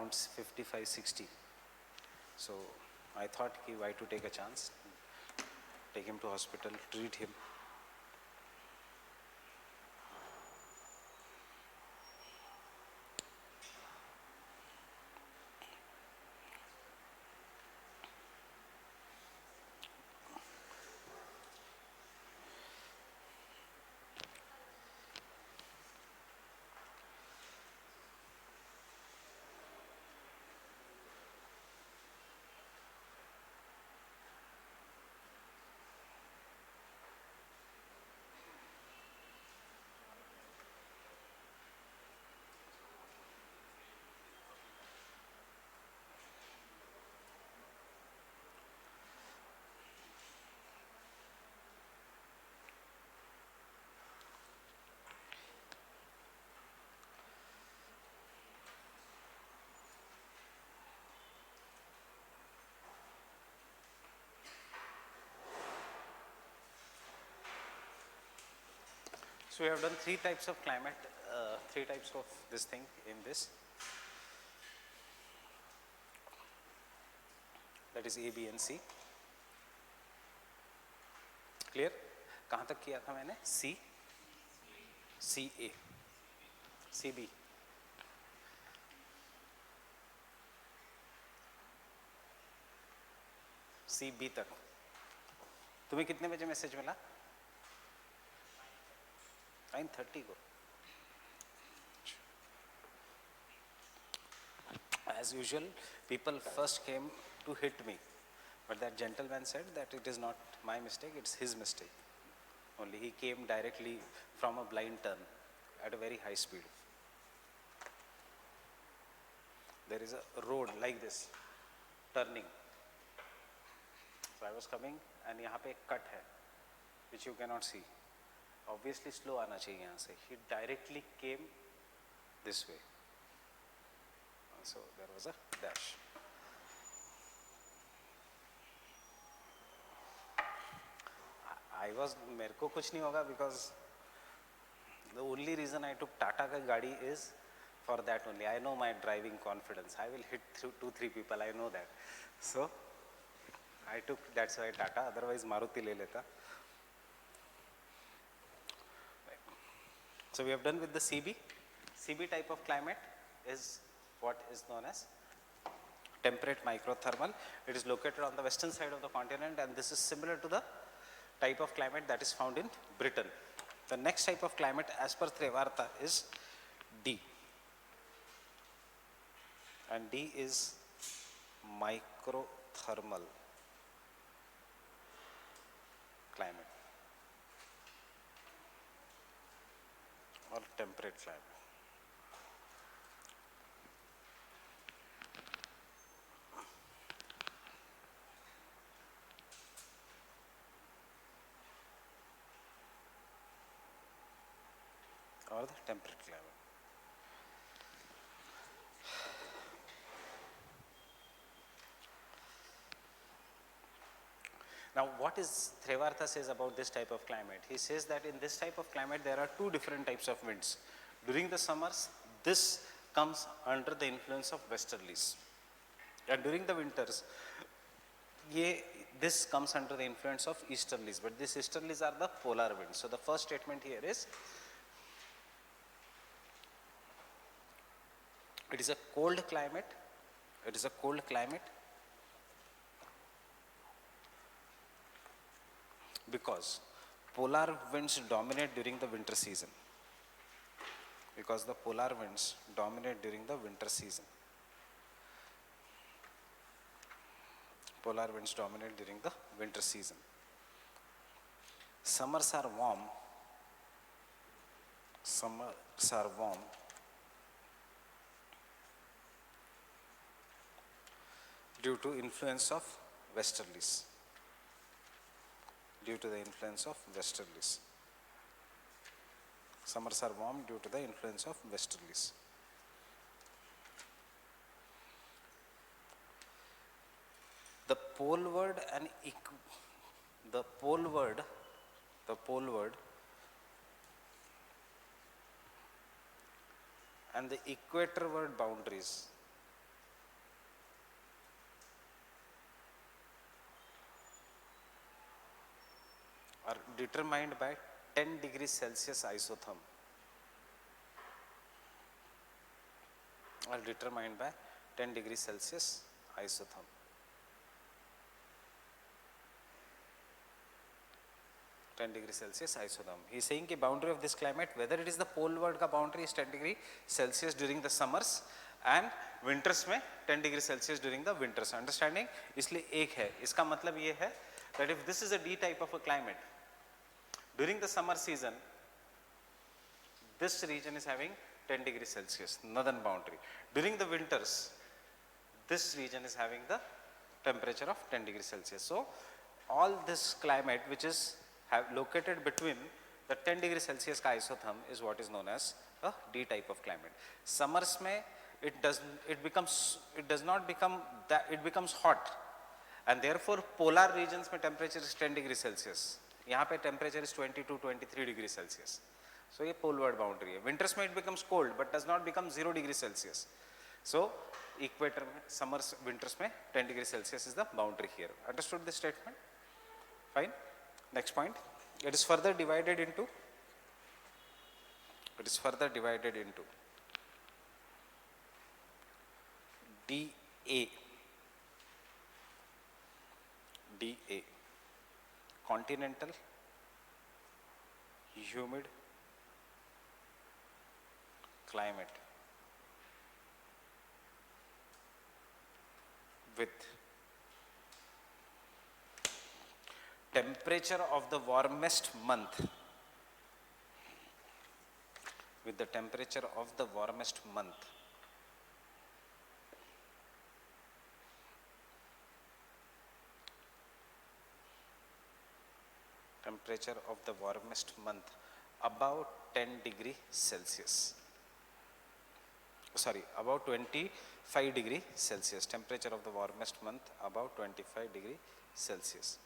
around 55-60. So I thought, why to take a chance, take him to hospital, treat him. So we have done three types of climate, three types of this thing in this. That is A, B and C. Clear? कहाँ तक किया था मैंने? C, C A, C B. C B तक. तुम्हें कितने बजे message मिला? 9:30 को. As usual, people first came to hit me, but that gentleman said that it is not my mistake, it's his mistake. Only he came directly from a blind turn at a very high speed. There is a road like this, turning. So I was coming and यहाँ पे एक cut है, which you cannot see. Obviously slow आना चाहिए यहाँ से. He directly came this way. So there was a dash. मेरे को कुछ नहीं होगा because the only reason I took Tata का गाड़ी is for that only. I know my driving confidence. I will hit through 2-3 people. I know that. So I took, that's why Tata. Otherwise Maruti ले लेता. So we have done with the CB. CB type of climate is what is known as temperate microthermal. It is located on the western side of the continent, and this is similar to the type of climate that is found in Britain. The next type of climate as per Trevartha is D. And D is microthermal climate or temperate climate. Or the temperate climate. Now what is Trevartha says about this type of climate? He says that in this type of climate there are two different types of winds. During the summers, this comes under the influence of westerlies. And during the winters, this comes under the influence of easterlies. But these easterlies are the polar winds. So the first statement here is, it is a cold climate. It is a cold climate because polar winds dominate during the winter season. Because the polar winds dominate during the winter season. Polar winds dominate during the winter season. Summers are warm. Summers are warm. Due to influence of westerlies. Due to the influence of westerlies. Summers are warm due to the influence of westerlies. The poleward and the poleward and the equatorward boundaries are determined by 10 degrees Celsius isotherm. Are determined by 10 degrees Celsius isotherm. (10°C isotherm. He is saying कि boundary of this climate, whether it is the poleward का boundary is 10 degree Celsius during the summers and winters में 10 degree Celsius during the winters. Understanding? इसलिए एक है. इसका मतलब ये है that if this is a D type of a climate, during the summer season, this region is having 10 degrees Celsius, northern boundary. During the winters, this region is having the temperature of 10 degrees Celsius. So, all this climate which is located between the 10 degrees Celsius का isotherm is what is known as a D type of climate. Summers में it does not become that, it becomes hot, and therefore polar regions में temperature is 10 degrees Celsius. यहाँ पे temperature is 22-23 degrees Celsius. So ये poleward boundary है. Winters में it becomes cold but does not become 0 degrees Celsius. So equator में summers winters में 10 degrees Celsius is the boundary here. Understood this statement? Fine. Next point. It is further divided into DA. Continental, humid climate with temperature of the warmest month, about 10 degree Celsius. Sorry, about 25 degree Celsius. Temperature of the warmest month about 25 degree Celsius.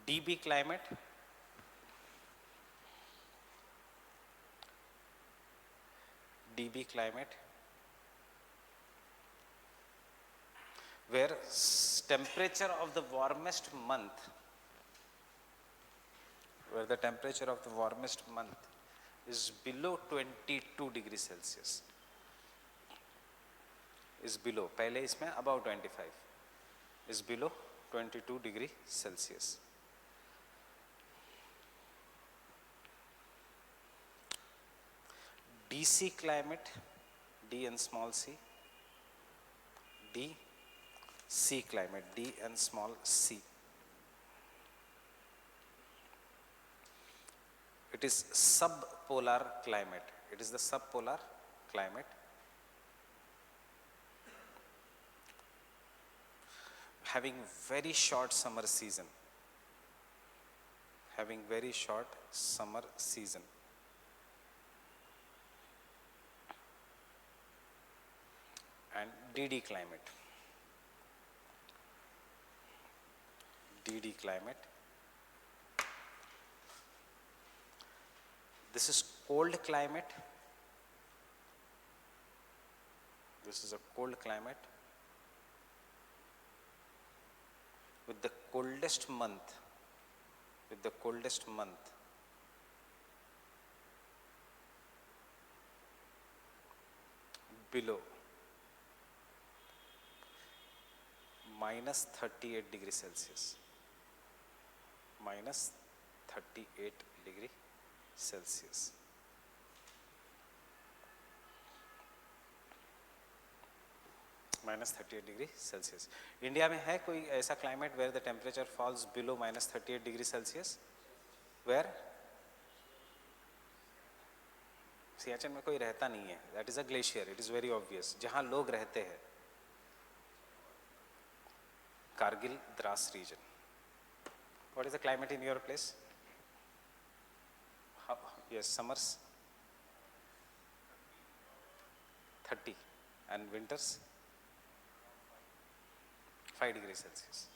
DB climate, where temperature of the warmest month, is below 22 degrees Celsius. Is below, पहले इसमें above 25, is below 22 degree Celsius. DC climate, D and small c, DC climate, D and small c. It is subpolar climate. It is the subpolar climate. Having very short summer season. And DD climate. This is cold climate. This is a cold climate with the coldest month below minus 38 degrees Celsius. Minus 38 degree Celsius. Minus 38 degree Celsius. India में है कोई ऐसा climate where the temperature falls below minus 38 degree Celsius? Where? Siachen में कोई रहता नहीं है. That is a glacier. It is very obvious. जहाँ लोग रहते हैं. Kargil, Dras region. What is the climate in your place? Yes, summers 30 and winters 5 degrees Celsius.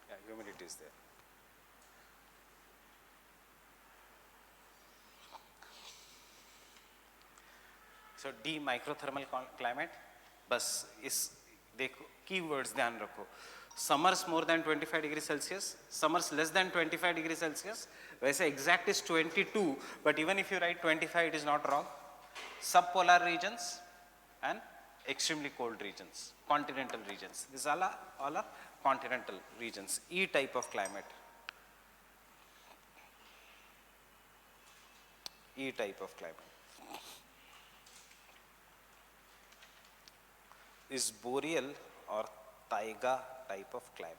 Yeah, humidity is there. So D microthermal climate, बस इस देखो keywords ध्यान रखो. Summers more than 25 degrees Celsius, summers less than 25 degrees Celsius. वैसे exact is 22, but even if you write 25, it is not wrong. Subpolar regions and extremely cold regions, continental regions. These all are continental regions. E type of climate. E type of climate is boreal or taiga type of climate.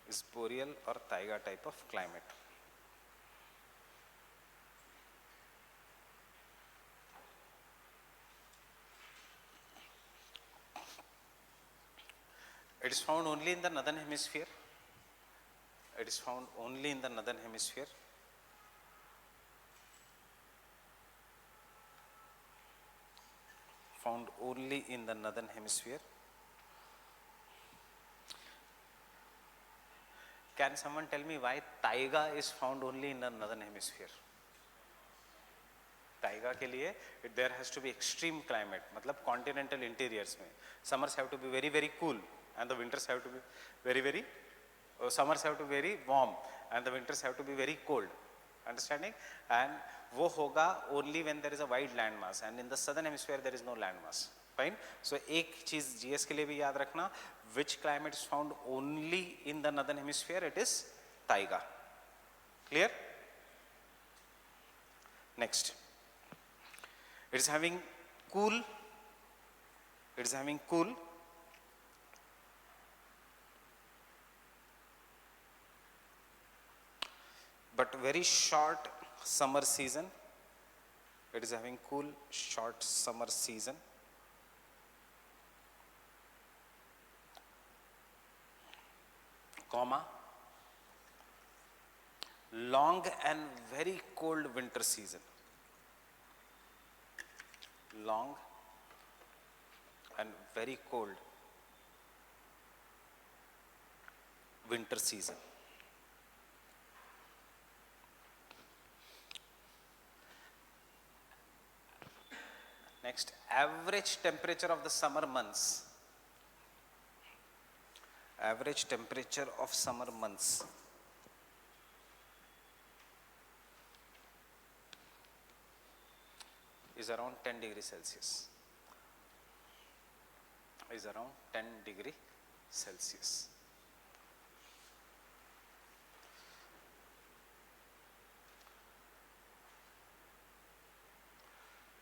Is boreal or taiga type of climate. It is found only in the northern hemisphere. It is found only in the northern hemisphere. Found only in the northern hemisphere. Can someone tell me why taiga is found only in the northern hemisphere? Taiga के लिए there has to be extreme climate, मतलब continental interiors में summers have to be very very cool and the winters have to be very very summers have to be very warm and the winters have to be very cold, understanding? And वो होगा only when there is a wide land mass and in the southern hemisphere there is no land mass. Fine. So एक चीज GS के लिए भी याद रखना, which climate is found only in the northern hemisphere? It is taiga. Clear? Next. It is having cool, but very short summer season. It is having cool, short summer season. Comma, long and very cold winter season. Long and very cold winter season. Next, average temperature of the summer months. Average temperature of summer months is around 10 degrees Celsius. Is around 10 degrees Celsius.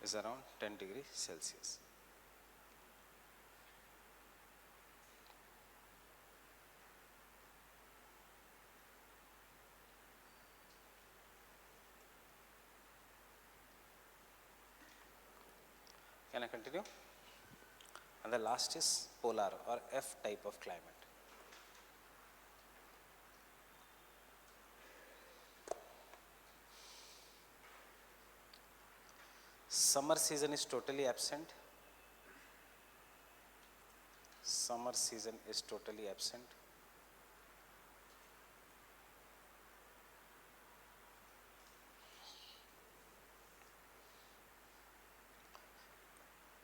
Is around 10 degrees Celsius. Can I continue? And the last is polar or F type of climate. Summer season is totally absent. Summer season is totally absent.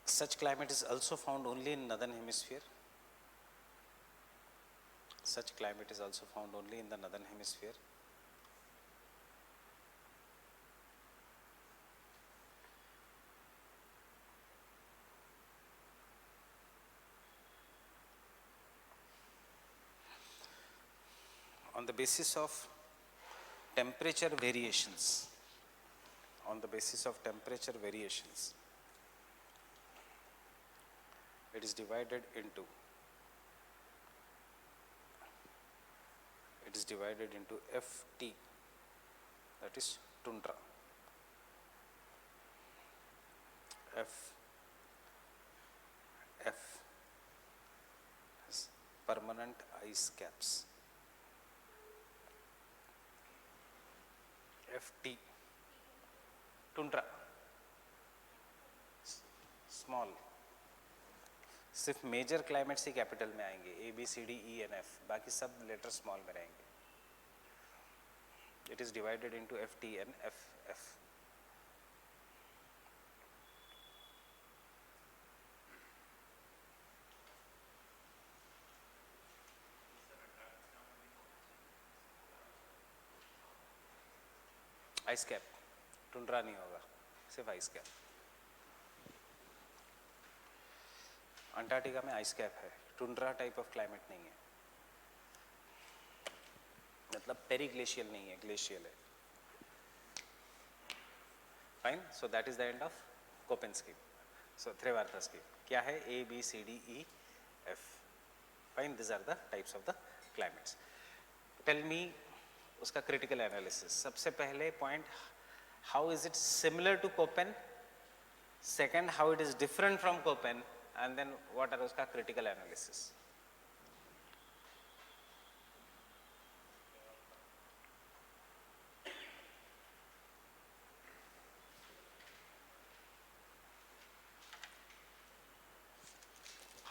Such climate is also found only in northern hemisphere. Such climate is also found only in the northern hemisphere. On the basis of temperature variations, it is divided into FT, that is tundra. F is permanent ice caps. FT tundra small. सिर्फ major climates ही capital में आएंगे, A B C D E N F, बाकी सब letter small में रहेंगे. It is divided into FT and FF. Ice cap, tundra नहीं होगा, सिर्फ आइस कैप. अंटार्कटिका में आइस कैप है, टुंड्रा टाइप ऑफ क्लाइमेट नहीं है, मतलब पेरीग्लेशियल नहीं है, ग्लेशियल है. Fine. So that is the end of Koppen scheme. So Trewartha scheme क्या है? A B C D E F. Fine. This are the types of the climates. Tell me उसका critical analysis. सबसे पहले point, how is it similar to Koppen. Second, how it is different from Koppen. And then what are उसका critical analysis.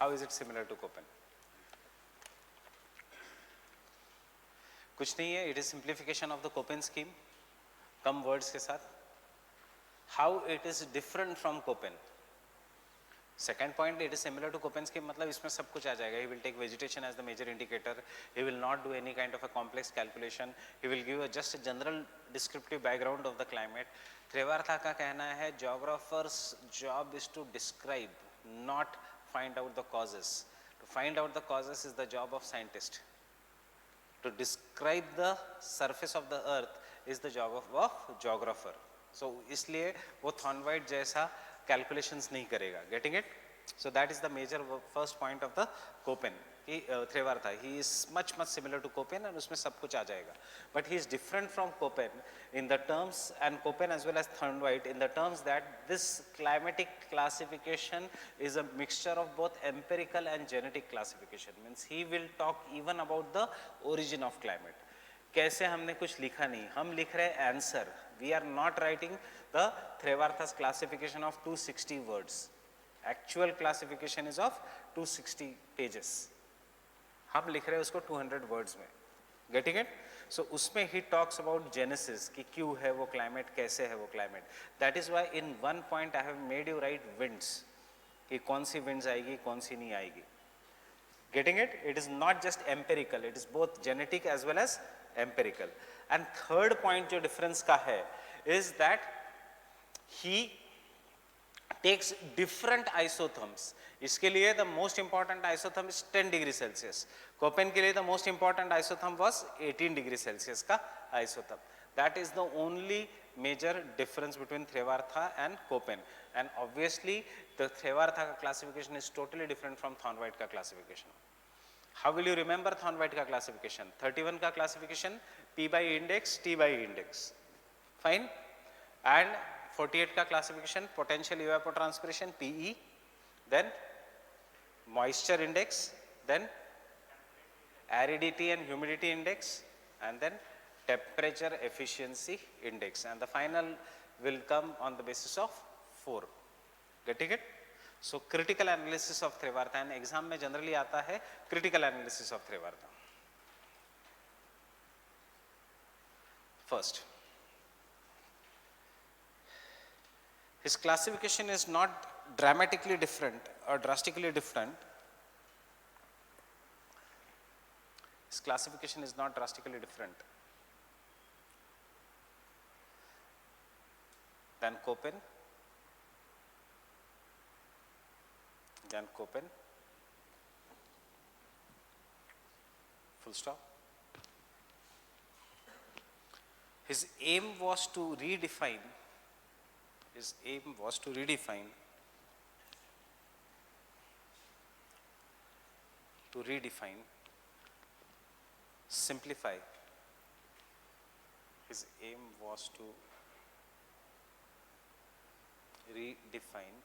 How is it similar to Köppen? कुछ नहीं है, it is simplification of the Köppen scheme, come words के साथ. How it is different from Köppen? Second point, it is similar to Köppen scheme, मतलब इसमें सब कुछ आ जाएगा. He will take vegetation as the major indicator. He will not do any kind of a complex calculation. He will give just a general descriptive background of the climate. त्रिवार्ता का कहना है, geographer's job is to describe, not find out the causes. To find out the causes is the job of scientist. To describe the surface of the earth is the job of geographer. So इसलिए वो Thorndike जैसा calculations नहीं करेगा. Getting it? So that is the major first point of the Köppen. त्रिवार्ता, he is much similar to Köppen and उसमें सब कुछ आ जाएगा. But he is different from Köppen in the terms, and Köppen as well as Thorndike, in the terms that this climatic classification is a mixture of both empirical and genetic classification. Means he will talk even about the origin of climate. कैसे हमने कुछ लिखा नहीं, हम लिख रहे answer. We are not writing the Trivarta's classification of 260 words. Actual classification is of 260 pages. हम लिख रहे हैं उसको 200 वर्ड्स में. Getting it? सो उसमें ही टॉक्स अबाउट जेनेसिस कि क्यों है वो क्लाइमेट, कैसे है वो climate. That is why in one point I have made you write winds, कि कौन सी विंड्स आएगी, कौन सी नहीं आएगी. Getting it? It is not just empirical, it is both genetic as well as empirical. And third point जो difference का है is that he takes different isotherms. इसके लिए the most important isotherm is 10 degree Celsius. Koppen के लिए the most important isotherm was 18 degree Celsius का isotherm. That is the only major difference between Trewartha and Koppen. And obviously the Trewartha का classification is totally different from Thornthwaite का classification. How will you remember Thornthwaite का classification? 31 का classification, P by index, T by index. Fine. And 48 का classification, potential evapotranspiration, PE, then moisture index, then aridity and humidity index, and then temperature efficiency index, and the final will come on the basis of 4. Getting it? So critical analysis of त्रिवार्ता, and exam में generally आता है critical analysis of त्रिवार्ता. First, his classification is not dramatically different or drastically different. His classification is not drastically different than Köppen, full stop. His aim was to redefine, simplify. His aim was to redefine,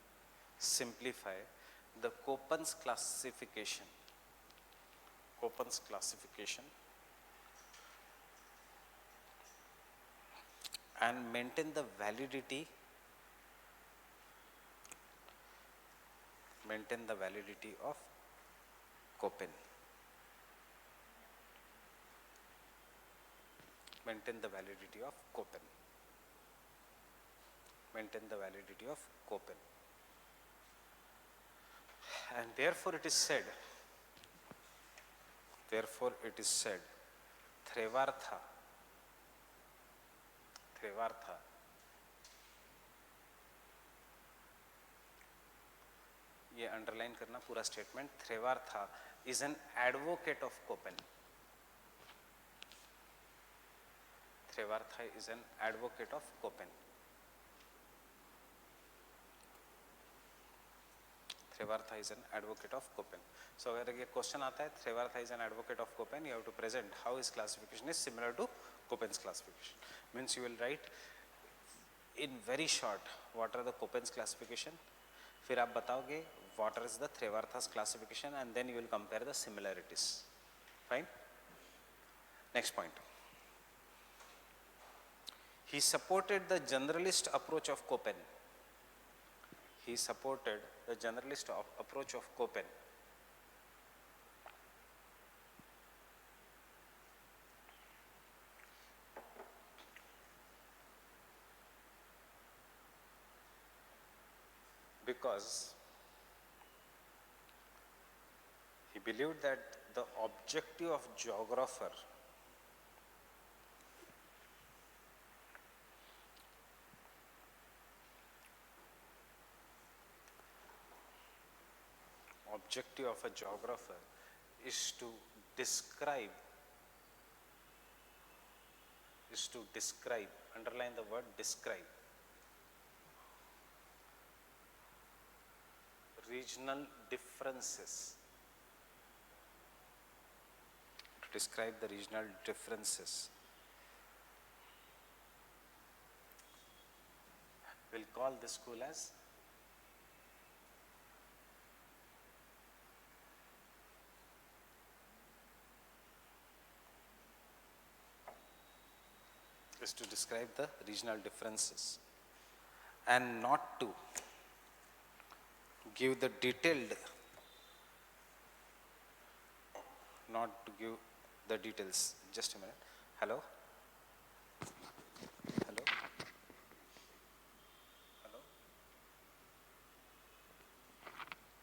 simplify the Köppen's classification, and maintain the validity of Köppen. maintain the validity of Köppen. Maintain the validity of Köppen. And therefore it is said, Trevartha, ये underline करना पूरा statement, Trevartha is an advocate of Köppen. Trevartha is an advocate of Köppen. Trevartha is an advocate of Köppen. So अगर ये question आता है Trevartha is an advocate of Köppen, you have to present how his classification is similar to Köppen's classification. Means you will write in very short what are the Köppen's classification, फिर आप बताओगे what is the Trevartha's classification, and then you will compare the similarities. Fine. Next point. He supported the generalist approach of Köppen. He supported the generalist approach of Köppen. Because he believed that the objective of geographer is to describe, underline the word describe, regional differences, to describe the regional differences. We'll call this school as to describe the regional differences and not to give the detailed, Just a minute. Hello? Hello? Hello?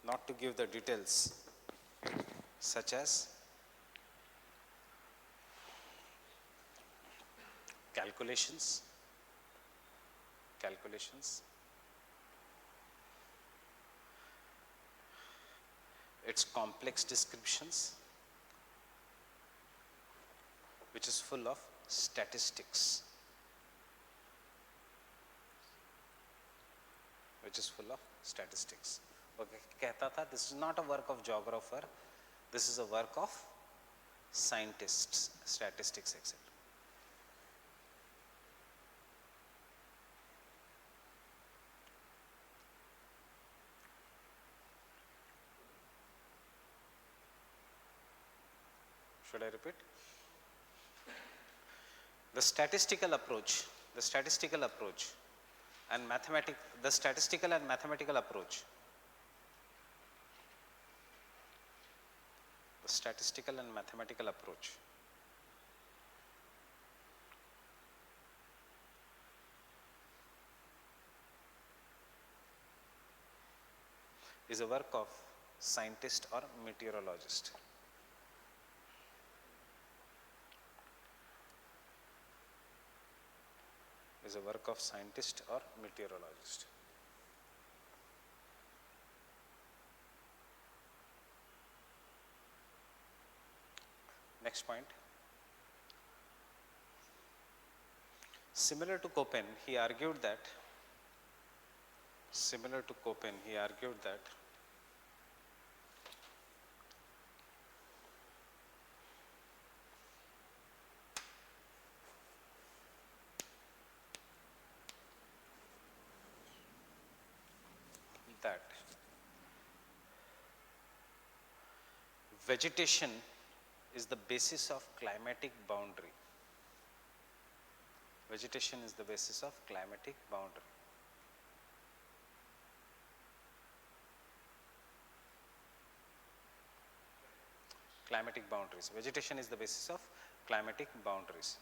Not to give the details such as calculations, its complex descriptions, which is full of statistics, Okay, कहता था this is not a work of geographer, this is a work of scientists, statistics, etc. Should I repeat? The statistical approach and mathematical approach is a work of scientist or meteorologist. Next point. Similar to Köppen, he argued that vegetation is the basis of climatic boundary. Vegetation is the basis of climatic boundaries.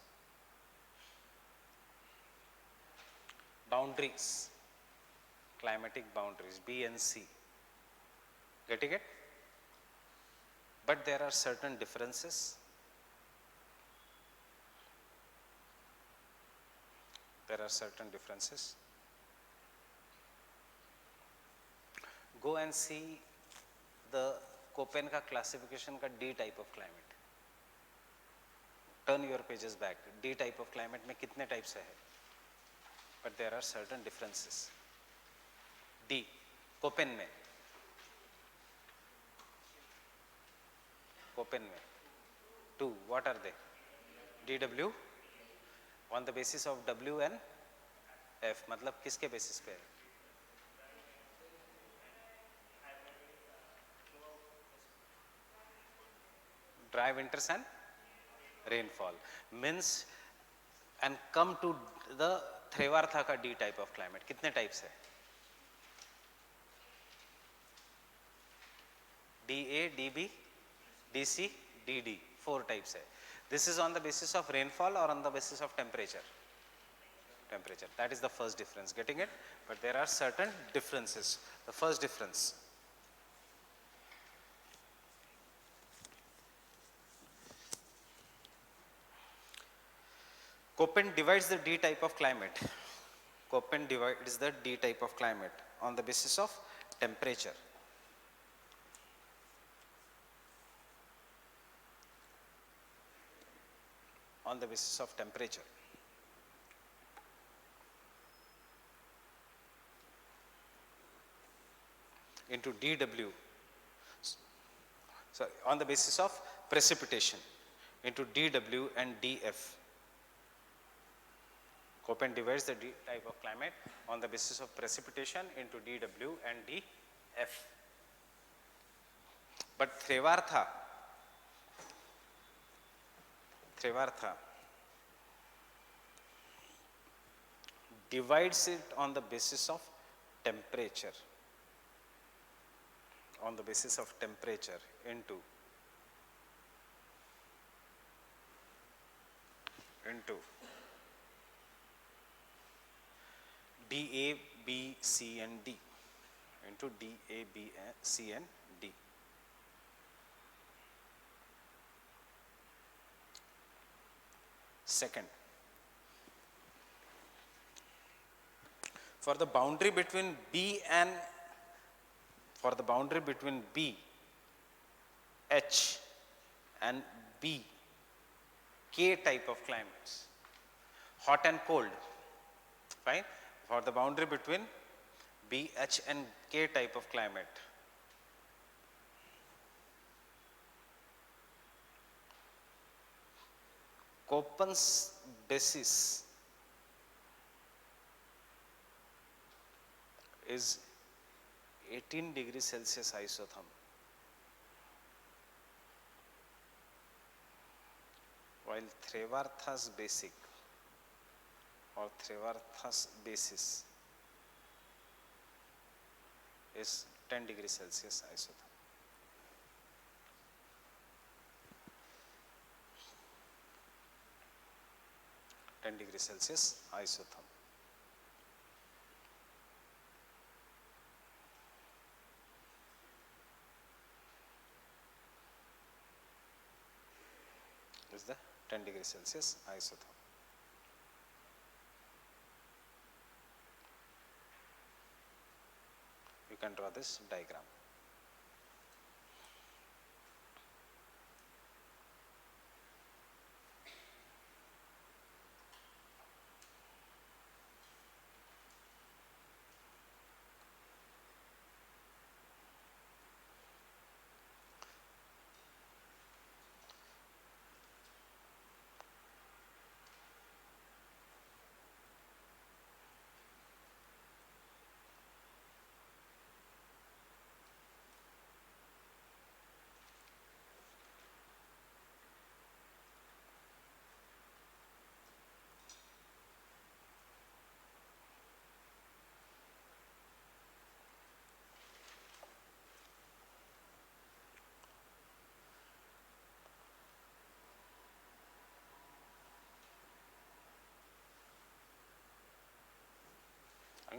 boundaries, climatic boundaries, B and C. Getting it? But there are certain differences. There are certain differences. Go and see the Köppen का classification का D type of climate. Turn your pages back. D type of climate में कितने types है? But there are certain differences. D, Köppen में. Köppen में. 2, what are they? DW on the basis of W and F. मतलब किसके basis पे है? Dry winters and rainfall means, and come to the Trevartha का D type of climate. कितने types है? DA, DB, DC, DD. 4 types है. This is on the basis of rainfall or on the basis of temperature? Temperature. That is the first difference. Getting it? But there are certain differences. The first difference. Köppen divides the D type of climate. Köppen divides the D type of climate on the basis of temperature. On the basis of temperature. Into DW, sorry, on the basis of precipitation into DW and DF. Köppen divides the D type of climate on the basis of precipitation into DW and DF. But Trevartha divides it on the basis of temperature. On the basis of temperature into DA, B, C and D. Into DA, B, C and D. Second, for the boundary between B, H and B, K type of climates, hot and cold, fine. For the boundary between B, H and K type of climate, Köppen's basis is 18 degrees Celsius isotherm, while Trevartha's basic or Trevartha's basis is 10 degrees Celsius isotherm. Degrees Celsius isotherm. Is the 10 degrees Celsius isotherm. You can draw this diagram.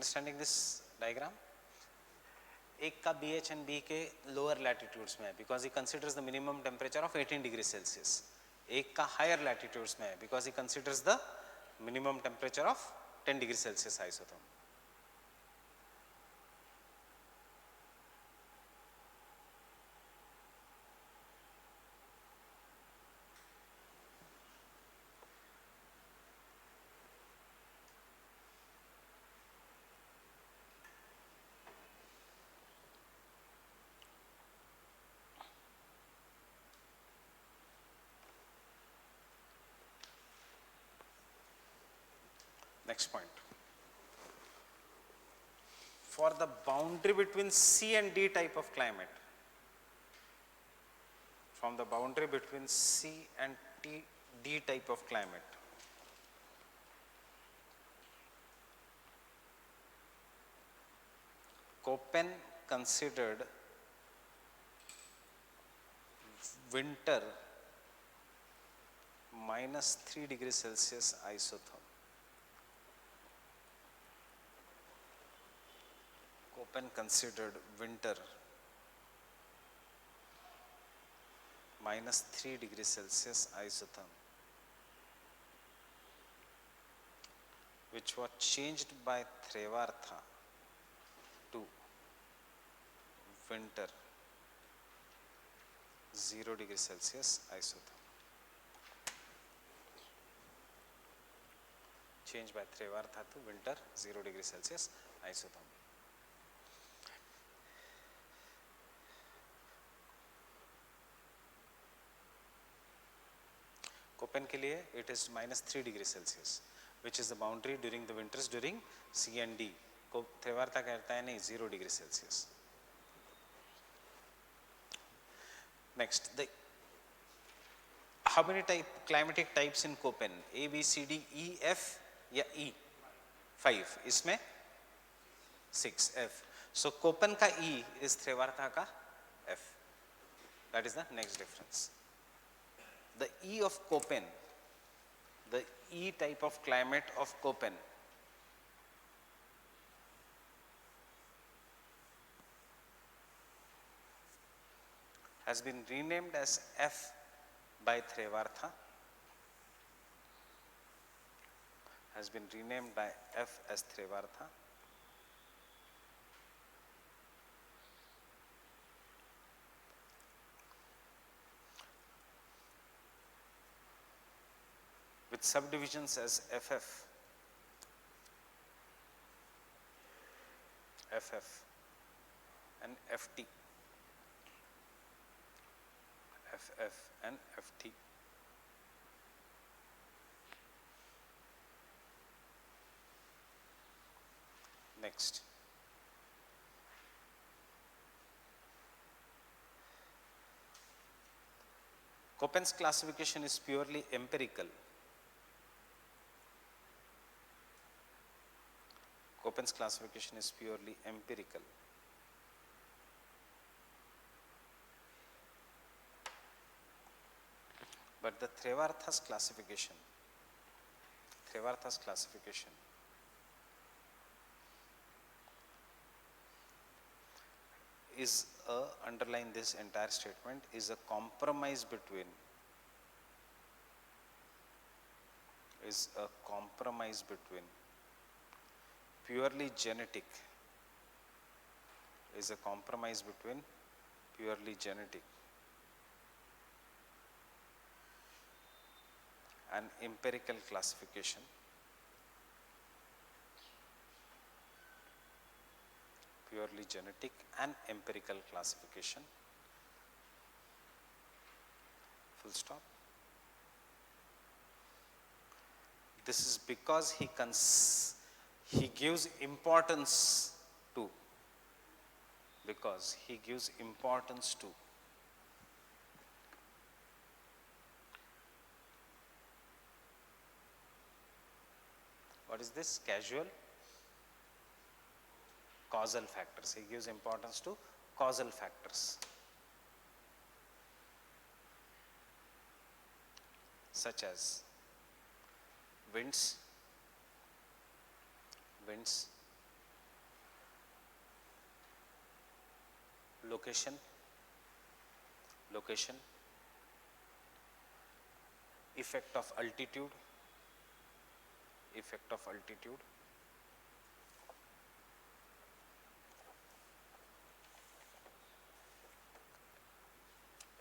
Understanding this diagram? एक का BH and B के lower latitudes में है because he considers the minimum temperature of 18 degree Celsius. एक का higher latitudes में है because he considers the minimum temperature of 10 degree Celsius isotope. Next point. For the boundary between C and D type of climate, from the boundary between C and D type of climate, Köppen considered winter minus 3 degrees Celsius isotherm. Köppen considered winter minus 3 degrees Celsius isotherm, which was changed by Trevartha to winter 0 degree Celsius isotherm. Changed by Trevartha to winter 0 degree Celsius isotherm. Köppen के लिए it is minus 3 degree Celsius, which is the boundary during the winters during C and D. को Trevartha कहता है नहीं 0 degree Celsius. Next, how many climatic types in Köppen? A, B, C, D, E, F या E? 5. इसमें 6 F. So Köppen का E is Trevartha का F. That is the next difference. The E of Köppen, the E type of climate of Köppen has been renamed as F by Trevartha, has been renamed by F as Trevartha. With subdivisions as FF, FF and FT, FF and FT. Next, Köppen's classification is purely empirical. Köppen's classification is purely empirical. But the Trevartha's classification is underline this entire statement, is a compromise between purely genetic, and empirical classification, purely genetic and empirical classification, full stop. This is because he gives importance to, what is this? Causal factors. He gives importance to causal factors such as winds, location, location, effect of altitude, effect of altitude,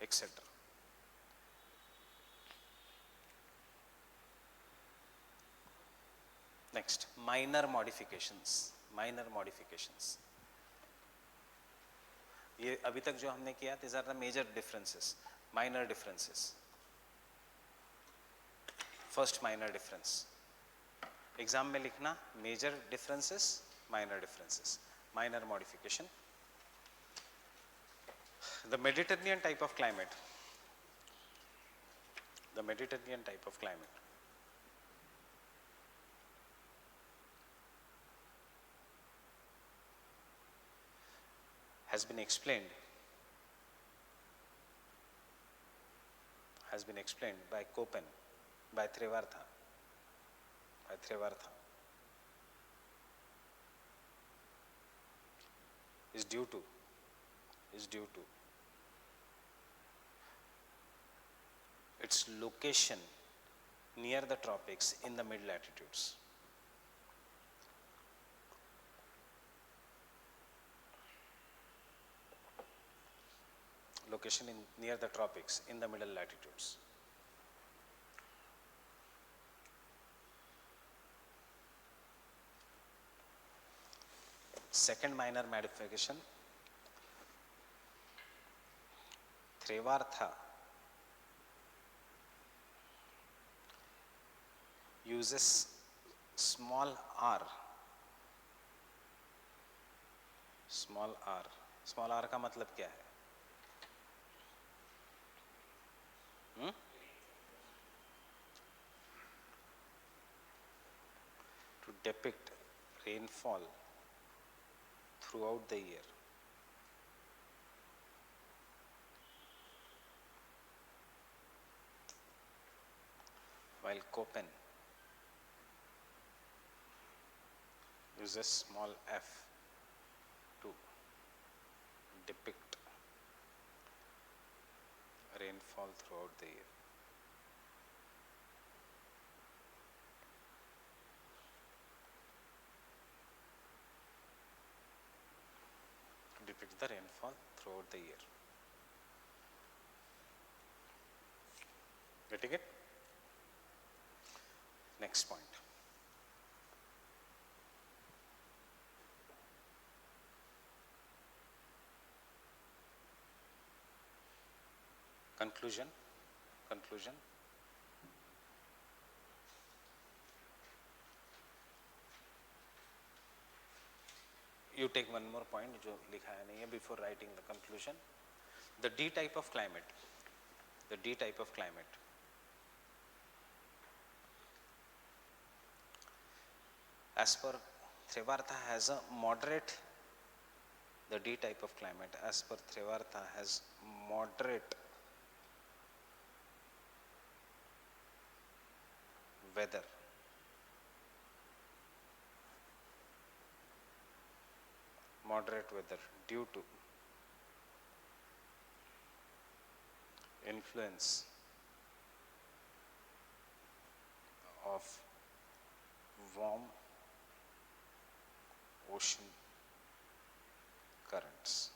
etc. Next, minor modifications, minor modifications. ये अभी तक जो हमने किया, these are the major differences, minor differences. First minor difference. Exam में लिखना major differences, minor differences, minor modification. The Mediterranean type of climate, the Mediterranean type of climate has been explained by Köppen, by Trevartha, is due to its location near the tropics in the mid latitudes. Location near the tropics in the middle latitudes. Second minor modification, Trevartha uses small r. Small r का मतलब क्या है? To depict rainfall throughout the year. While Köppen uses small f to depict rainfall throughout the year. Depict the rainfall throughout the year. Getting it? Next point. Conclusion. You take one more point जो लिखा है नहीं है before writing the conclusion. The D type of climate. As per Trevartha has a moderate. The D type of climate, as per Trevartha, has moderate weather. Due to influence of warm ocean currents.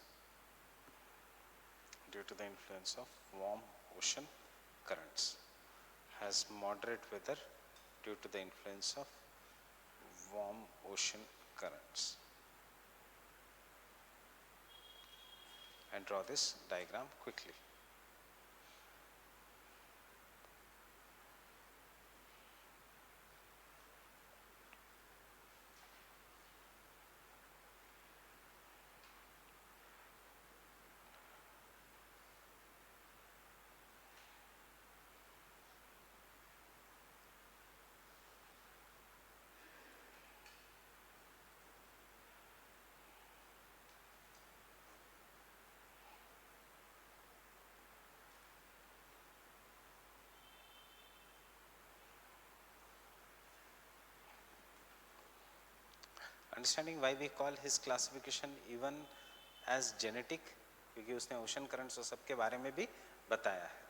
Due to the influence of warm ocean currents, has moderate weather due to the influence of warm ocean currents. And draw this diagram quickly. Understanding why we call his classification even as genetic, क्योंकि उसने ocean currents और सबके बारे में भी बताया है.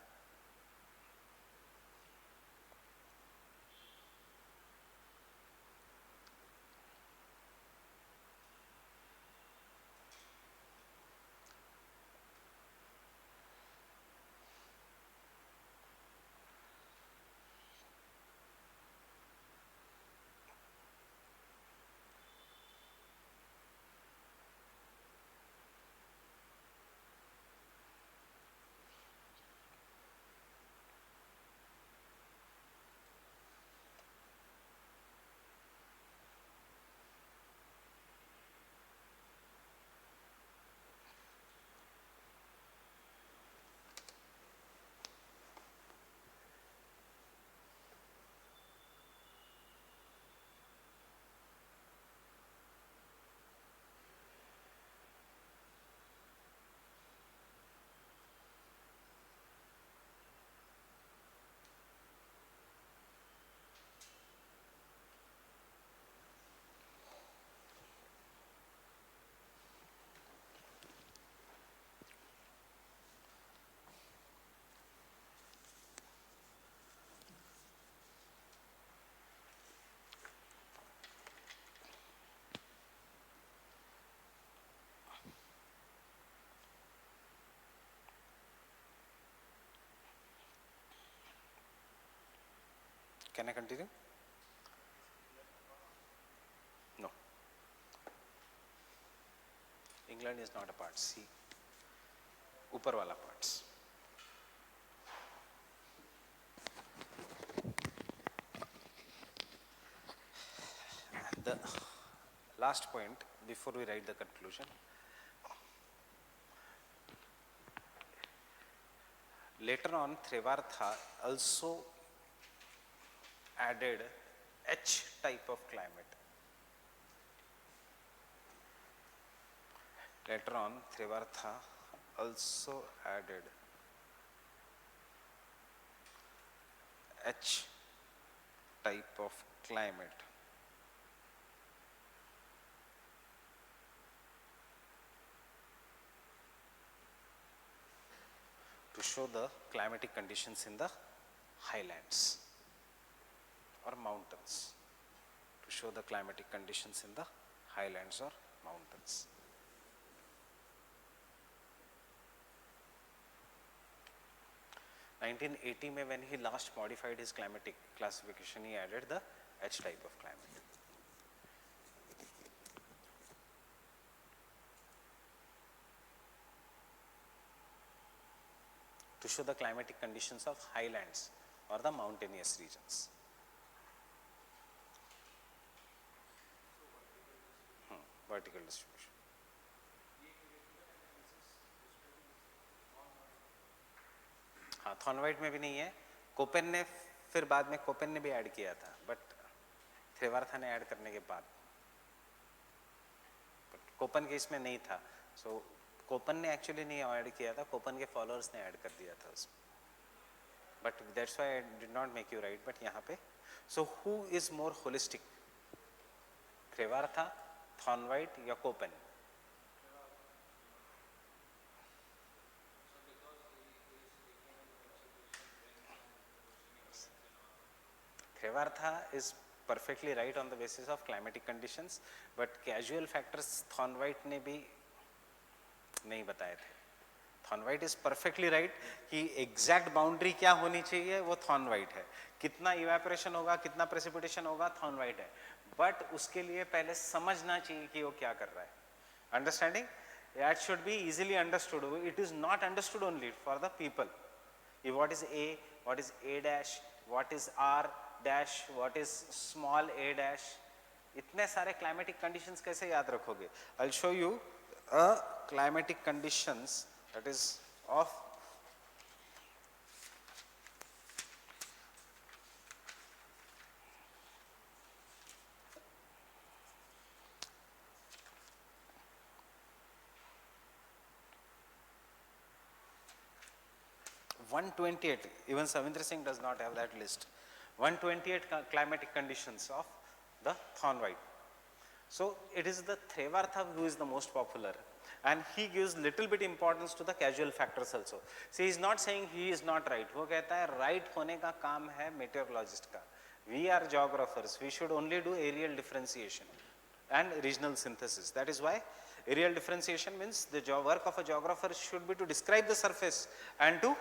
Can I continue? No. England is not a part. See, ऊपर वाला parts. The last point before we write the conclusion. Later on, Trevartha also added H type of climate. Later on, Trevartha also added H type of climate. To show the climatic conditions in the highlands or mountains. To show the climatic conditions in the highlands or mountains. In 1980 में when he last modified his climatic classification, he added the H type of climate. To show the climatic conditions of highlands or the mountainous regions. Vertical distribution. हाँ, थॉर्नवाइट में भी नहीं है. Koppen ने फिर बाद में कोपेन ने भी ऐड किया था, बट त्रिवार्था ने ऐड करने के बाद, बट कोपेन के इसमें नहीं था. सो कोपेन ने एक्चुअली नहीं ऐड किया था, कोपेन के फॉलोअर्स ने ऐड कर दिया था उसमें. But that's why I did not make you right. But यहाँ पे so who is more holistic, Trewartha, Thornthwaite या Koppen? Trevartha is perfectly right on the basis of climatic conditions, but casual factors Thornwhite ने भी नहीं बताए थे. Thornwhite is perfectly right कि exact boundary क्या होनी चाहिए वो Thornwhite है. कितना evaporation होगा, कितना precipitation होगा, Thornwhite है. But उसके लिए पहले समझना चाहिए कि वो क्या कर रहा है. Understanding? That should be easily understood. It is not understood only for the people. What is A, what is A dash, what is R dash, what is small a dash, इतने सारे climatic conditions कैसे याद रखोगे? I'll show you a climatic conditions that is of (128). Even Savindra Singh does not have that list. 128 climatic conditions of the Thornwhite. So it is the Trevartha who is the most popular, and he gives little bit importance to the casual factors also. See, he is not saying he is not right. वो कहता है right होने का काम है meteorologist का. We are geographers. We should only do aerial differentiation and regional synthesis. That is why aerial differentiation means the work of a geographer should be to describe the surface and to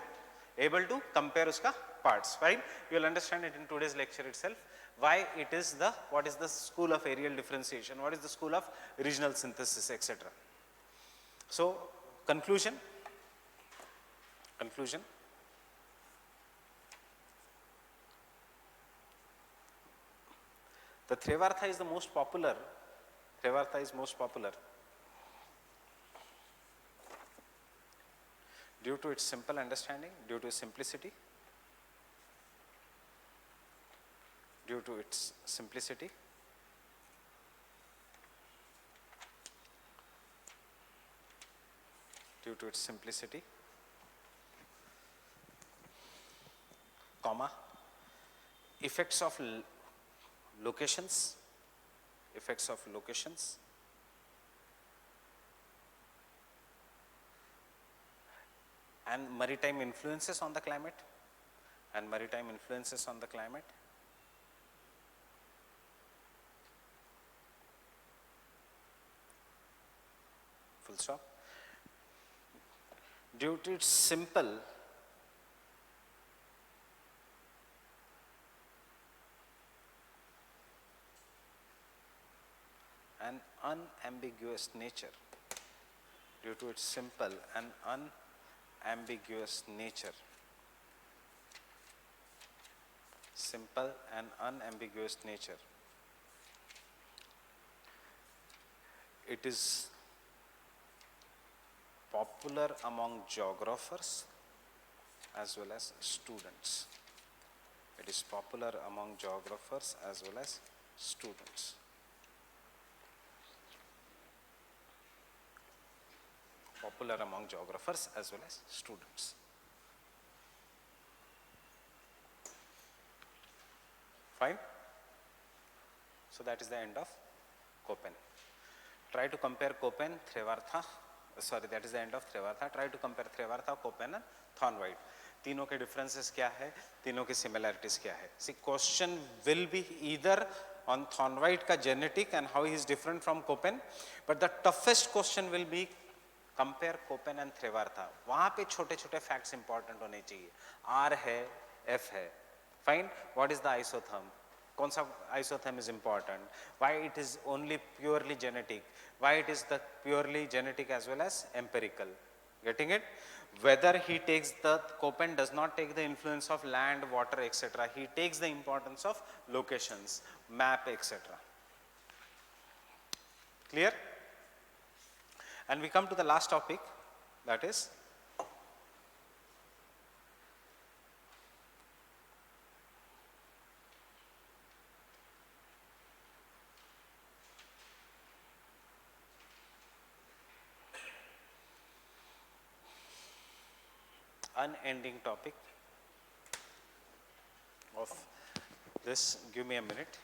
able to compare uska parts. Fine. You will understand it in today's lecture itself. Why it is the, what is the school of aerial differentiation, what is the school of regional synthesis, etc. So, conclusion. The Trevartha is the most popular. Trevartha is most popular due to its simple understanding, due to its simplicity, due to its simplicity, due to its simplicity, comma, effects of locations, and maritime influences on the climate, full stop. Due to its simple and unambiguous nature, due to its simple and unambiguous nature, it is popular among geographers as well as students. It is popular among geographers as well as students. Popular among geographers as well as students. Fine. So that is the end of Köppen. Try to compare Köppen, Trevartha. Sorry, that is the end of Trevartha. Try to compare Trevartha, Köppen and Thornwide. तीनों के differences क्या है, तीनों के similarities क्या है. See, question will be either on Thornwide का genetic and how he is different from Köppen, but the toughest question will be compare Köppen and Trevartha. वहाँ पे छोटे-छोटे facts important होने चाहिए. R है, F है. Fine. What is the isotherm? कौन सा isotherm is important? Why it is only purely genetic? Why it is the purely genetic as well as empirical? Getting it? Whether he takes the, Köppen does not take the influence of land, water, etc. He takes the importance of locations, map, etc. Clear? And we come to the last topic, that is unending topic of this. Give me a minute.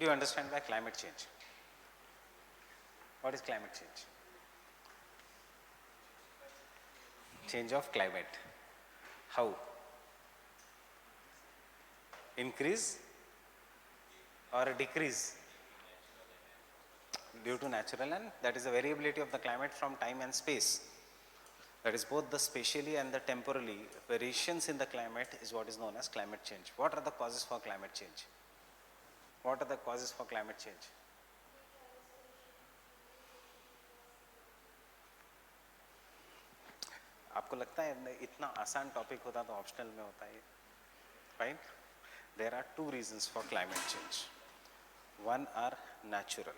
do you understand by climate change? What is climate change? Change of climate. How? Increase or decrease? Due to natural, and that is the variability of the climate from time and space. That is both the spatially and the temporally variations in the climate is what is known as climate change. What are the causes for climate change? What are the causes for climate change? आपको लगता है इतना आसान topic होता तो optional में होता है? Right? There are two reasons for climate change. One are natural,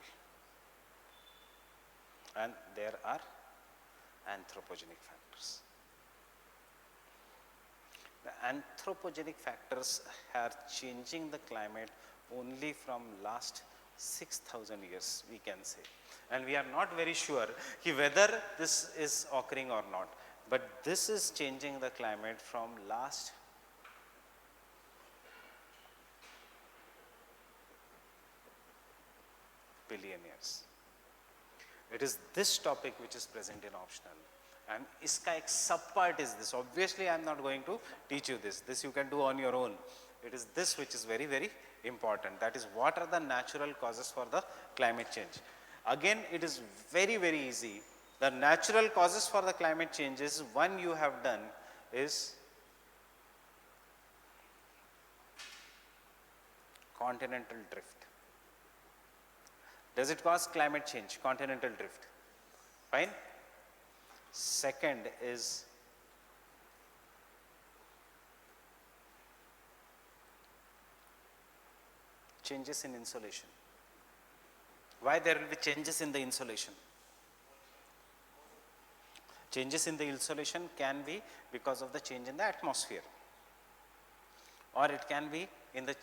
and there are anthropogenic factors. The anthropogenic factors are changing the climate only from last 6,000 years, we can say, and we are not very sure whether this is occurring or not, but this is changing the climate from last billion years. It is this topic which is present in optional, and iska ek sub part is this. Obviously I am not going to teach you this you can do on your own. It is this which is very, very important. That is, what are the natural causes for the climate change? Again, it is very, very easy. The natural causes for the climate changes, one you have done is continental drift. Does it cause climate change? Continental drift. Fine. Second is changes in insolation. Why there will be changes in the insolation? Changes in the insolation can be because of the change in the atmosphere, or it can be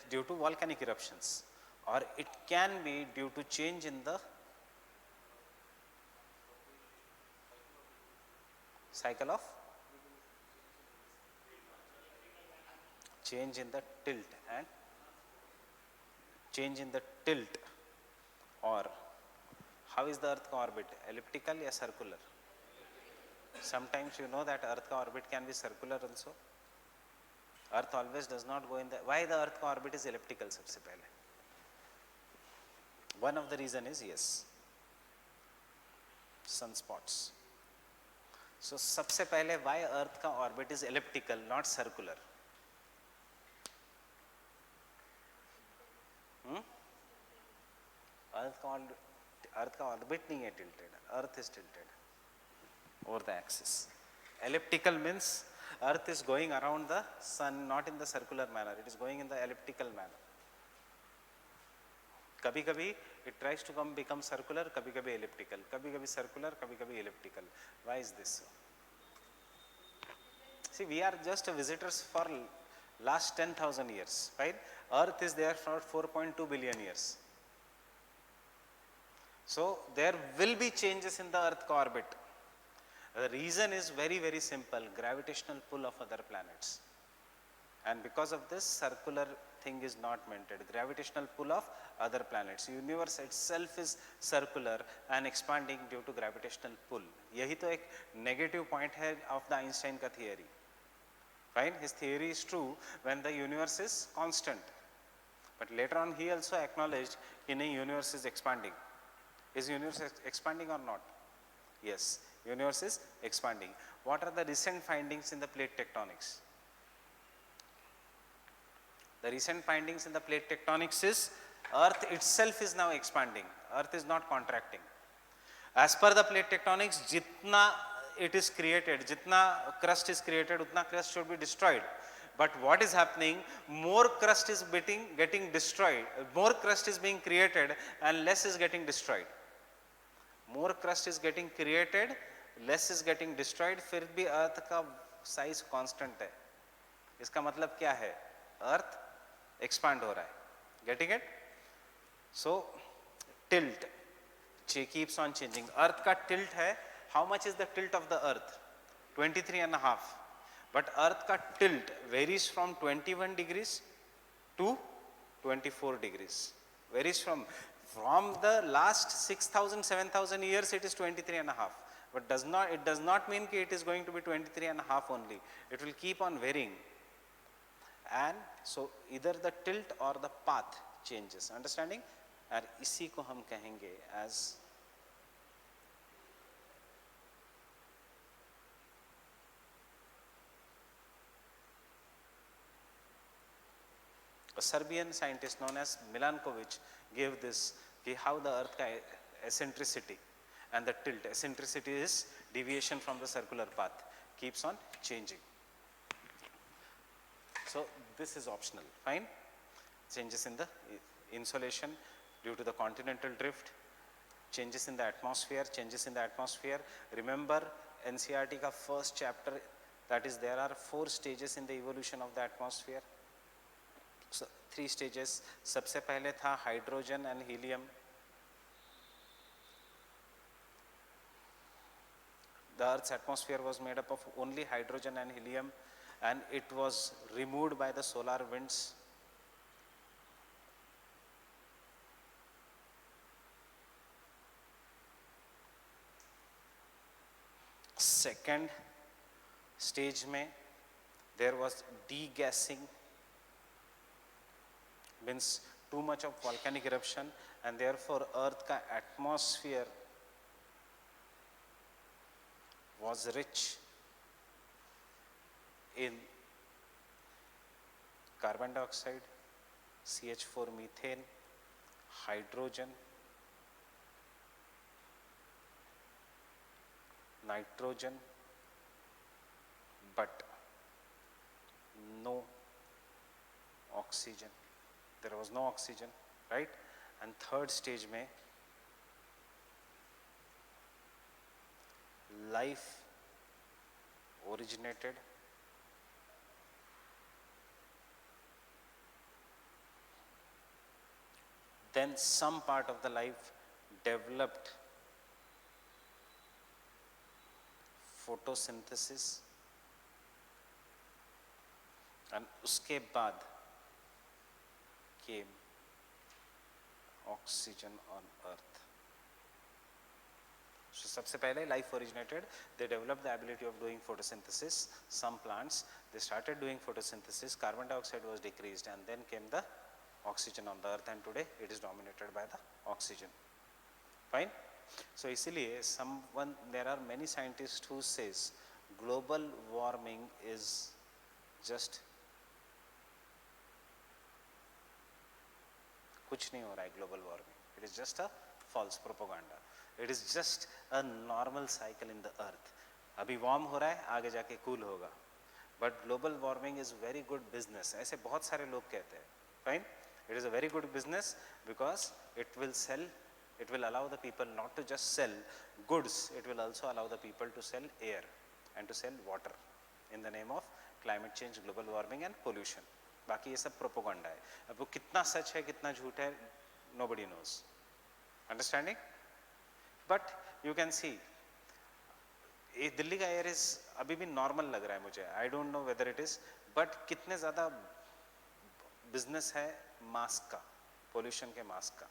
due to volcanic eruptions, or it can be due to change in the cycle of change in the tilt and change in the tilt. Or how is the earth orbit? Elliptical or circular? Sometimes you know that earth orbit can be circular also. Earth always does not go in the, why the earth orbit is elliptical? सबसे पहले one of the reason is, yes, sunspots. So सबसे पहले why earth का orbit is elliptical not circular? अर्थ का orbit नहीं है tilted, earth is tilted over the axis. Elliptical means earth is going around the sun, not in the circular manner, it is going in the elliptical manner. कभी कभी it tries to become circular, कभी कभी elliptical, कभी कभी circular, कभी कभी elliptical. Why is this so? See, we are just visitors for last 10,000 years, right? Earth is there for 4.2 billion years. So there will be changes in the earth orbit. The reason is very, very simple: gravitational pull of other planets. And because of this, circular thing is not maintained. Gravitational pull of other planets. Universe itself is circular and expanding due to gravitational pull. यही तो एक negative point है of the Einstein का theory. Fine, his theory is true when the universe is constant. But later on he also acknowledged कि नहीं, universe is expanding. Is universe expanding or not? Yes, universe is expanding. What are the recent findings in the plate tectonics? The recent findings in the plate tectonics is earth itself is now expanding. Earth is not contracting. As per the plate tectonics, jitna it is created, jitna crust is created, utna crust should be destroyed. But what is happening? More crust is getting destroyed. More crust is being created and less is getting destroyed. More crust is getting created, less is getting destroyed. फिर भी अर्थ का size constant है. इसका मतलब क्या है? अर्थ expand हो रहा है. Getting it? So tilt keeps on changing. अर्थ का tilt है. How much is the tilt of the earth? 23.5. But earth का tilt varies from 21 degrees to 24 degrees. Varies from the last 6,000, 7,000 years, it is 23 and a half. But it does not mean that it is going to be 23 and a half only. It will keep on varying. And so either the tilt or the path changes. Understanding? और इसी को हम कहेंगे as a Serbian scientist known as Milankovic gave this, how the earth ka eccentricity and the tilt. Eccentricity is deviation from the circular path, keeps on changing. So this is optional, fine. Changes in the insolation due to the continental drift, changes in the atmosphere, Remember NCERT ka first chapter, that is there are 4 stages in the evolution of the atmosphere. So 3 stages. सबसे पहले था hydrogen and helium. The Earth's atmosphere was made up of only hydrogen and helium, and it was removed by the solar winds. Second stage में there was degassing, means too much of volcanic eruption, and therefore Earth ka atmosphere was rich in carbon dioxide, CH4 methane, hydrogen, nitrogen, but no oxygen. There was no oxygen, right? And third stage mein life originated. Then some part of the life developed photosynthesis, and uske baad came oxygen on Earth. So सबसे पहले life originated, they developed the ability of doing photosynthesis. Some plants, they started doing photosynthesis, carbon dioxide was decreased, and then came the oxygen on the Earth, and today it is dominated by the oxygen. Fine? So इसीलिए there are many scientists who says global warming is just कुछ नहीं हो रहा है global warming. It is just a false propaganda. It is just a normal cycle in the earth. अभी warm हो रहा है, आगे जाके cool होगा. But global warming is very good business. ऐसे बहुत सारे लोग कहते हैं. Fine? It is a very good business because it will allow the people not to just sell goods, it will also allow the people to sell air and to sell water in the name of climate change, global warming and pollution. बाकी ये सब propaganda है. अब वो कितना सच है कितना झूठ है, nobody knows. Understanding? But you can see Delhi का एयर इज अभी भी नॉर्मल लग रहा है मुझे. I don't know whether it is, but कितने ज़्यादा बिजनेस है मास्क का, पोल्यूशन के मास्क का.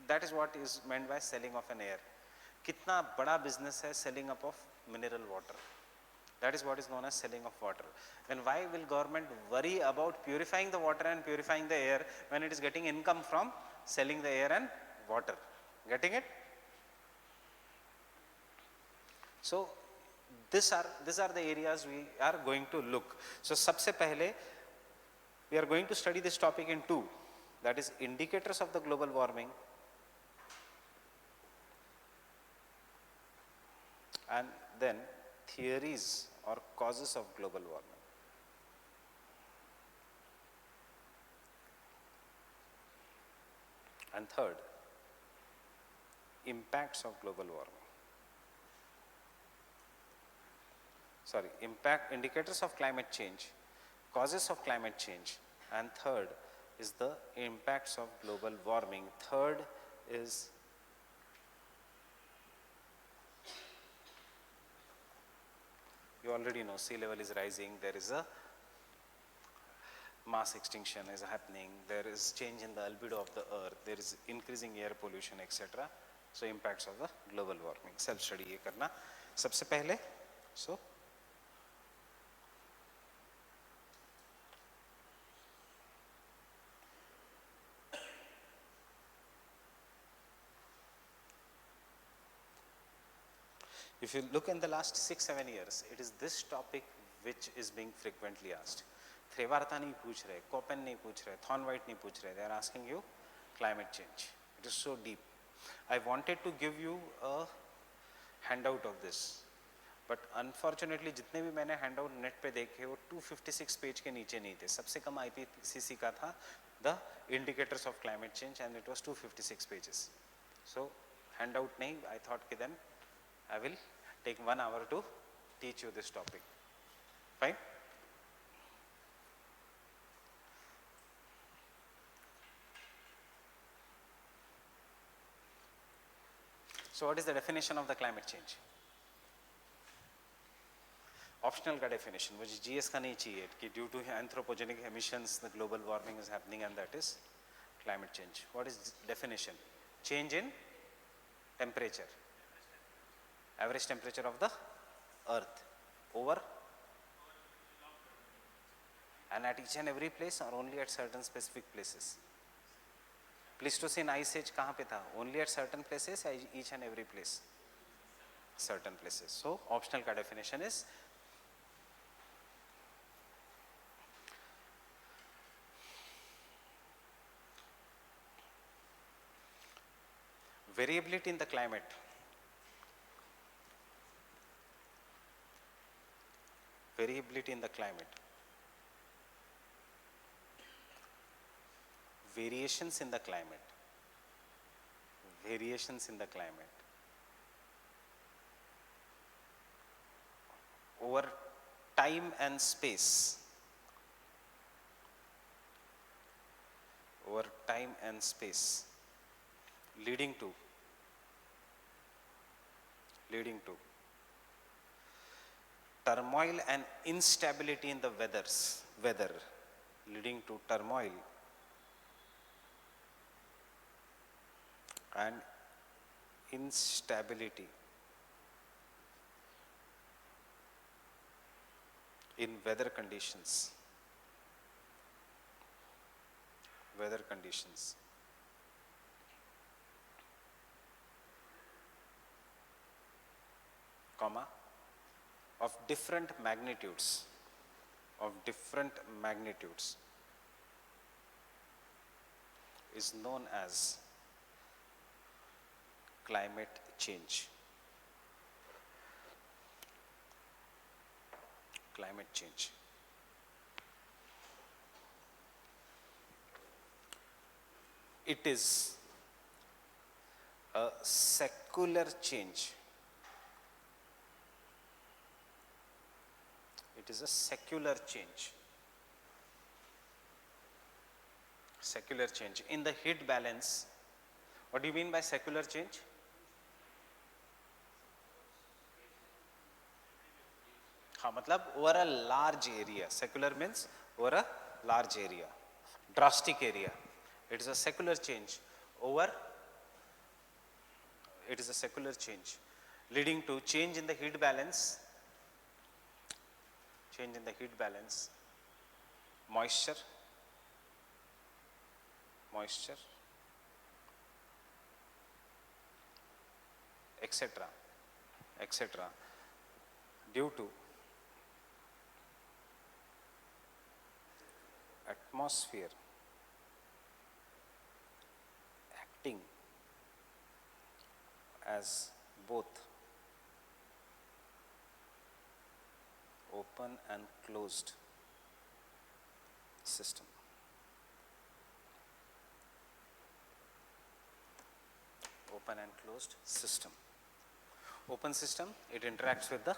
That is what is meant by selling of an air. कितना बड़ा बिजनेस है selling up of mineral water. That is what is known as selling of water. Then why will government worry about purifying the water and purifying the air when it is getting income from selling the air and water? Getting it? So these are the areas we are going to look. So सबसे पहले we are going to study this topic in two, that is indicators of the global warming and then theories or causes of global warming. And third, impacts of global warming. Indicators of climate change, causes of climate change, and third is the impacts of global warming. Third is you already know sea level is rising. There is a mass extinction is happening, there is change in the albedo of the earth, there is increasing air pollution, etc. So impacts of the global warming, self study ये करना सबसे पहले. So if you look in the last 6-7 years, it is this topic which is being frequently asked. Thevarta नहीं पूछ रहे, Koppen नहीं पूछ रहे, Thornwhite नहीं पूछ रहे, they are asking you climate change. It is so deep. I wanted to give you a handout of this, but unfortunately जितने भी मैंने handout net पे देखे वो 256 पेज के नीचे नहीं थे. सबसे कम IPCC का था the indicators of climate change and it was 256 pages. So handout नहीं, I thought कि then I will take 1 hour to teach you this topic. Fine? So what is the definition of the climate change? Optional का definition, which GS का नहीं चाहिए, कि due to anthropogenic emissions the global warming is happening and that is climate change. What is definition? Change in temperature, average temperature of the earth over and at each and every place or only at certain specific places. Pleistocene ice age कहाँ पे था? Only at certain places, each and every place, certain places. So optional का definition is variability in the climate. Variability in the climate. Variations in the climate. Variations in the climate. Over time and space. Over time and space. Leading to turmoil and instability in the weather, leading to turmoil and instability in weather conditions, comma, of different magnitudes, is known as climate change. Climate change. It is a secular change. It is a secular change. Secular change. In the heat balance, what do you mean by secular change? हाँ मतलब over a large area. Secular means over a large area, drastic area. It is a secular change over. It is a secular change leading to change in the heat balance. Change in the heat balance, moisture, etc., due to atmosphere acting as both open and closed system. Open and closed system. Open system, it interacts with the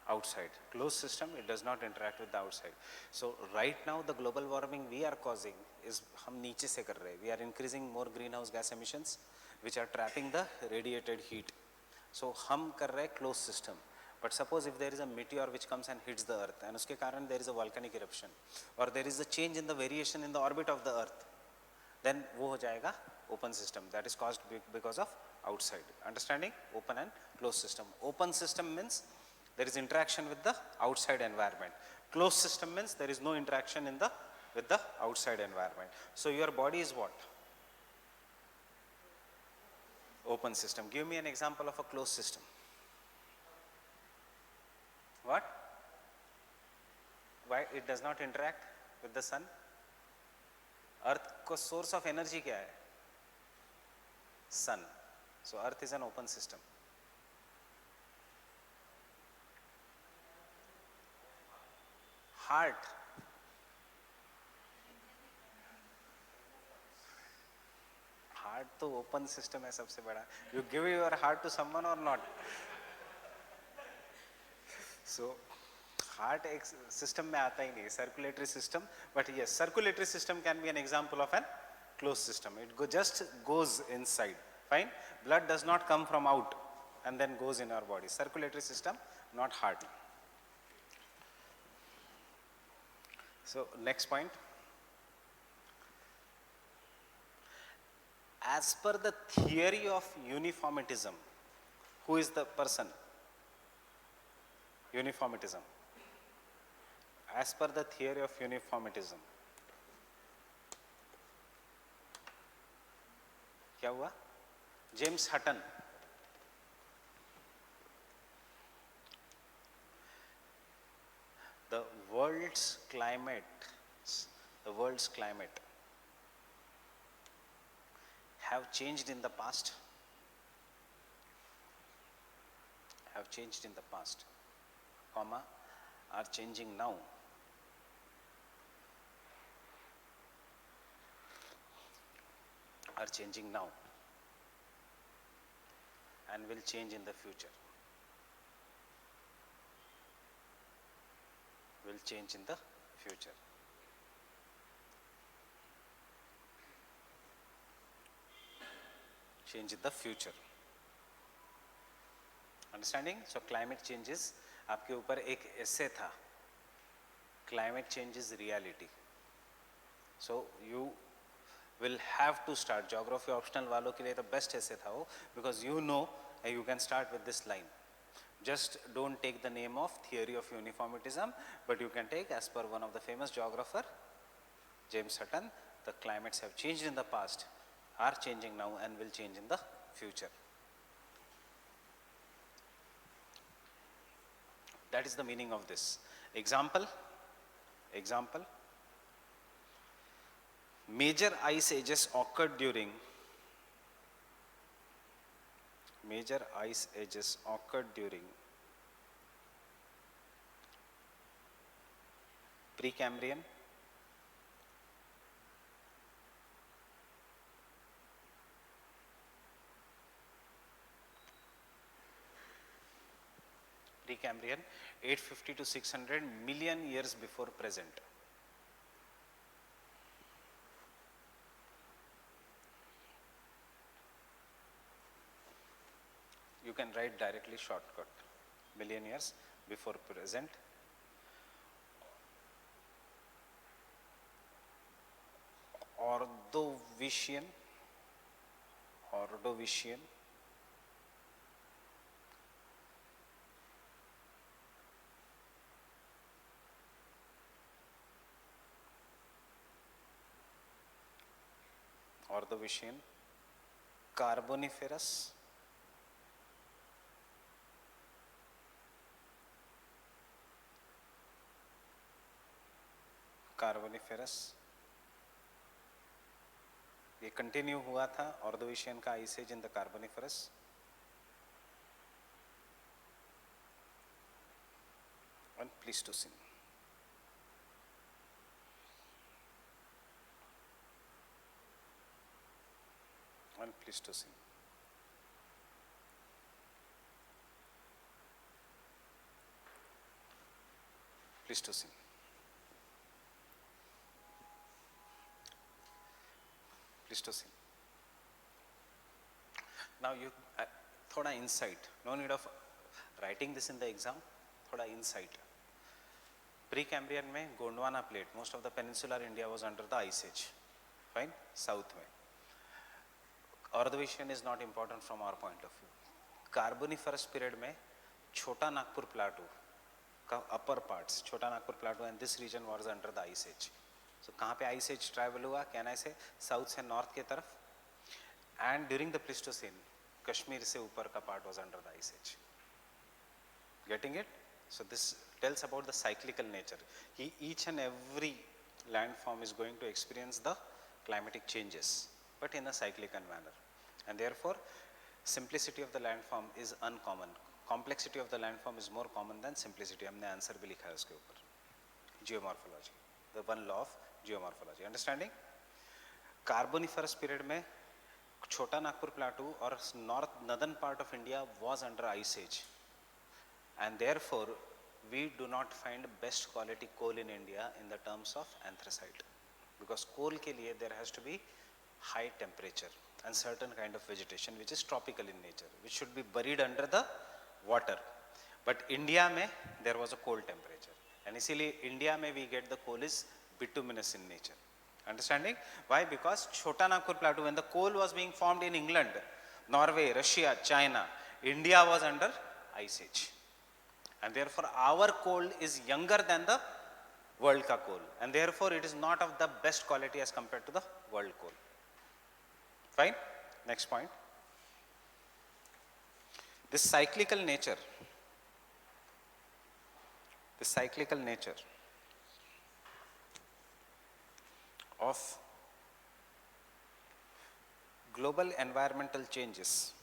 outside. Closed system, it does not interact with the outside. So right now the global warming we are causing is हम नीचे से कर रहे हैं. We are increasing more greenhouse gas emissions which are trapping the radiated heat. So हम कर रहे हैं closed system. But suppose if there is a meteor which comes and hits the earth and uske karan there is a volcanic eruption or there is a change in the variation in the orbit of the earth, then wo ho jayega open system, that is caused because of outside. Understanding? Open and closed system. Open system means there is interaction with the outside environment. Closed system means there is no interaction with the outside environment. So your body is what? Open system. Give me an example of a closed system. What? Why it does not interact with the sun? Earth ko source of energy kya hai? Sun. So earth is an open system. Heart. Heart to open system hai sabse bada. You give your heart to someone or not? So heart system में आता ही नहीं, circulatory system. But yes, circulatory system can be an example of an closed system. It just goes inside. Fine. Blood does not come from out and then goes in our body. Circulatory system, not heart. So next point. As per the theory of uniformitism, who is the person? Uniformitism. As per the theory of uniformitism, क्या हुआ? James Hutton. The world's climate have changed in the past. Have changed in the past, comma, are changing now. Are changing now and will change in the future. Will change in the future. Change in the future. Understanding? So climate changes. आपके ऊपर एक essay था. Climate change is reality. So you will have to start. Geography optional वालों के लिए the best essay था वो, because you know you can start with this line. Just don't take the name of theory of uniformitism, but you can take as per one of the famous geographer, James Hutton, the climates have changed in the past, are changing now and will change in the future. That is the meaning of this. Example. Major ice ages occurred during Precambrian, Precambrian, 850 to 600 million years before present. You can write directly shortcut, million years before present. Ordovician, Carboniferous, ये continue हुआ था Ordovician का ice age in the Carboniferous. And Pleistocene. And Pleistocene. Pleistocene. Pleistocene. Now you thoda insight. No need of Writing this in the exam, thoda insight. Precambrian में Gondwana plate, most of the peninsular India was under the ice age. Fine, south में. Ordovician is not important from our point of view. Carboniferous period में Chota Nagpur plateau, upper parts, Chota Nagpur plateau and this region was under the ice age. So कहाँ पे ice age travel हुआ? Can I say south से north के तरफ? And during the Pleistocene, Kashmir से ऊपर का part was under the ice age. Getting it? So this tells about the cyclical nature. Each and every landform is going to experience the climatic changes, but in a cyclical manner. And therefore, simplicity of the landform is uncommon. Complexity of the landform is more common than simplicity. हमने answer भी लिखा है उसके ऊपर. Geomorphology, the one law of geomorphology. Understanding? Carboniferous period में Chota Nagpur plateau or northern part of India was under ice age. And therefore, we do not find best quality coal in India in the terms of anthracite. Because coal ke liye there has to be high temperature and certain kind of vegetation which is tropical in nature, which should be buried under the water. But India mein there was a cold temperature. And isliye India mein we get the coal is bituminous in nature. Understanding? Why? Because Chota Nagpur plateau, when the coal was being formed in England, Norway, Russia, China, India was under ice age. And therefore, our coal is younger than the world ka coal. And therefore, it is not of the best quality as compared to the world coal. Fine? Next point. This cyclical nature of global environmental changes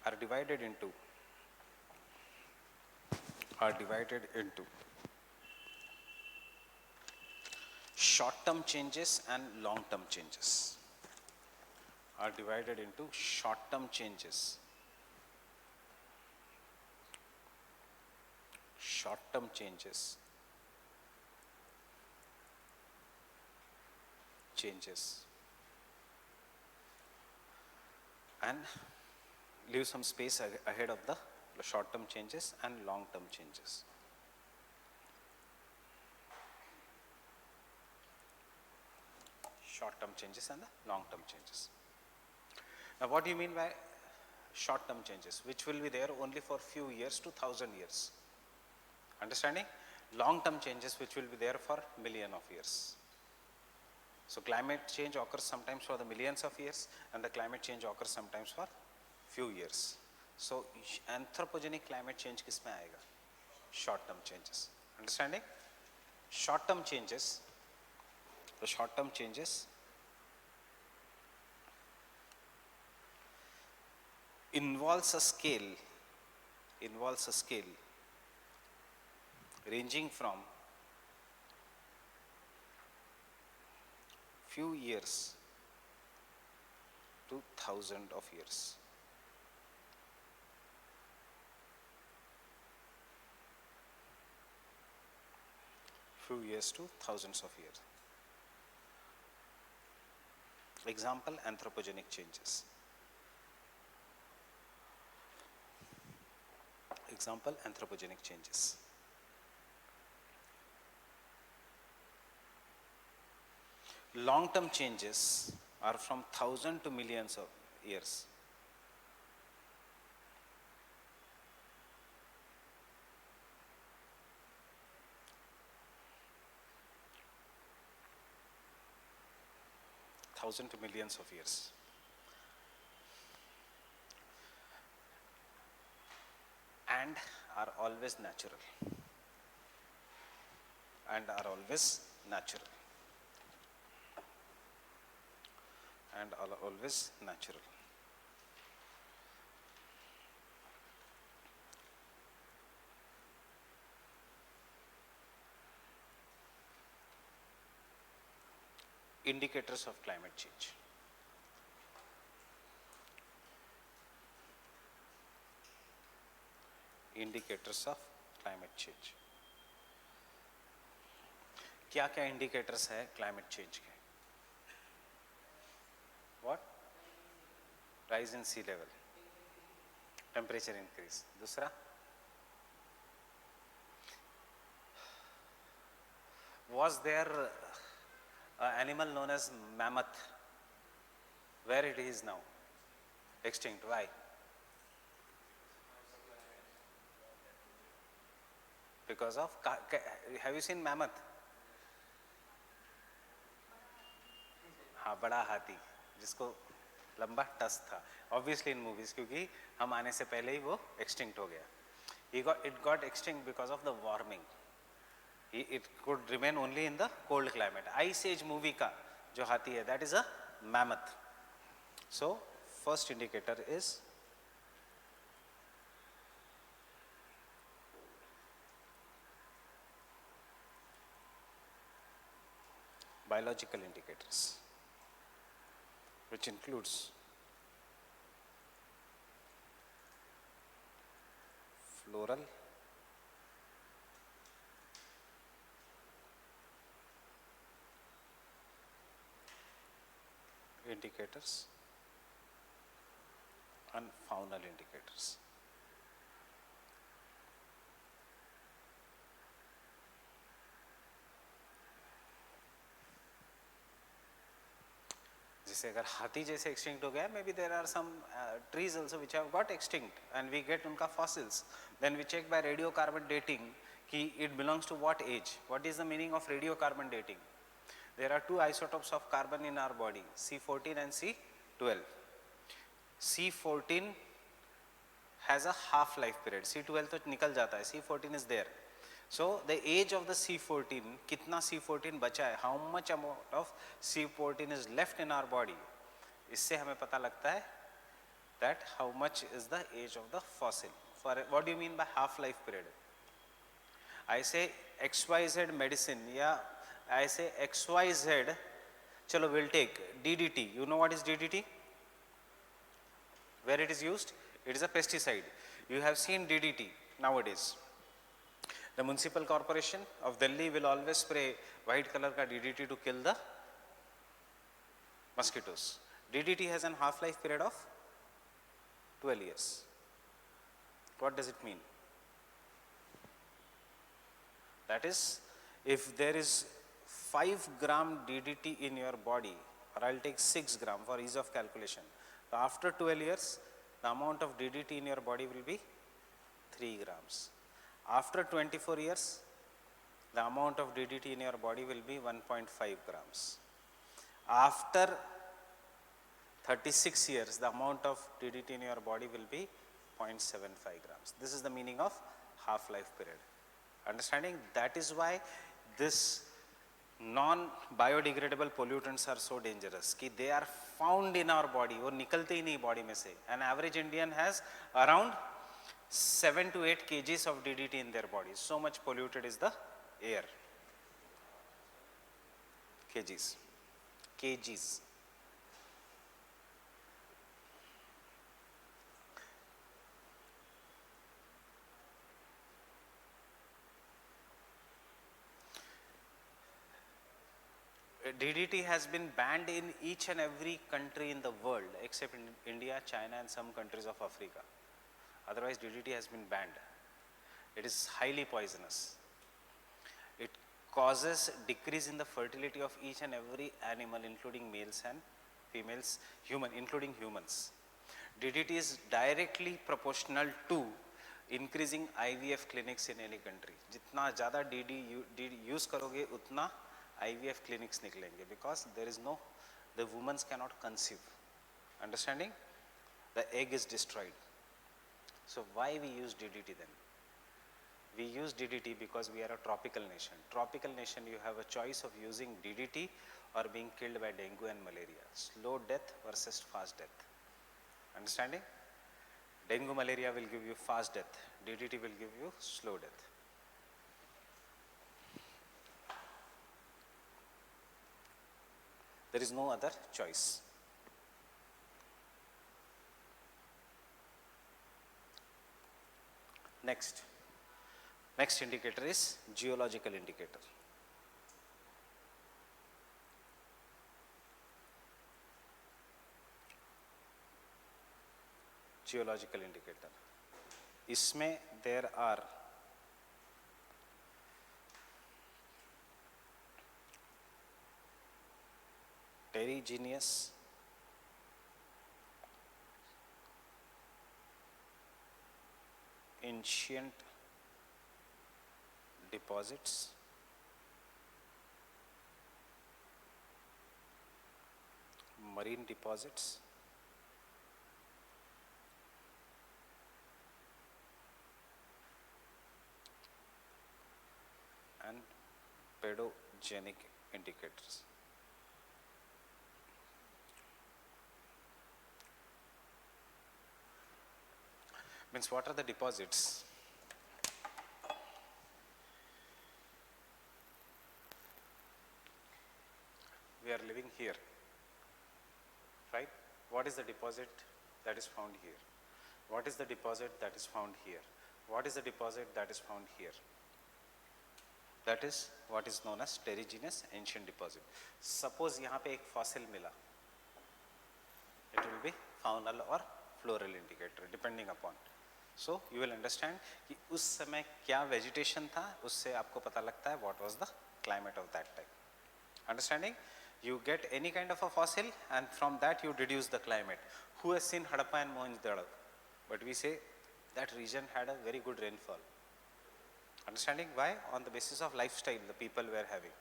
are divided into short-term changes and long-term changes. And leave some space ahead of the short-term changes and long-term changes. Short-term changes and the long-term changes. Now, what do you mean by short-term changes? Which will be there only for few years to 1,000 years. Understanding? Long-term changes which will be there for million of years. So climate change occurs sometimes for the millions of years, and the climate change occurs sometimes for few years. So anthropogenic climate change किस में आएगा? Short-term changes. Understanding? Short-term changes. The short-term changes involves a scale ranging from few years to thousands of years. Few years to thousands of years. Example, anthropogenic changes. Example, anthropogenic changes. Long-term changes are from thousands to millions of years. Thousands to millions of years. And are always natural. Indicators of climate change. Indicators of climate change. क्या क्या indicators है climate change के? What? Rise in sea level, temperature increase. दूसरा, was there an animal known as mammoth? Where it is now? Extinct. Why? Because of, have you seen mammoth? हाँ, बड़ा हाथी जिसको लंबा टस था, ऑब्वियसली इन मूवीज, क्योंकि हम आने से पहले ही वो एक्सटिंक्ट हो गया. It got extinct because of the warming. It could remain only in the cold climate. Ice Age movie का जो हाथी है, that is a mammoth. So first indicator is biological indicators, which includes floral, indicators and faunal indicators. जैसे अगर हाथी जैसे extinct हो गया, maybe there are some trees also which have got extinct and we get उनका fossils, then we check by radio carbon dating कि it belongs to what age. What is the meaning of radio carbon dating? There are two isotopes of carbon in our body, C14 and C12. C14 has a half life period, C12 तो निकल जाता है, C14 is there. So the age of the C14, कितना C14 बचा है, how much amount of C14 is left in our body, इससे हमें पता लगता है that how much is the age of the fossil. For what do you mean by half life period? I say XYZ medicine या I say XYZ, चलो we'll take DDT. You know what is DDT? Where it is used? It is a pesticide. You have seen DDT nowadays. The municipal corporation of Delhi will always spray white color ka DDT to kill the mosquitoes. DDT has an half-life period of 12 years. What does it mean? That is, if there is 5 gram DDT in your body, or I'll take 6 gram for ease of calculation. So after 12 years, the amount of DDT in your body will be 3 grams. After 24 years, the amount of DDT in your body will be 1.5 grams. After 36 years, the amount of DDT in your body will be 0.75 grams. This is the meaning of half-life period. Understanding? That is why this non-biodegradable pollutants are so dangerous, कि they are found in our body, वो निकलते ही नहीं body में से. An average Indian has around 7 to 8 kgs of DDT in their body. So much polluted is the air. Kgs. DDT has been banned in each and every country in the world except in India, China and some countries of Africa. Otherwise DDT has been banned. It is highly poisonous. It causes decrease in the fertility of each and every animal, including males and females, including humans. DDT is directly proportional to increasing IVF clinics in any country. जितना ज़्यादा DDT use करोगे उतना IVF clinics निकलेंगे, because there is no, the women cannot conceive. Understanding? The egg is destroyed. So why we use DDT then? We use DDT because we are a tropical nation. Tropical nation, you have a choice of using DDT or being killed by dengue and malaria. Slow death versus fast death. Understanding? Dengue, malaria will give you fast death. DDT will give you slow death. There is no other choice. Next indicator is geological indicator. Geological indicator. इसमें there are terrigenous, ancient deposits, marine deposits, and pedogenic indicators. Means what are the deposits? We are living here, right? What is the deposit that is found here? What is the deposit that is found here? What is the deposit that is found here? That is what is known as terrigenous ancient deposit. Suppose यहाँ पे एक fossil मिला, it will be faunal or floral indicator depending upon. So you will understand कि उस समय क्या vegetation था, उससे आपको पता लगता है what was the climate of that time. Understanding? You get any kind of a fossil and from that you deduce the climate. Who has seen Harappa and Mohenjo-daro? But we say that region had a very good rainfall. Understanding why? On the basis of lifestyle the people were having,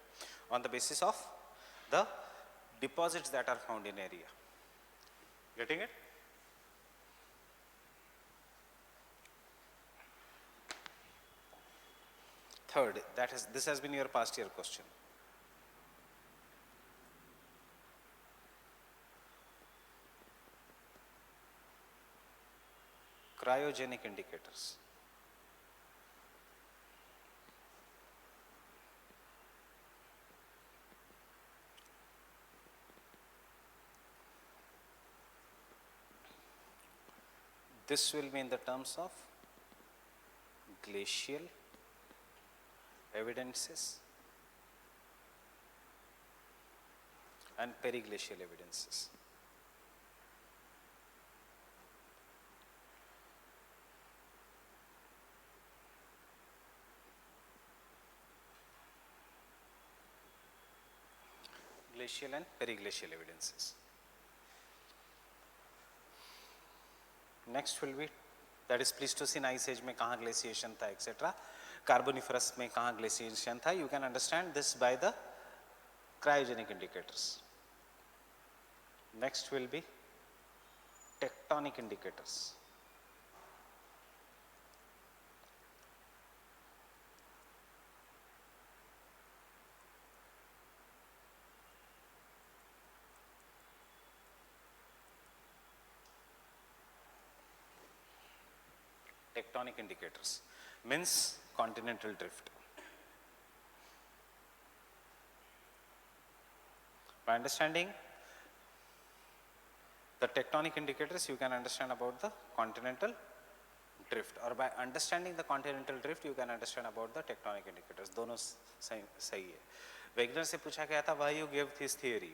on the basis of the deposits that are found in area. Getting it? Third, this has been your past year question. Cryogenic indicators. This will be in the terms of glacial evidences and periglacial evidences. Glacial and periglacial evidences. Next will be, that is Pleistocene ice age में कहाँ glaciation था etc. Carboniferous में कहाँ glaciation था. You can understand this by the cryogenic indicators. Next will be tectonic indicators. Tectonic indicators means continental drift. By understanding the tectonic indicators, you can understand about the continental drift, or by understanding the continental drift, you can understand about the tectonic indicators. दोनों सही है. Wegener से पूछा गया था, why you gave this theory?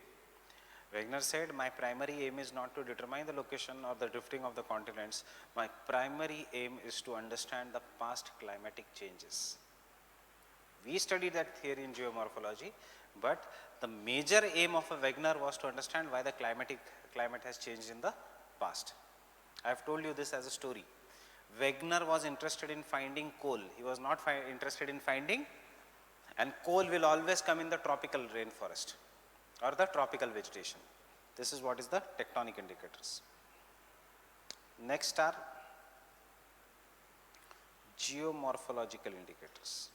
Wegener said, my primary aim is not to determine the location or the drifting of the continents. My primary aim is to understand the past climatic changes. We studied that theory in geomorphology, but the major aim of a Wegener was to understand why the climate has changed in the past. I have told you this as a story. Wegener was interested in finding coal. He was not interested in finding, and coal will always come in the tropical rainforest or the tropical vegetation. This is what is the tectonic indicators. Next are geomorphological indicators.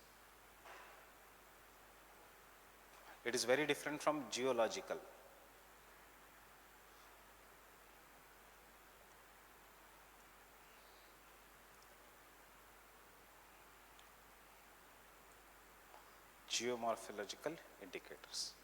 It is very different from geological. Geomorphological indicators.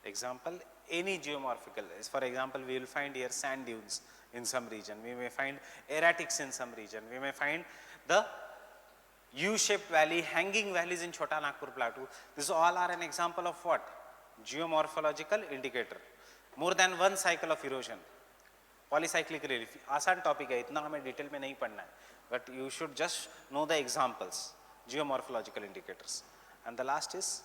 Example, any geomorphical, for example, we will find here sand dunes in some region, we may find erratics in some region, we may find the U-shaped valley, hanging valleys in Chota Nagpur Plateau. These all are an example of what? Geomorphological indicator. More than one cycle of erosion. Polycyclic relief. आसान topic है, इतना हमें detail में नहीं पढ़ना है. But you should just know the examples. Geomorphological indicators. And the last is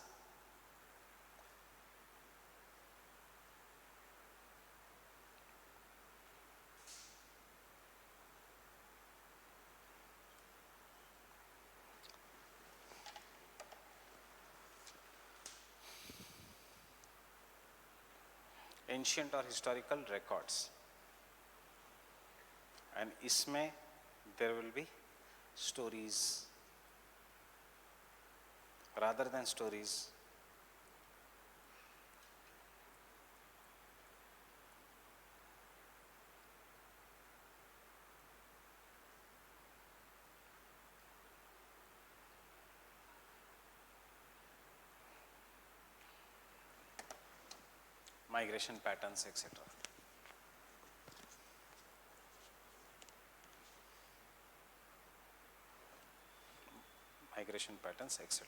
ancient or historical records. And इसमें there will be stories. Rather than stories, migration patterns, etc. Migration patterns, etc.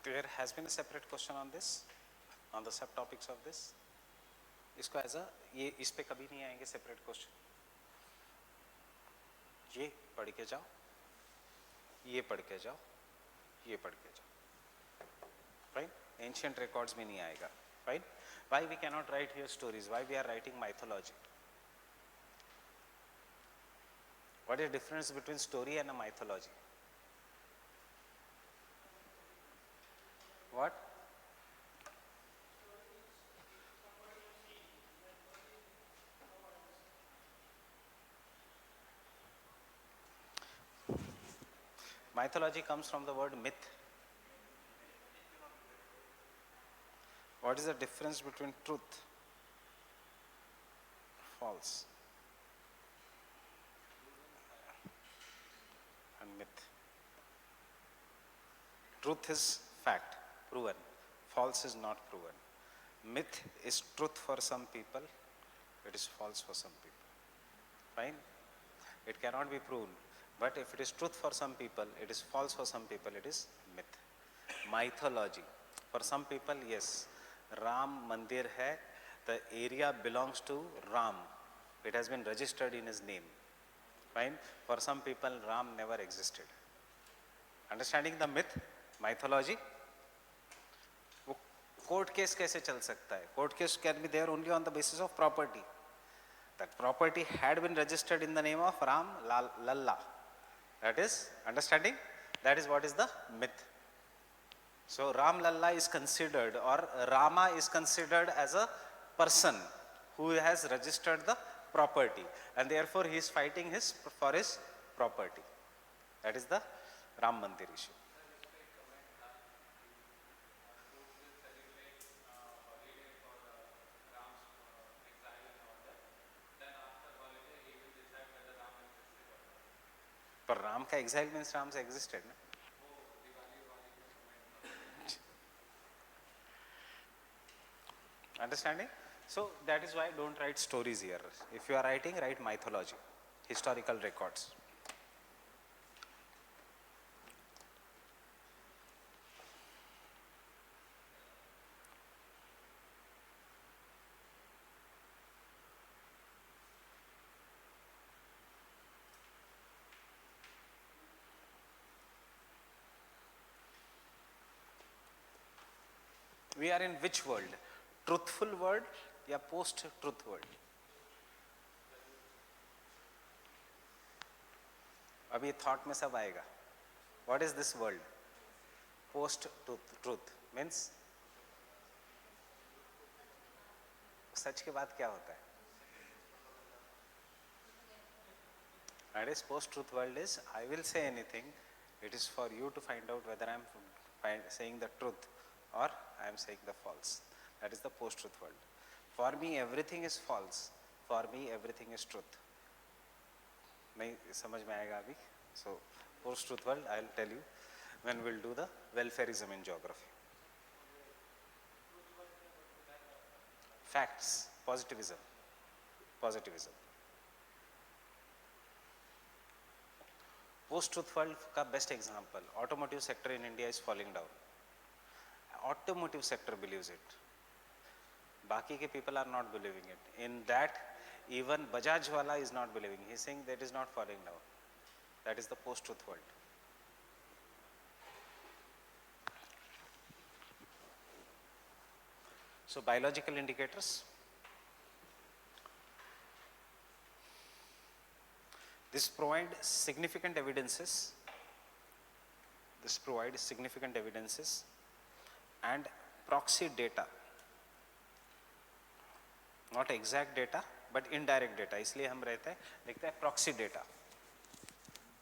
There has been a separate question on this, on the subtopics of this. इसको as ये इस पे कभी नहीं आएंगे separate question. ये पढ़ के जाओ, ये पढ़ के जाओ, ये पढ़ के जाओ. Right? Ancient records में नहीं आएगा. Right? Why we cannot write here stories? Why we are writing mythology? What is the difference between story and a mythology? What? Mythology comes from the word myth. What is the difference between truth, false, and myth? Truth is fact, proven. False is not proven. Myth is truth for some people, it is false for some people. Fine? It cannot be proven. But if it is truth for some people, it is false for some people, it is myth. Mythology. For some people, yes, Ram Mandir hai, the area belongs to Ram. It has been registered in his name. Fine? For some people, Ram never existed. Understanding the myth, mythology? Court case कैसे चल सकता है? Court case can be there only on the basis of property. That property had been registered in the name of Ram Lalla. That is understanding? That is what is the myth. So Ram Lalla is considered, or Rama is considered as a person who has registered the property, and therefore he is fighting for his property. That is the Ram Mandir issue. But Ram ka exile means Ram existed. No? Understanding? So that is why don't write stories here. If you are writing, write mythology, historical records. We are in which world? Truthful world या post truth world? अभी thought में सब आएगा. What is this world? Post truth means सच के बाद क्या होता है? That is post truth world is I will say anything. It is for you to find out whether I am saying the truth or I am saying the false. That is the post-truth world. For me, everything is false. For me, everything is truth. नहीं समझ में आएगा अभी? So, post-truth world, I will tell you when we will do the welfareism in geography. Facts, positivism. positivism. Post-truth world का best example, automotive sector in India is falling down. Automotive sector believes it. Baki ke people are not believing it. In that, even Bajaj wala is not believing. He is saying that is not falling down. That is the post-truth world. So biological indicators. This provides significant evidences. And proxy data. Not exact data, but indirect data. इसलिए हम लिखते हैं proxy data.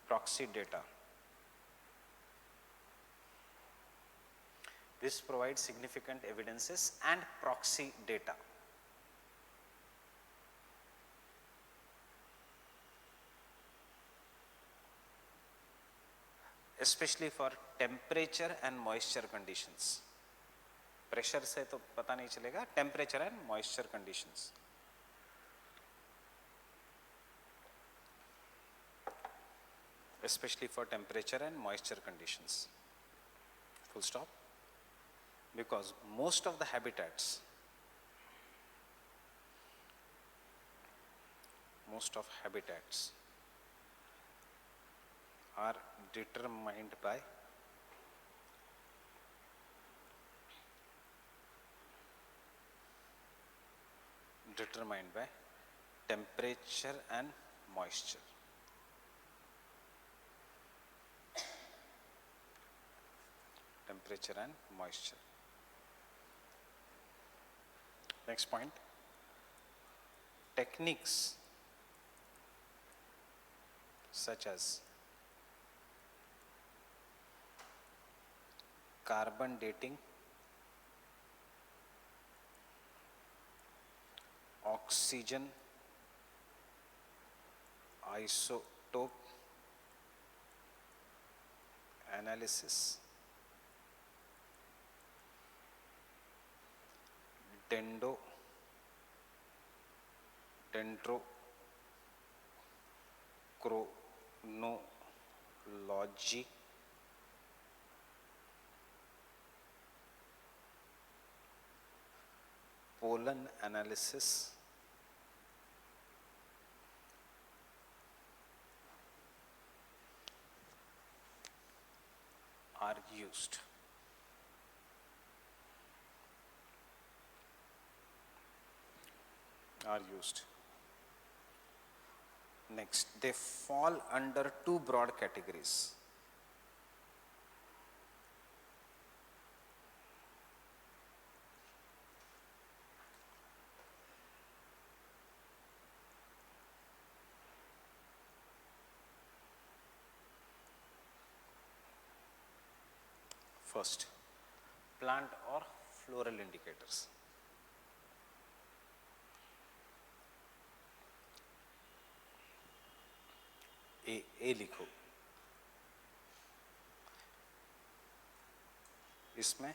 Proxy data. This provides significant evidences and proxy data. Especially for temperature and moisture conditions. Pressure से तो पता नहीं चलेगा, temperature and moisture conditions. Especially for temperature and moisture conditions. Full stop. Because most of the habitats are determined by temperature and moisture. Temperature and moisture. Next point. Techniques such as carbon dating, oxygen isotope analysis, dendrochronology, pollen analysis, are used. Next, they fall under two broad categories. First, plant or floral indicators. ए लिखो, इसमें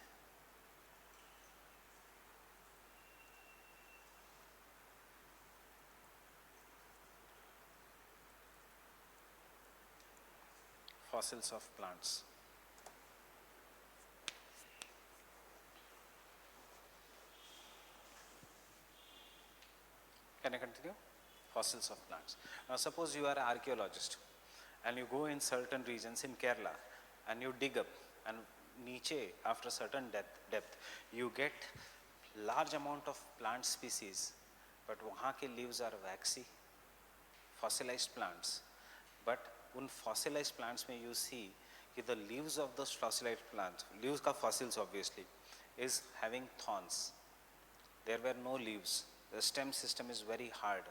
fossils of plants. Can I continue? Fossils of plants. Now suppose you are an archaeologist and you go in certain regions in Kerala and you dig up, and niche after certain depth you get large amount of plant species, but वहाँ के leaves are waxy, fossilized plants. But उन fossilized plants में you see कि the leaves of those fossilized plants, leaves का fossils obviously, is having thorns. There were no leaves. The stem system is very hard,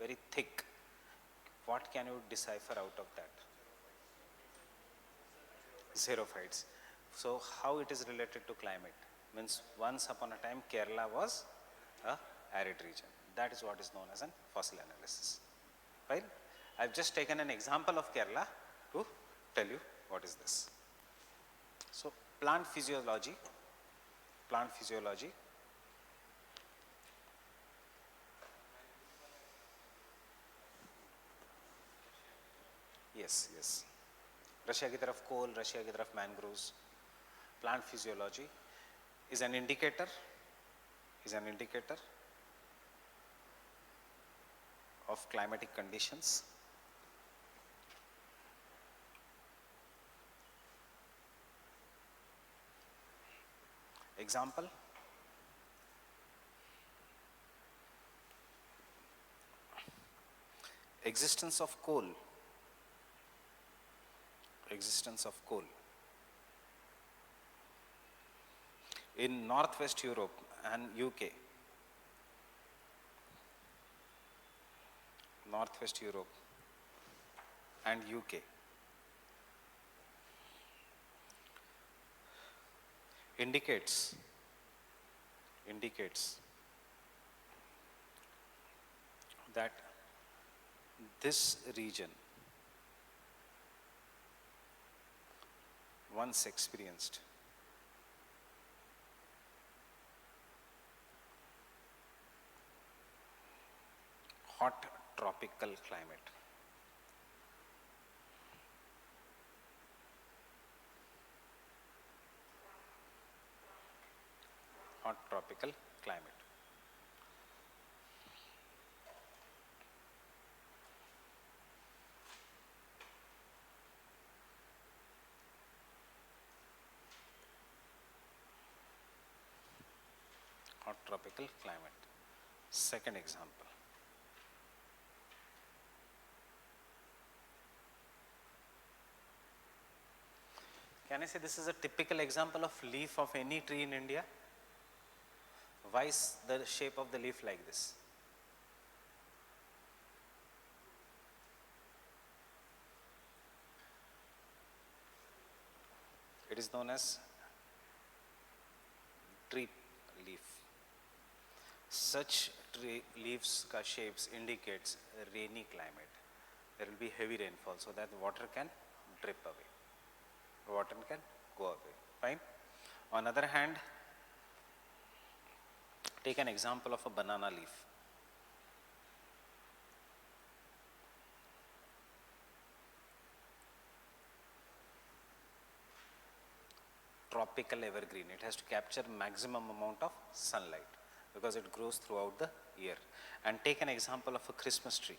very thick. What can you decipher out of that? Xerophytes. So how it is related to climate? Means once upon a time Kerala was a arid region. That is what is known as a fossil analysis. Right? I've just taken an example of Kerala to tell you what is this. So plant physiology. Yes, yes. Russia की तरफ कोल, Russia की तरफ mangroves. Plant physiology is an indicator, of climatic conditions. Example, existence of coal, in Northwest Europe and UK, Northwest Europe and UK, indicates that this region once experienced hot tropical climate. Hot tropical climate. Hot tropical climate. Second example. Can I say this is a typical example of leaf of any tree in India? Why is the shape of the leaf like this? It is known as tree leaf. Such tree leaves ka shapes indicates a rainy climate. There will be heavy rainfall so that the water can drip away. Water can go away. Fine. On other hand, take an example of a banana leaf. Tropical evergreen. It has to capture maximum amount of sunlight because it grows throughout the year. And take an example of a Christmas tree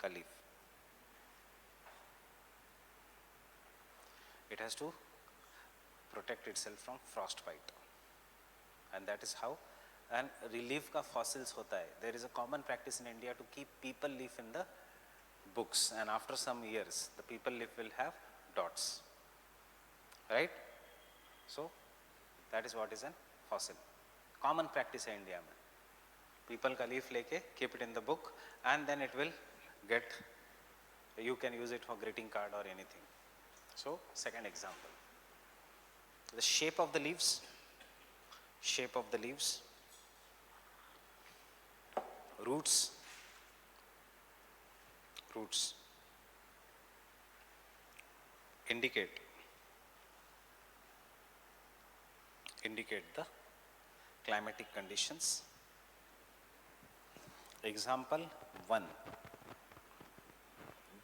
ka leaf. It has to protect itself from frostbite, and that is how. And relief ka fossils hota hai. There is a common practice in India to keep people leaf in the books, and after some years the people leaf will have dots, right? So that is what is an fossil. Common practice in India mein. People ka leaf leke keep it in the book, and then it will get, you can use it for greeting card or anything. So second example, the shape of the leaves, roots indicate the climatic conditions. Example 1,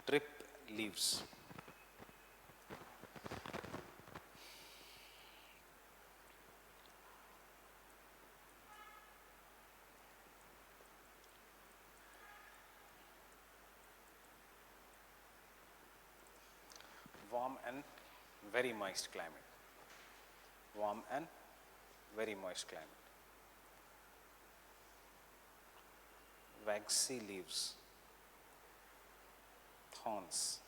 drip leaves. Warm and very moist climate. Waxy leaves, thorns,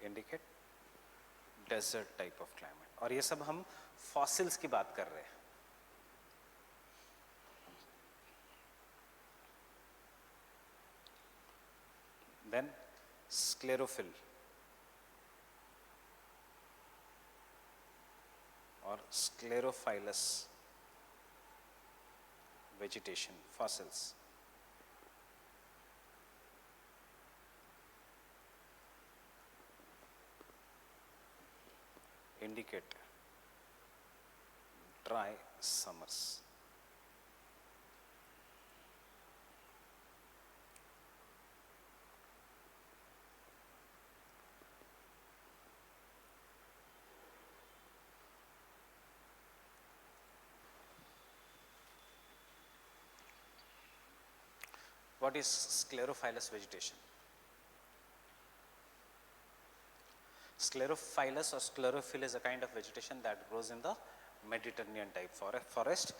indicate desert type of climate. और ये सब हम fossils की बात कर रहे हैं. Then sclerophyll or sclerophyllous vegetation, fossils. Indicate dry summers. What is sclerophyllous vegetation? Sclerophyllous or sclerophyll is a kind of vegetation that grows in the Mediterranean type forest.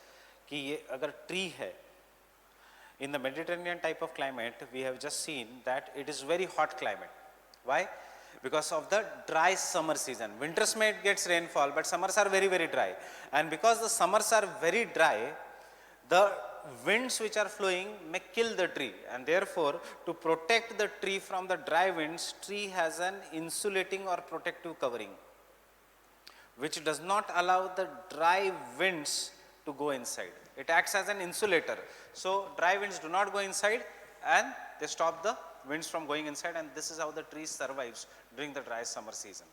कि ये अगर tree है, in the Mediterranean type of climate, we have just seen that it is very hot climate. Why? Because of the dry summer season. Winters may it gets rainfall, but summers are very, very dry. And because the summers are very dry, the winds which are flowing may kill the tree, and therefore to protect the tree from the dry winds, tree has an insulating or protective covering which does not allow the dry winds to go inside. It acts as an insulator. So dry winds do not go inside and they stop the winds from going inside, and this is how the tree survives during the dry summer season.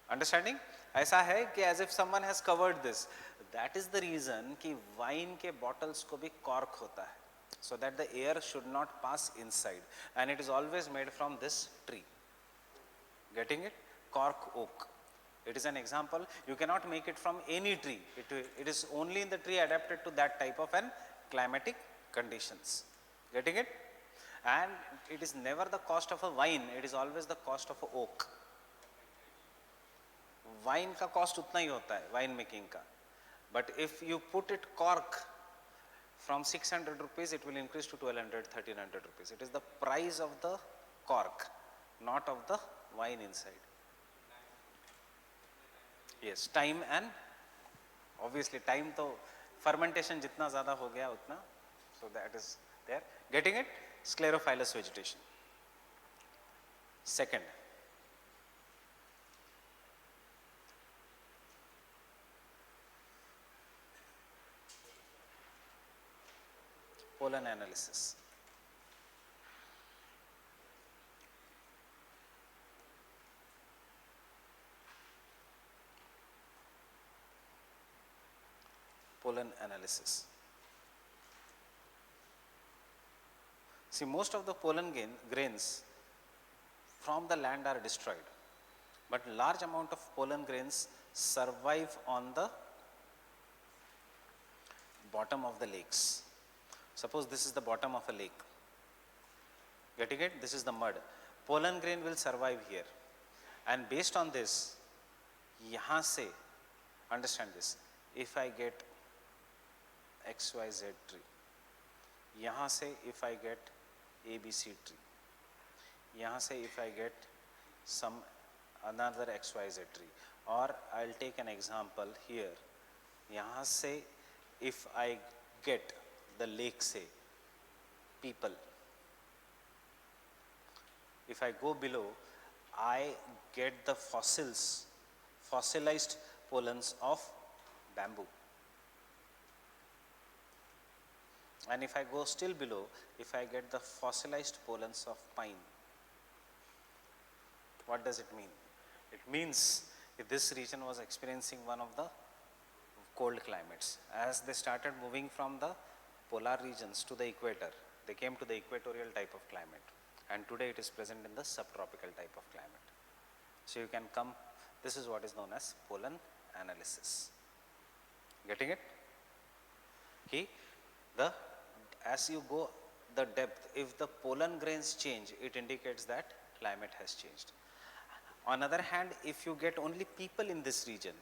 Understanding? ऐसा है कि as if someone has covered this. That is the reason कि wine के bottles को भी cork होता है, so that the air should not pass inside, and it is always made from this tree. Getting it? Cork oak. It is an example. You cannot make it from any tree. It is only in the tree adapted to that type of an climatic conditions. Getting it? And it is never the cost of a wine. It is always the cost of a oak. Wine का cost उतना ही होता है, wine making का. But if you put it cork, from 600 rupees, it will increase to 1200, 1300 rupees. It is the price of the cork, not of the wine inside. Yes, time and obviously time तो fermentation जितना ज़्यादा हो गया उतना, so that is there. Getting it? Sclerophyllous vegetation. Second, pollen analysis. Pollen analysis. See, most of the pollen grains from the land are destroyed, but large amount of pollen grains survive on the bottom of the lakes. Suppose this is the bottom of a lake. Getting it? This is the mud. Pollen grain will survive here, and based on this, यहाँ से, understand this, if I get XYZ tree, यहाँ से if I get ABC tree, यहाँ से if I get some another XYZ tree, or I'll take an example here, यहाँ से if I get the lake say people, if I go below, I get the fossilized pollens of bamboo. And if I go still below, if I get the fossilized pollens of pine. What does it mean? It means if this region was experiencing one of the cold climates. As they started moving from the polar regions to the equator, they came to the equatorial type of climate. And today it is present in the subtropical type of climate. So you can come, this is what is known as pollen analysis. Getting it? Okay. As you go the depth, if the pollen grains change, it indicates that climate has changed. On the other hand, if you get only people in this region,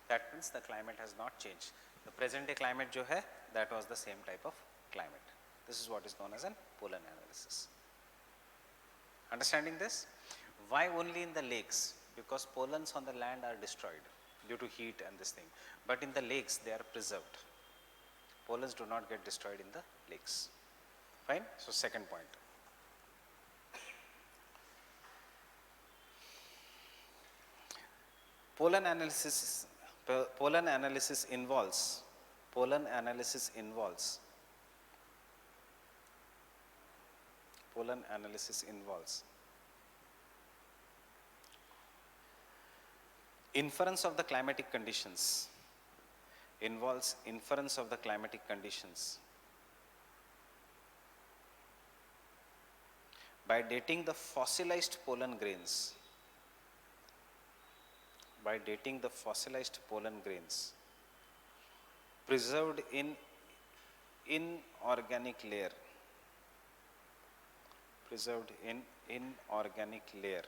that means the climate has not changed. The present day climate jo hai, that was the same type of climate. This is what is known as an pollen analysis. Understanding this? Why only in the lakes? Because pollens on the land are destroyed due to heat and this thing. But in the lakes, they are preserved. Pollens do not get destroyed in the lakes. Fine? So second point. Pollen analysis involves inference of the climatic conditions, by dating the fossilized pollen grains, preserved in inorganic layer preserved in inorganic layer.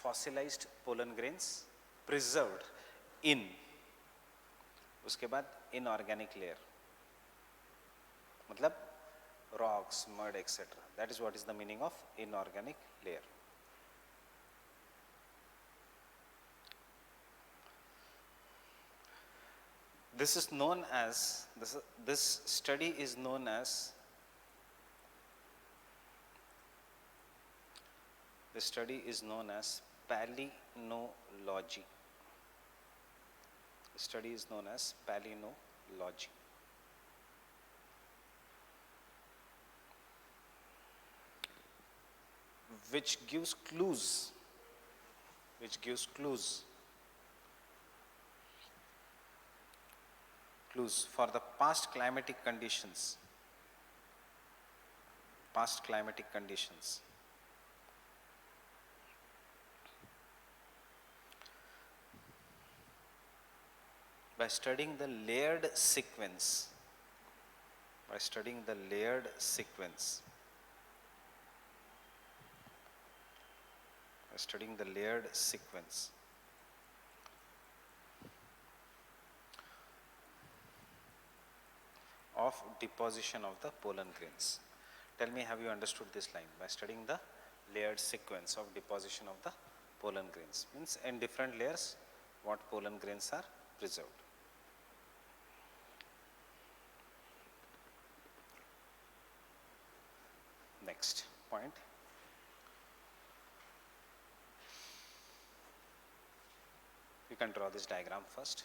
Fossilized pollen grains preserved in, उसके बाद inorganic layer, मतलब rocks, mud, etc. That is what is the meaning of inorganic layer. This is known as, this study is known as, the study is known as palynology. The study is known as palynology. Which gives clues, clues for the past climatic conditions, by studying the layered sequence, of deposition of the pollen grains. Tell me, have you understood this line? By studying the layered sequence of deposition of the pollen grains, means in different layers what pollen grains are preserved. Next point. You can draw this diagram first.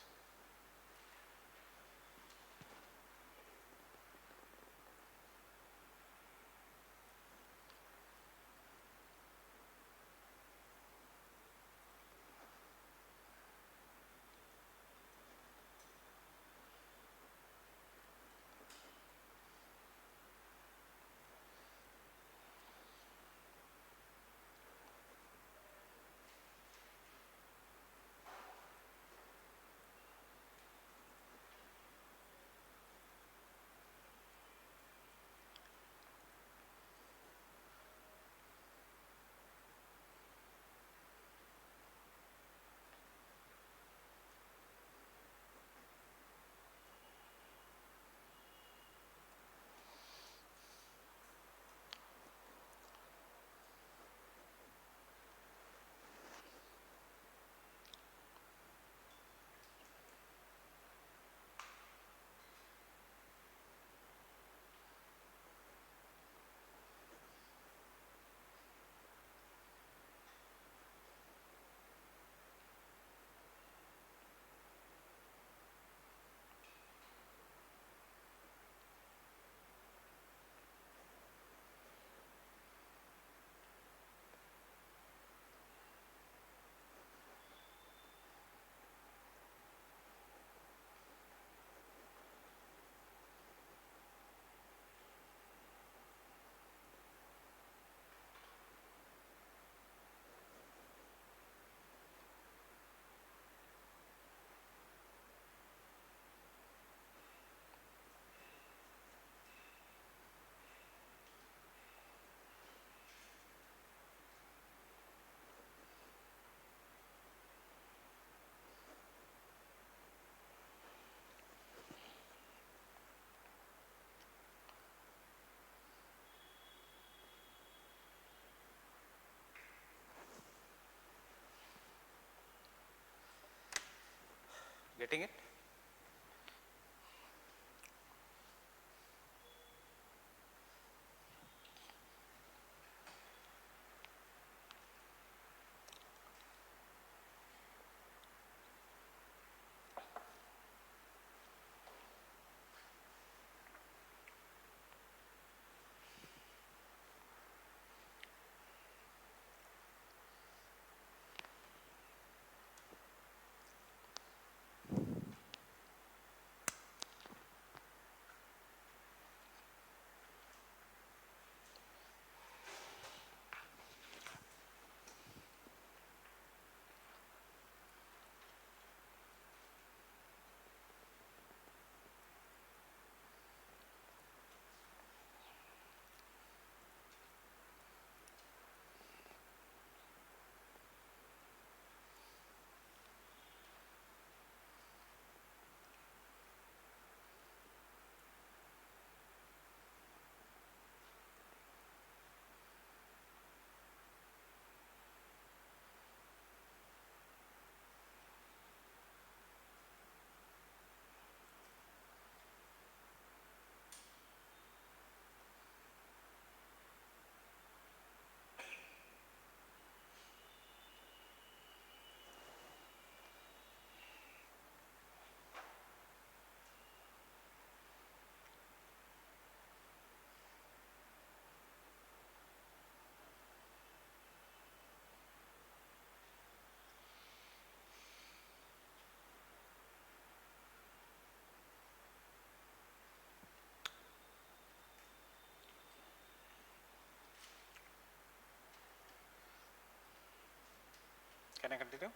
Getting it? Can I continue?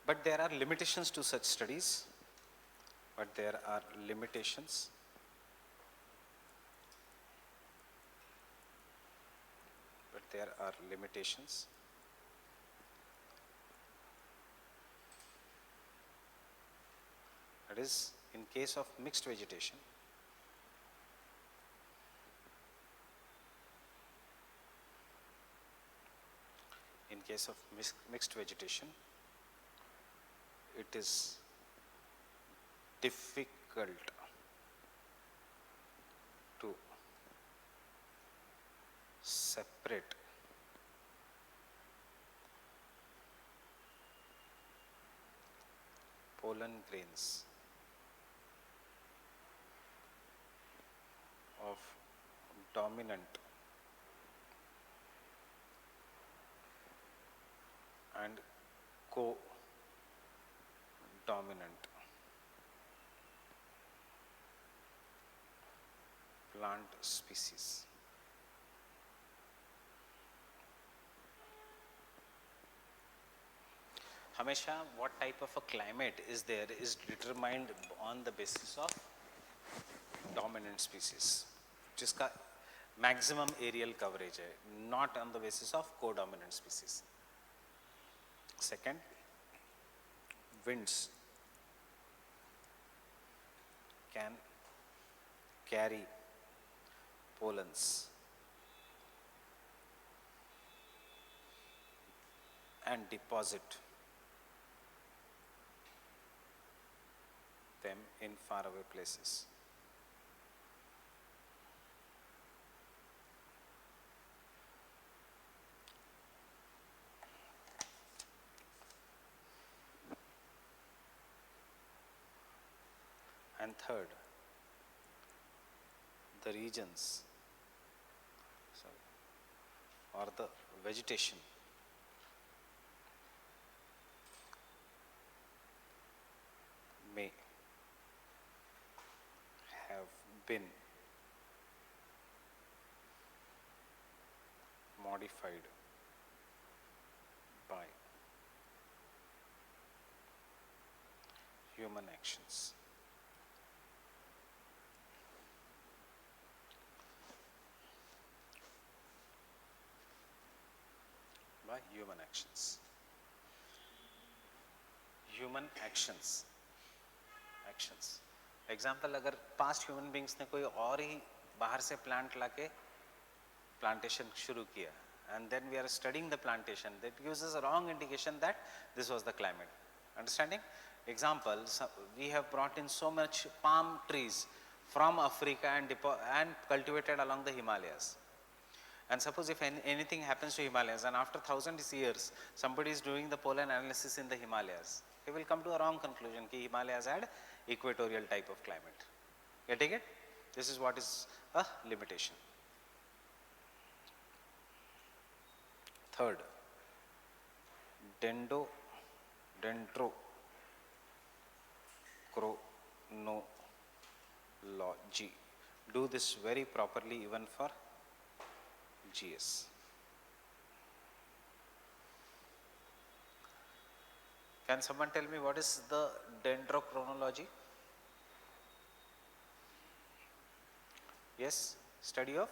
But there are limitations to such studies. But there are limitations. But there are limitations. That is, in case of mixed vegetation, in case of mixed vegetation, it is difficult to separate pollen grains of dominant and co-dominant plant species. हमेशा what type of a climate is there is determined on the basis of dominant species, जिसका maximum aerial coverage है, not on the basis of co-dominant species. Second, winds can carry pollens and deposit them in faraway places. And third, the regions, or the vegetation may have been modified by human actions. By human actions. Human actions. Actions. Example, अगर past human beings ने कोई और ही बाहर से plant लाके plantation शुरू किया, and then we are studying the plantation, that gives us a wrong indication that this was the climate. Understanding? Example, we have brought in so much palm trees from Africa and cultivated along the Himalayas. And suppose if anything happens to Himalayas, and after thousands of years somebody is doing the pollen analysis in the Himalayas, he will come to a wrong conclusion that Himalayas had equatorial type of climate. Getting it? This is what is a limitation. Third, dendrochronology. Do this very properly even for GS. Can someone tell me what is the dendrochronology? Yes, study of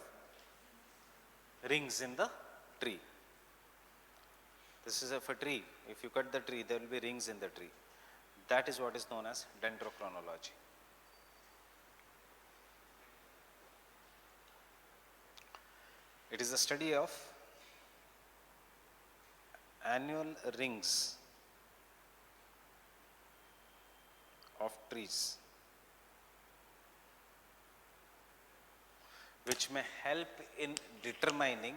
rings in the tree. This is of a tree. If you cut the tree, there will be rings in the tree. That is what is known as dendrochronology. It is the study of annual rings of trees which may help in determining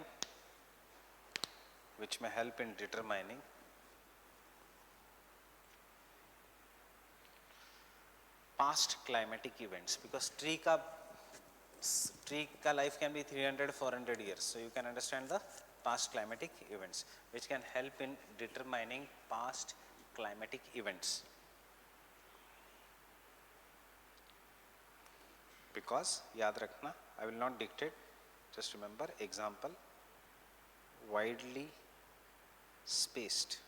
past climatic events, because tree ka life can be 300-400 years, so you can understand the past climatic events, which can help in determining past climatic events. Because, yaad rakhna, I will not dictate, just remember, example, widely spaced,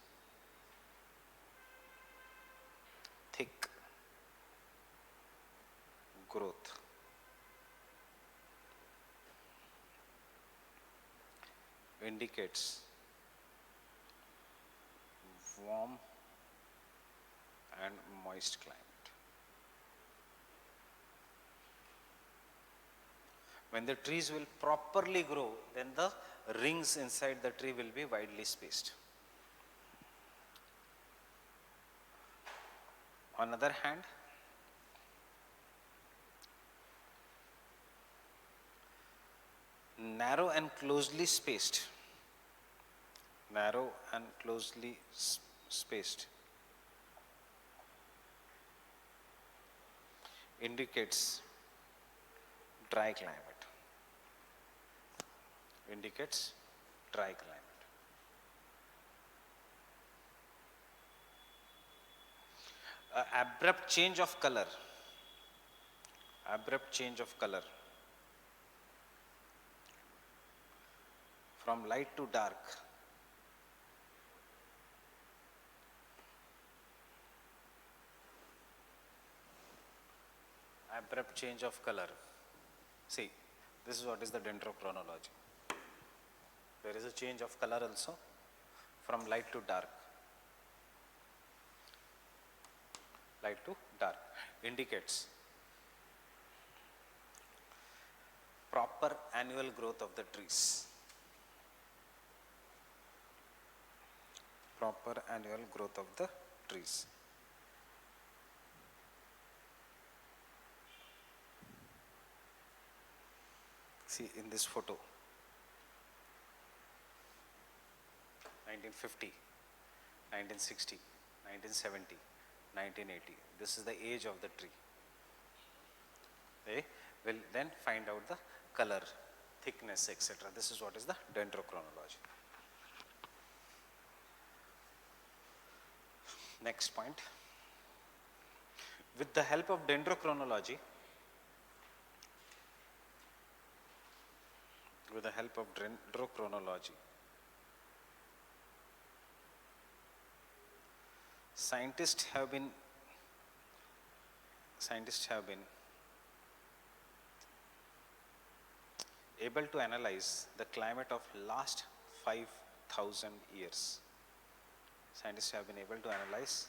thick growth indicates warm and moist climate. When the trees will properly grow, then the rings inside the tree will be widely spaced. On the other hand, narrow and closely spaced indicates dry climate. Abrupt change of color from light to dark See, this is what is the dendrochronology. There is a change of color also from light to dark. Indicates proper annual growth of the trees. See in this photo, 1950, 1960, 1970, 1980. This is the age of the tree. They will then find out the color, thickness, etc. This is what is the dendrochronology. Next point. With the help of dendrochronology, scientists have been able to analyze the climate of last 5,000 years. Scientists have been able to analyze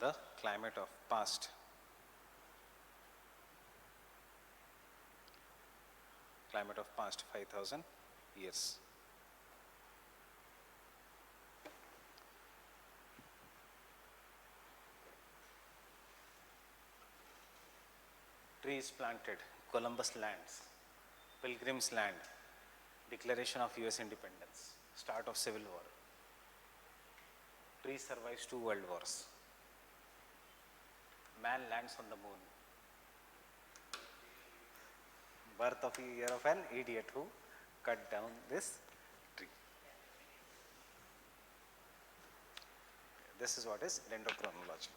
the climate of past 5,000 years. Trees planted, Columbus lands, Pilgrim's land, declaration of US independence, start of Civil War. Tree survives 2 world wars. Man lands on the moon. Birth of a year of an idiot who cut down this tree. This is what is dendrochronology.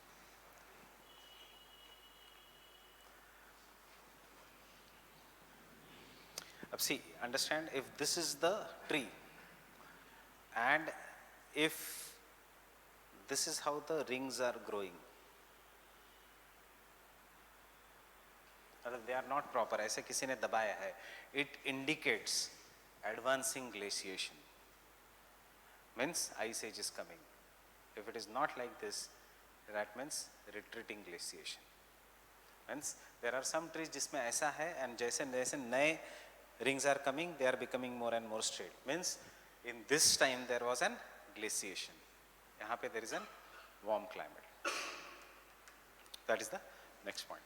See, understand, if this is the tree and if this is how the rings are growing, they are not proper, ऐसे किसी ने दबाया है, it indicates advancing glaciation, means ice age is coming. If it is not like this, that means retreating glaciation. Means there are some trees जिसमें ऐसा है, and जैसे जैसे नए rings are coming, they are becoming more and more straight. Means in this time there was an glaciation. यहाँ पे there is an warm climate. That is the next point.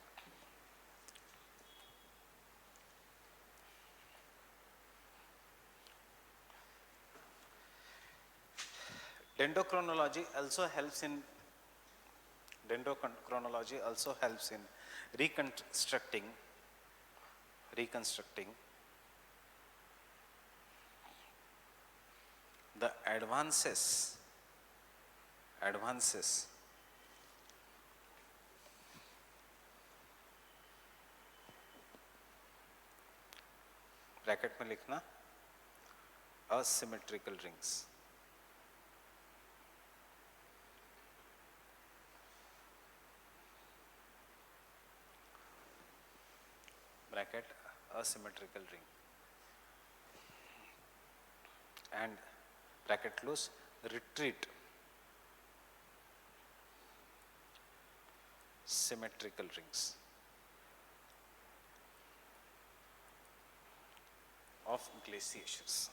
Dendrochronology also helps in Dendrochronology also helps in reconstructing the advances bracket में लिखना asymmetrical rings, bracket asymmetrical ring, and bracket close, retreat symmetrical rings of glaciers.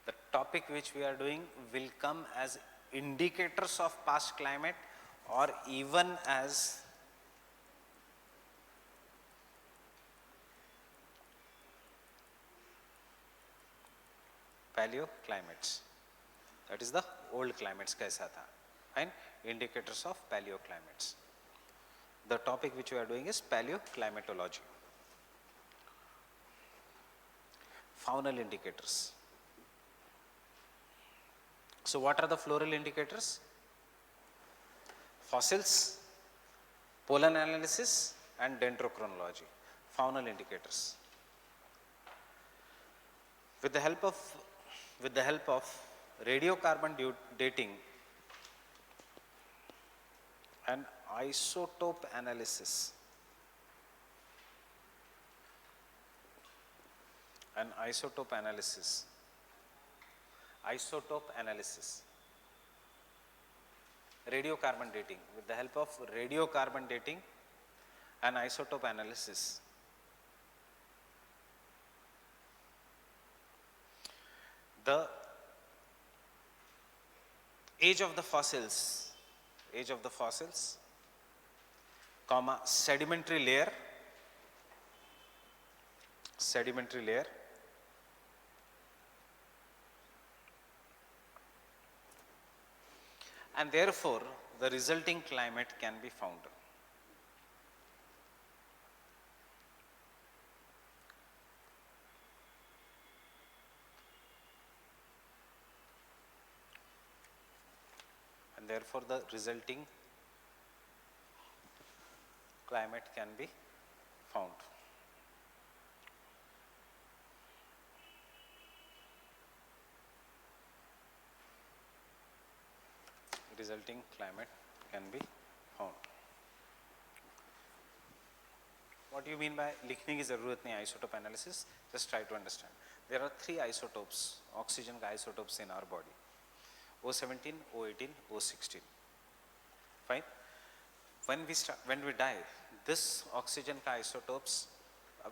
The topic which we are doing will come as indicators of past climate or even as paleoclimates. That is the old climates kaisa tha, and indicators of paleoclimates. The topic which we are doing is paleoclimatology. Faunal indicators. So what are the floral indicators? Fossils, pollen analysis, and dendrochronology. Faunal indicators. With the help of radiocarbon dating and isotope analysis, radiocarbon dating, with the help of radiocarbon dating and isotope analysis, the age of the fossils, comma, sedimentary layer, and therefore the resulting climate can be found. And therefore the resulting climate can be found. Resulting climate can be found. What do you mean by लिखने की ज़रूरत नहीं isotope analysis? Just try to understand. There are 3 isotopes, oxygen का isotopes in our body: O17, O18, O16. Fine. When we die, this oxygen का isotopes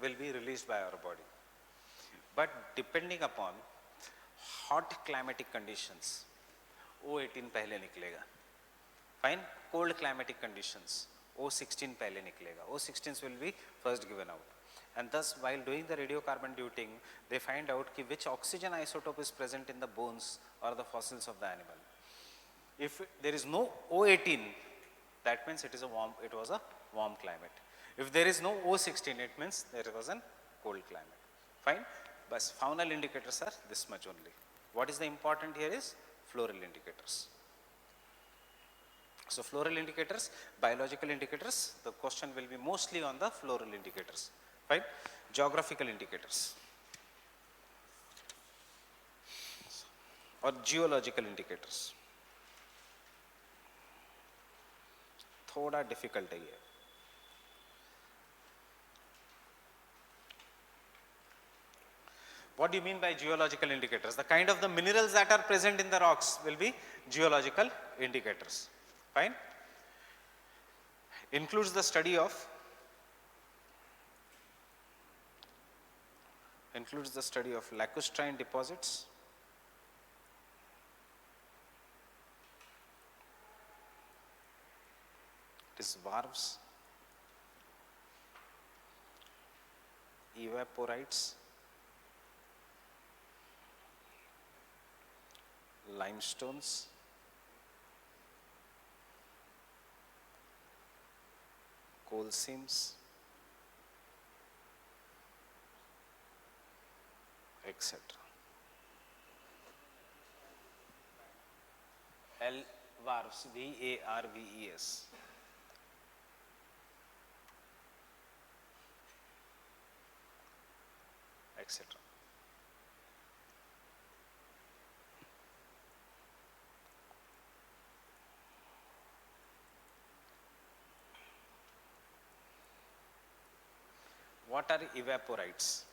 will be released by our body. But depending upon hot climatic conditions, O18 पहले निकलेगा. Fine. Cold climatic conditions, O16 पहले निकलेगा. O16s will be first given out. And thus, while doing the radiocarbon dating, they find out कि which oxygen isotope is present in the bones or the fossils of the animal. If there is no O18, that means it was a warm climate. If there is no O16, it means there was a cold climate. Fine. But faunal indicators are this much only. What is the important here is floral indicators. So floral indicators, biological indicators, the question will be mostly on the floral indicators. Fine. Geographical indicators or geological indicators. थोड़ा difficult है ये. What do you mean by geological indicators? The kind of the minerals that are present in the rocks will be geological indicators. Fine. Includes the study of lacustrine deposits, is varves, evaporites, limestones, coal seams, etc. L varves, VARVES. etc. What are evaporites?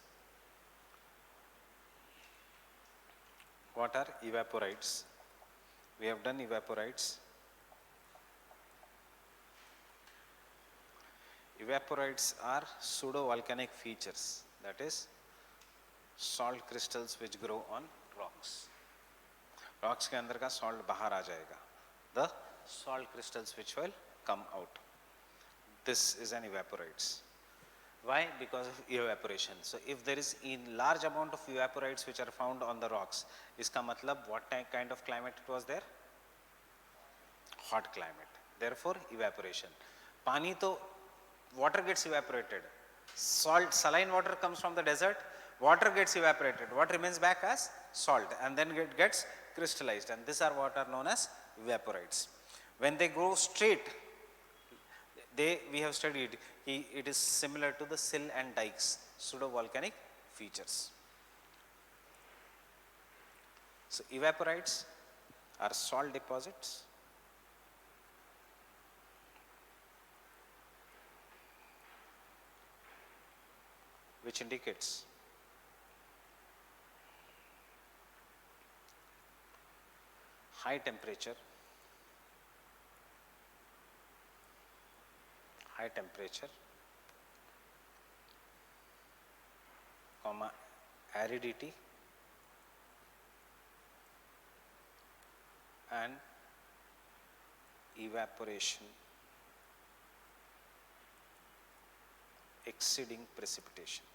What are evaporites? We have done evaporites. Evaporites are pseudo-volcanic features, that is salt crystals which grow on rocks. Rocks के अंदर का salt बाहर आ जाएगा. The salt crystals which will come out. This is an evaporites. Why? Because of evaporation. So if there is a large amount of evaporites which are found on the rocks, इसका मतलब what kind of climate it was there? Hot climate. Therefore evaporation. पानी तो water gets evaporated. Salt, saline water comes from the desert. Water gets evaporated. What remains back as salt, and then it gets crystallized. And these are what are known as evaporites. When they grow straight, we have studied, it is similar to the sill and dikes, pseudo-volcanic features. So evaporites are salt deposits which indicates high temperature, comma aridity and evaporation exceeding precipitation.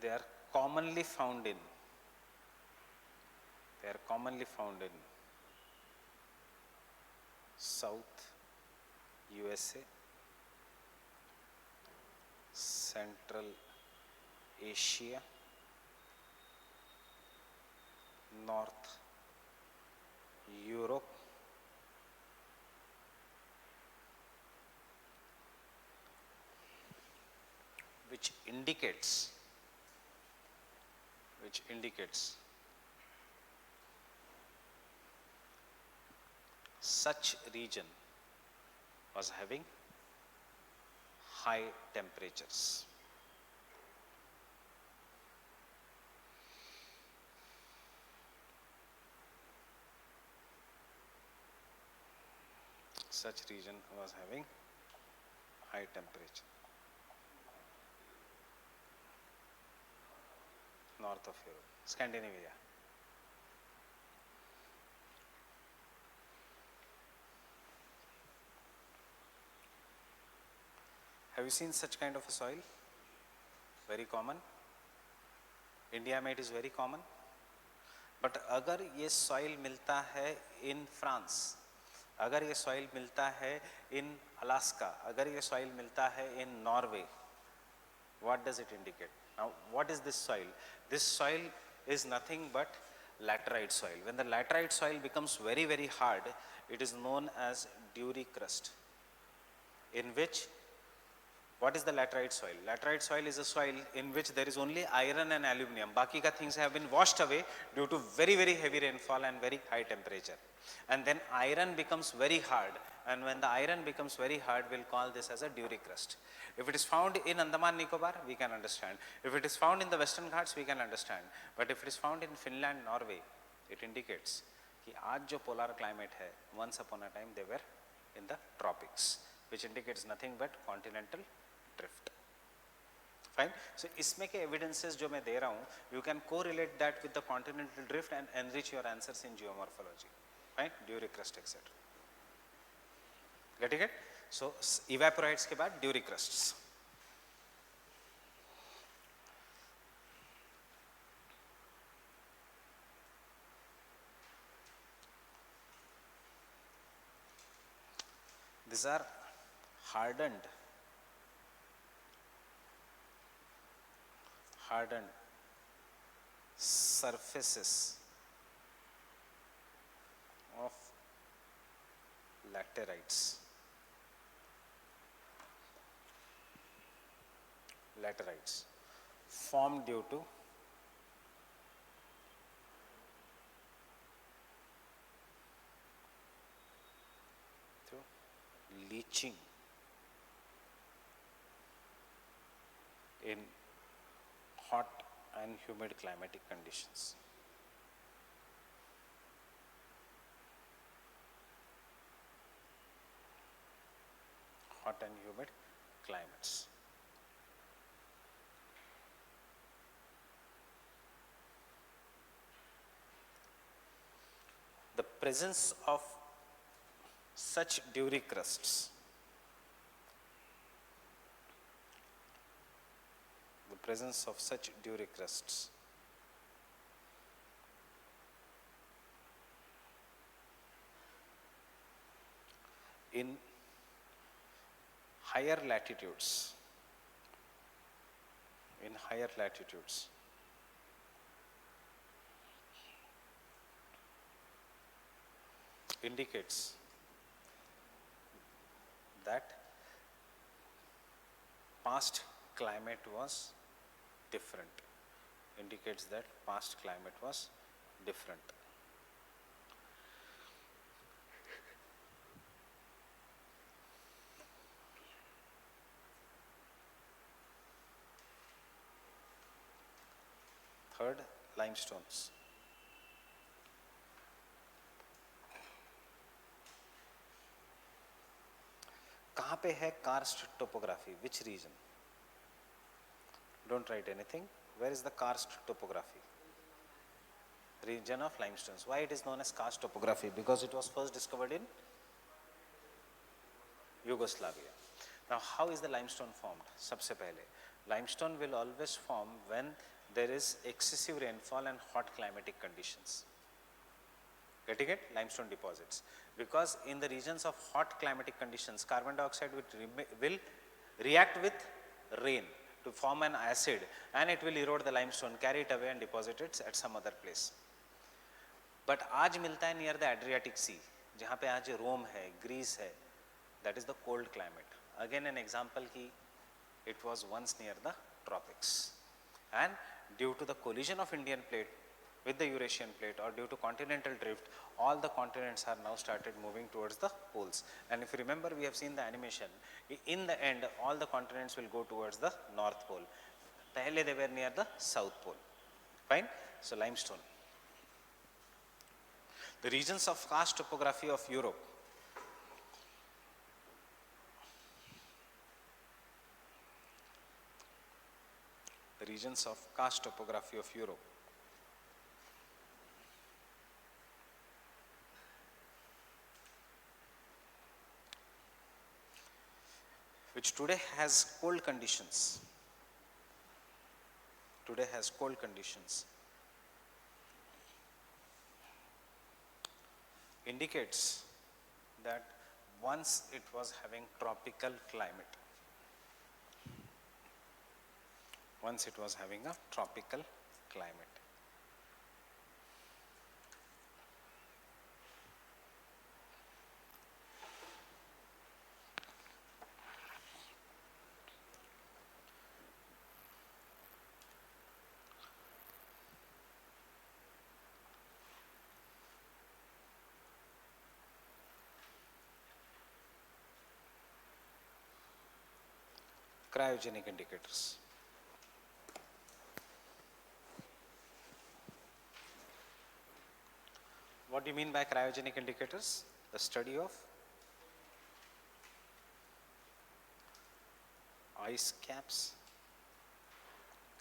They are commonly found in South USA, Central Asia, North Europe, which indicates such region was having high temperatures. Such region was having high temperature. North of Europe, Scandinavia. Have you seen such kind of a soil? Very common. India में it is very common. But अगर ये soil मिलता है in France, अगर ये soil मिलता है in Alaska, अगर ये soil मिलता है in Norway, what does it indicate? Now, what is this soil? This soil is nothing but laterite soil. When the laterite soil becomes very, very hard, it is known as Dury crust, in which, what is the laterite soil? Laterite soil is a soil in which there is only iron and aluminum. Baki ka things have been washed away due to very, very heavy rainfall and very high temperature. And then iron becomes very hard. And when the iron becomes very hard, we'll call this as a Dury crust. If it is found in Andaman Nicobar, we can understand. If it is found in the Western Ghats, we can understand. But if it is found in Finland, Norway, it indicates कि आज जो polar climate है, once upon a time they were in the tropics, which indicates nothing but continental drift. Fine. So इसमें के evidences जो मैं दे रहा हूँ, you can correlate that with the continental drift and enrich your answers in geomorphology. Fine. Duric crust etc. Getting it? So evaporites के बाद Duric crusts. These are hardened surfaces of laterites. Formed due to leaching in hot and humid climatic conditions. Hot and humid climates. The presence of such Duric crusts, in higher latitudes, indicates that past climate was different. Third, limestones. कहाँ पे है karst topography? Which region? Don't write anything. Where is the karst topography? Region of limestones. Why it is known as karst topography? Because it was first discovered in Yugoslavia. Now, how is the limestone formed? सबसे पहले, limestone will always form when there is excessive rainfall and hot climatic conditions. Getting it? Limestone deposits. Because in the regions of hot climatic conditions, carbon dioxide will react with rain to form an acid, and it will erode the limestone, carry it away and deposit it at some other place. But आज मिलता है near the Adriatic Sea, जहाँ पे आज Rome है, Greece है, that is the cold climate. Again an example कि it was once near the tropics, and due to the collision of Indian plate with the Eurasian plate or due to continental drift, all the continents are now started moving towards the poles. And if you remember, we have seen the animation, in the end all the continents will go towards the North Pole. Pehle they were near the South Pole. Fine. So limestone. The regions of karst topography of Europe. The regions of karst topography of Europe. Which today has cold conditions. Indicates that once it was having tropical climate. Cryogenic indicators. What do you mean by cryogenic indicators? The study of ice caps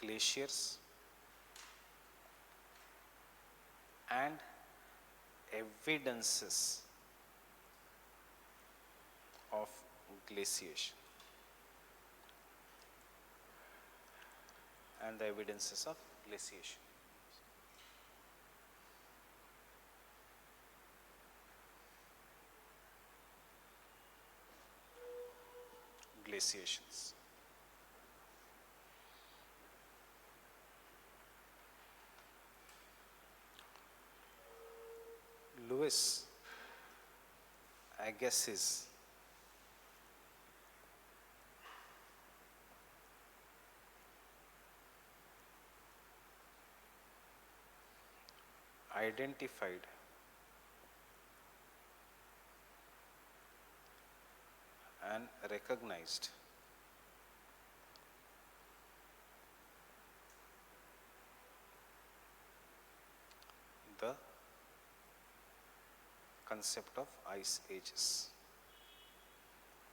glaciers and evidences of glaciation. And the evidences of glaciation. Glaciations. Lewis Agassiz identified and recognized the concept of ice ages.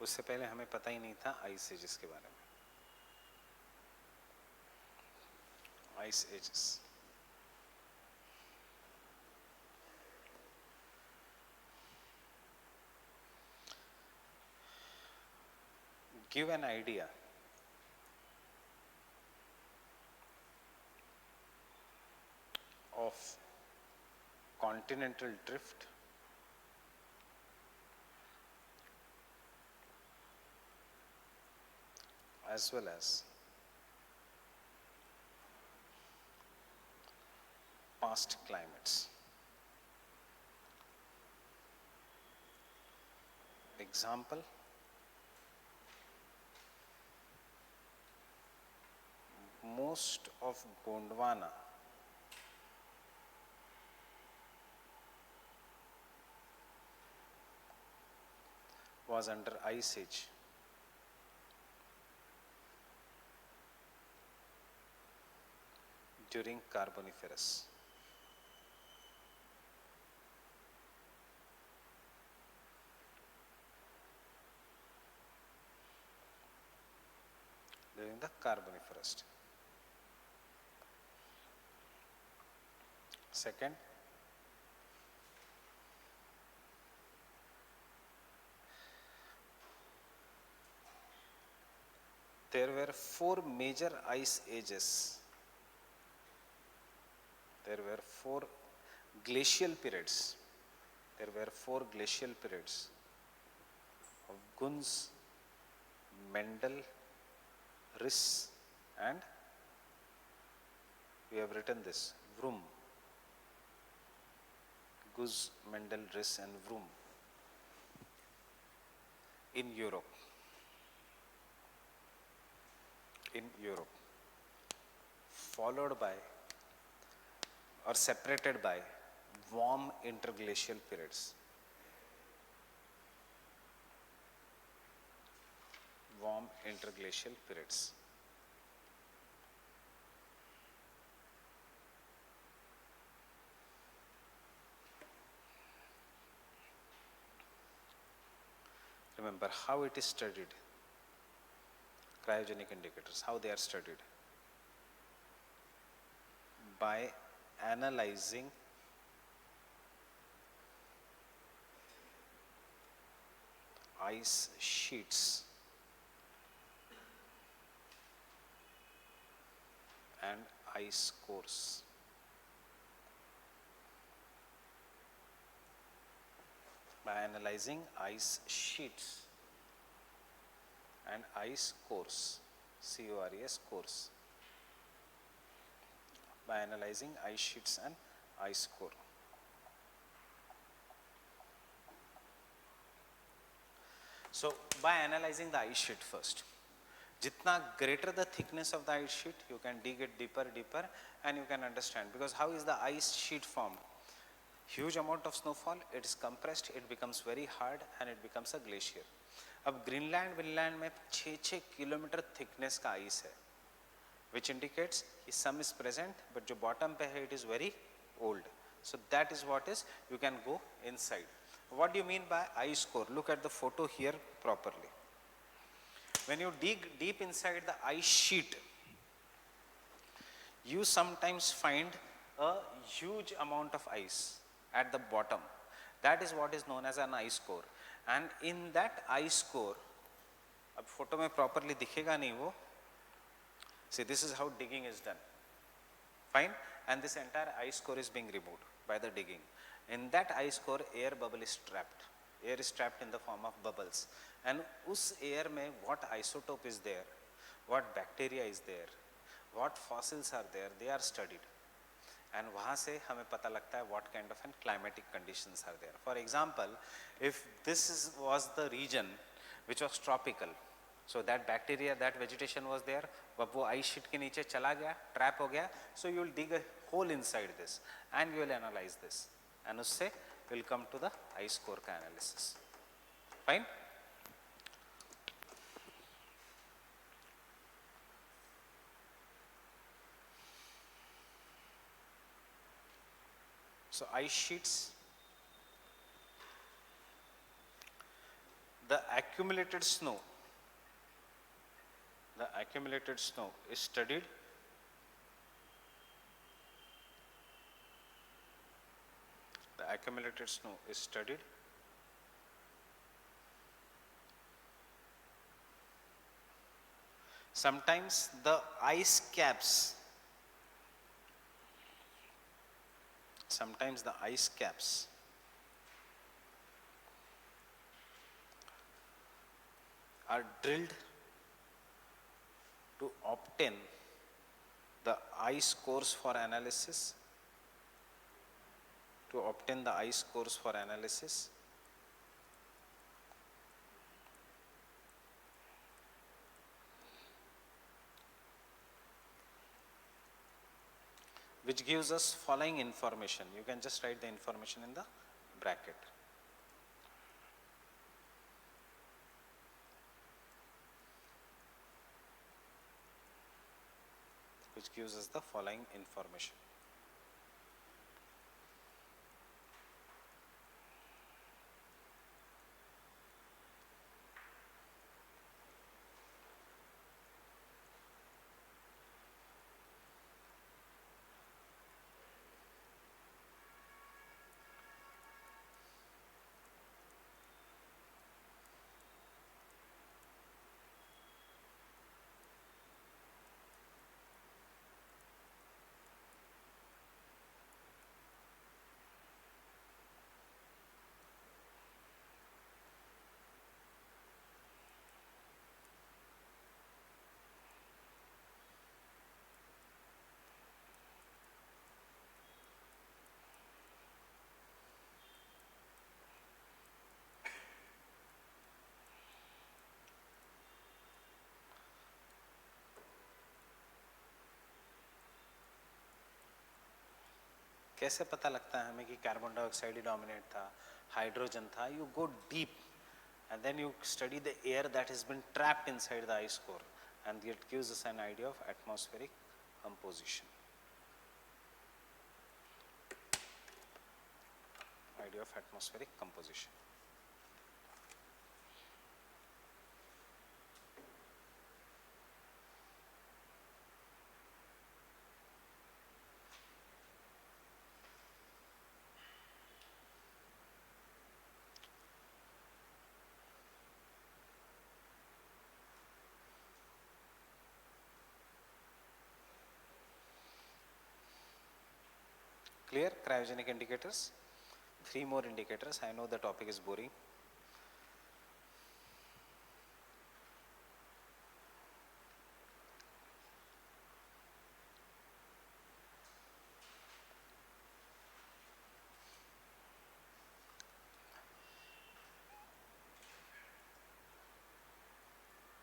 उससे पहले हमें पता ही नहीं था ice ages के बारे में. Ice ages. Give an idea of continental drift as well as past climates. Example, most of Gondwana was under ice age during Carboniferous. During the Carboniferous. Second, there were four major ice ages. There were four glacial periods. There were four glacial periods of Gunz, Mendel, Riss, and we have written this, Vroom. Gunz, Mendel, Riss, and Vroom in Europe. In Europe, followed by or separated by warm interglacial periods. Warm interglacial periods. Remember how it is studied. Cryogenic indicators, how they are studied? By analyzing ice sheets and ice cores. By analyzing ice sheets and ice cores, CORES cores. By analyzing ice sheets and ice core. So by analyzing the ice sheet first, jitna greater the thickness of the ice sheet, you can dig it deeper and you can understand, because how is the ice sheet formed? Huge amount of snowfall, it is compressed, it becomes very hard and it becomes a glacier. अब Greenland Vinland में 6-6 kilometre thickness का ice है, which indicates some is present, but जो bottom पे है it is very old. So that is what is, you can go inside. What do you mean by ice core? Look at the photo here properly. When you dig deep inside the ice sheet, you sometimes find a huge amount of ice at the bottom. That is what is known as an ice core. And in that ice core, अब photo में properly दिखेगा नहीं वो. See, this is how digging is done. Fine, and this entire ice core is being removed by the digging. In that ice core, air bubble is trapped. Air is trapped in the form of bubbles. And उस air में what isotope is there, what bacteria is there, what fossils are there, they are studied. And वहाँ से हमें पता लगता है what kind of climatic conditions are there. For example, if this was the region which was tropical, so that bacteria, that vegetation was there, अब वो ice sheet के नीचे चला गया, trap हो गया, so you will dig a hole inside this and you will analyze this. And उससे will come to the ice core का analysis. Fine? So ice sheets, the accumulated snow is studied sometimes the ice caps are drilled to obtain the ice cores for analysis, which gives us following information. You can just write the information in the bracket. Which gives us the following information. कैसे पता लगता है हमें कि carbon dioxide ही dominate था, hydrogen था? You go deep and then you study the air that has been trapped inside the ice core, and it gives us an idea of atmospheric composition. Clear? Cryogenic indicators. 3 more indicators. I know the topic is boring.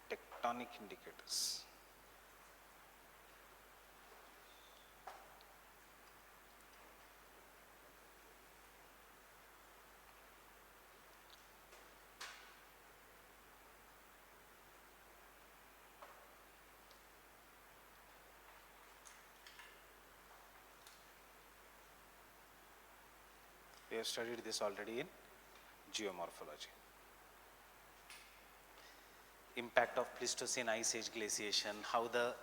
Tectonic indicators. We have studied this already in geomorphology. Impact of Pleistocene ice age glaciation, how the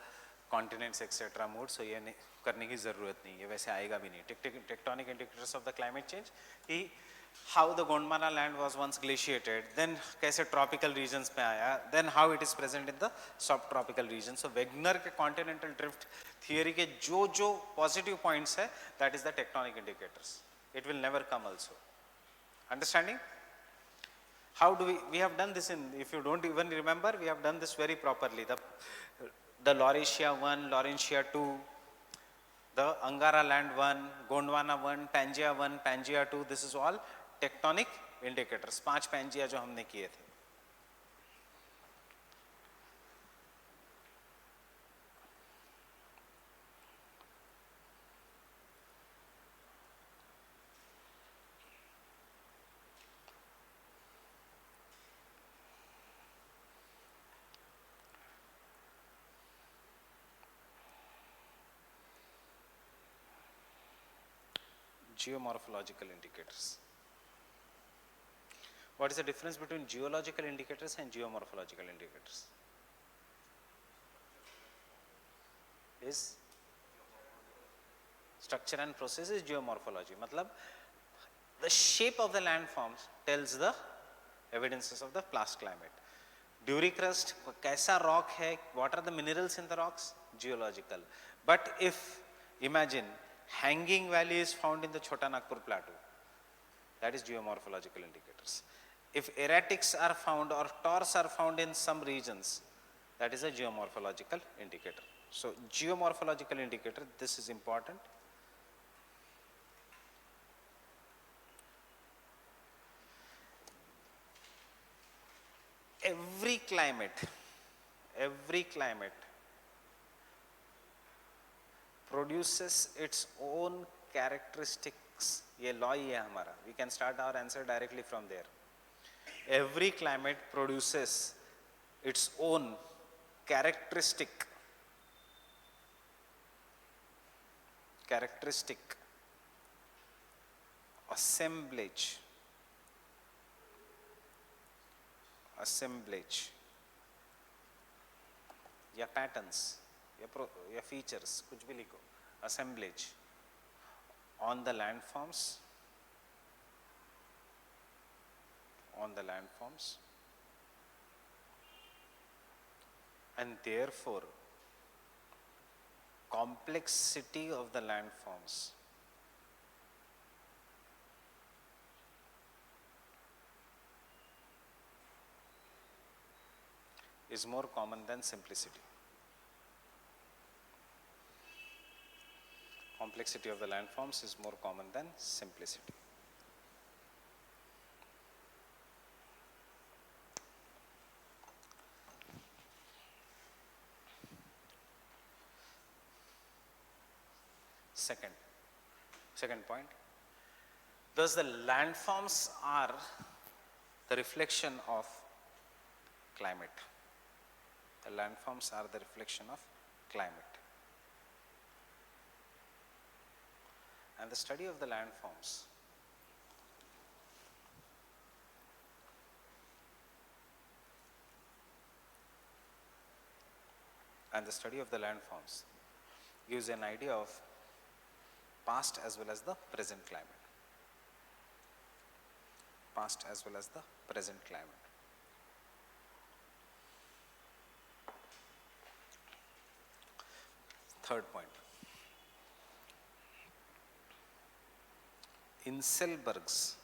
continents etc. moved. So ये करने की ज़रूरत नहीं, ये वैसे आएगा भी नहीं. Tectonic indicators of the climate change, कि how the Gondwana land was once glaciated, then कैसे tropical regions में आया, then how it is present in the subtropical regions. So Wegener के continental drift theory के जो positive points है, that is the tectonic indicators. It will never come also. Understanding? How do we have done this in, if you don't even remember, we have done this very properly. The Laurasia 1, Laurentia 2, the Angara land 1, Gondwana 1, Pangaea 1, Pangaea 2, this is all tectonic indicators. 5 Pangaea जो हमने किए थे. Geomorphological indicators. What is the difference between geological indicators and geomorphological indicators? Is structure and process is geomorphology. मतलब the shape of the landforms tells the evidences of the past climate. Duricrust, कैसा rock है, what are the minerals in the rocks? Geological. But if, imagine, Hanging Valley is found in the Chota Nagpur plateau, that is geomorphological indicators. If erratics are found or tors are found in some regions, that is a geomorphological indicator. So geomorphological indicator, this is important. Every climate produces its own characteristics. ये law ही है हमारा. We can start our answer directly from there. Every climate produces its own characteristic assemblage या patterns या features, कुछ भी लिखो, assemblage on the landforms, and therefore complexity of the landforms is more common than simplicity. Complexity of the landforms is more common than simplicity. Second point, thus the landforms are the reflection of climate. The landforms are the reflection of climate. And the study of the landforms gives an idea of past as well as the present climate. Third point, Inselbergs.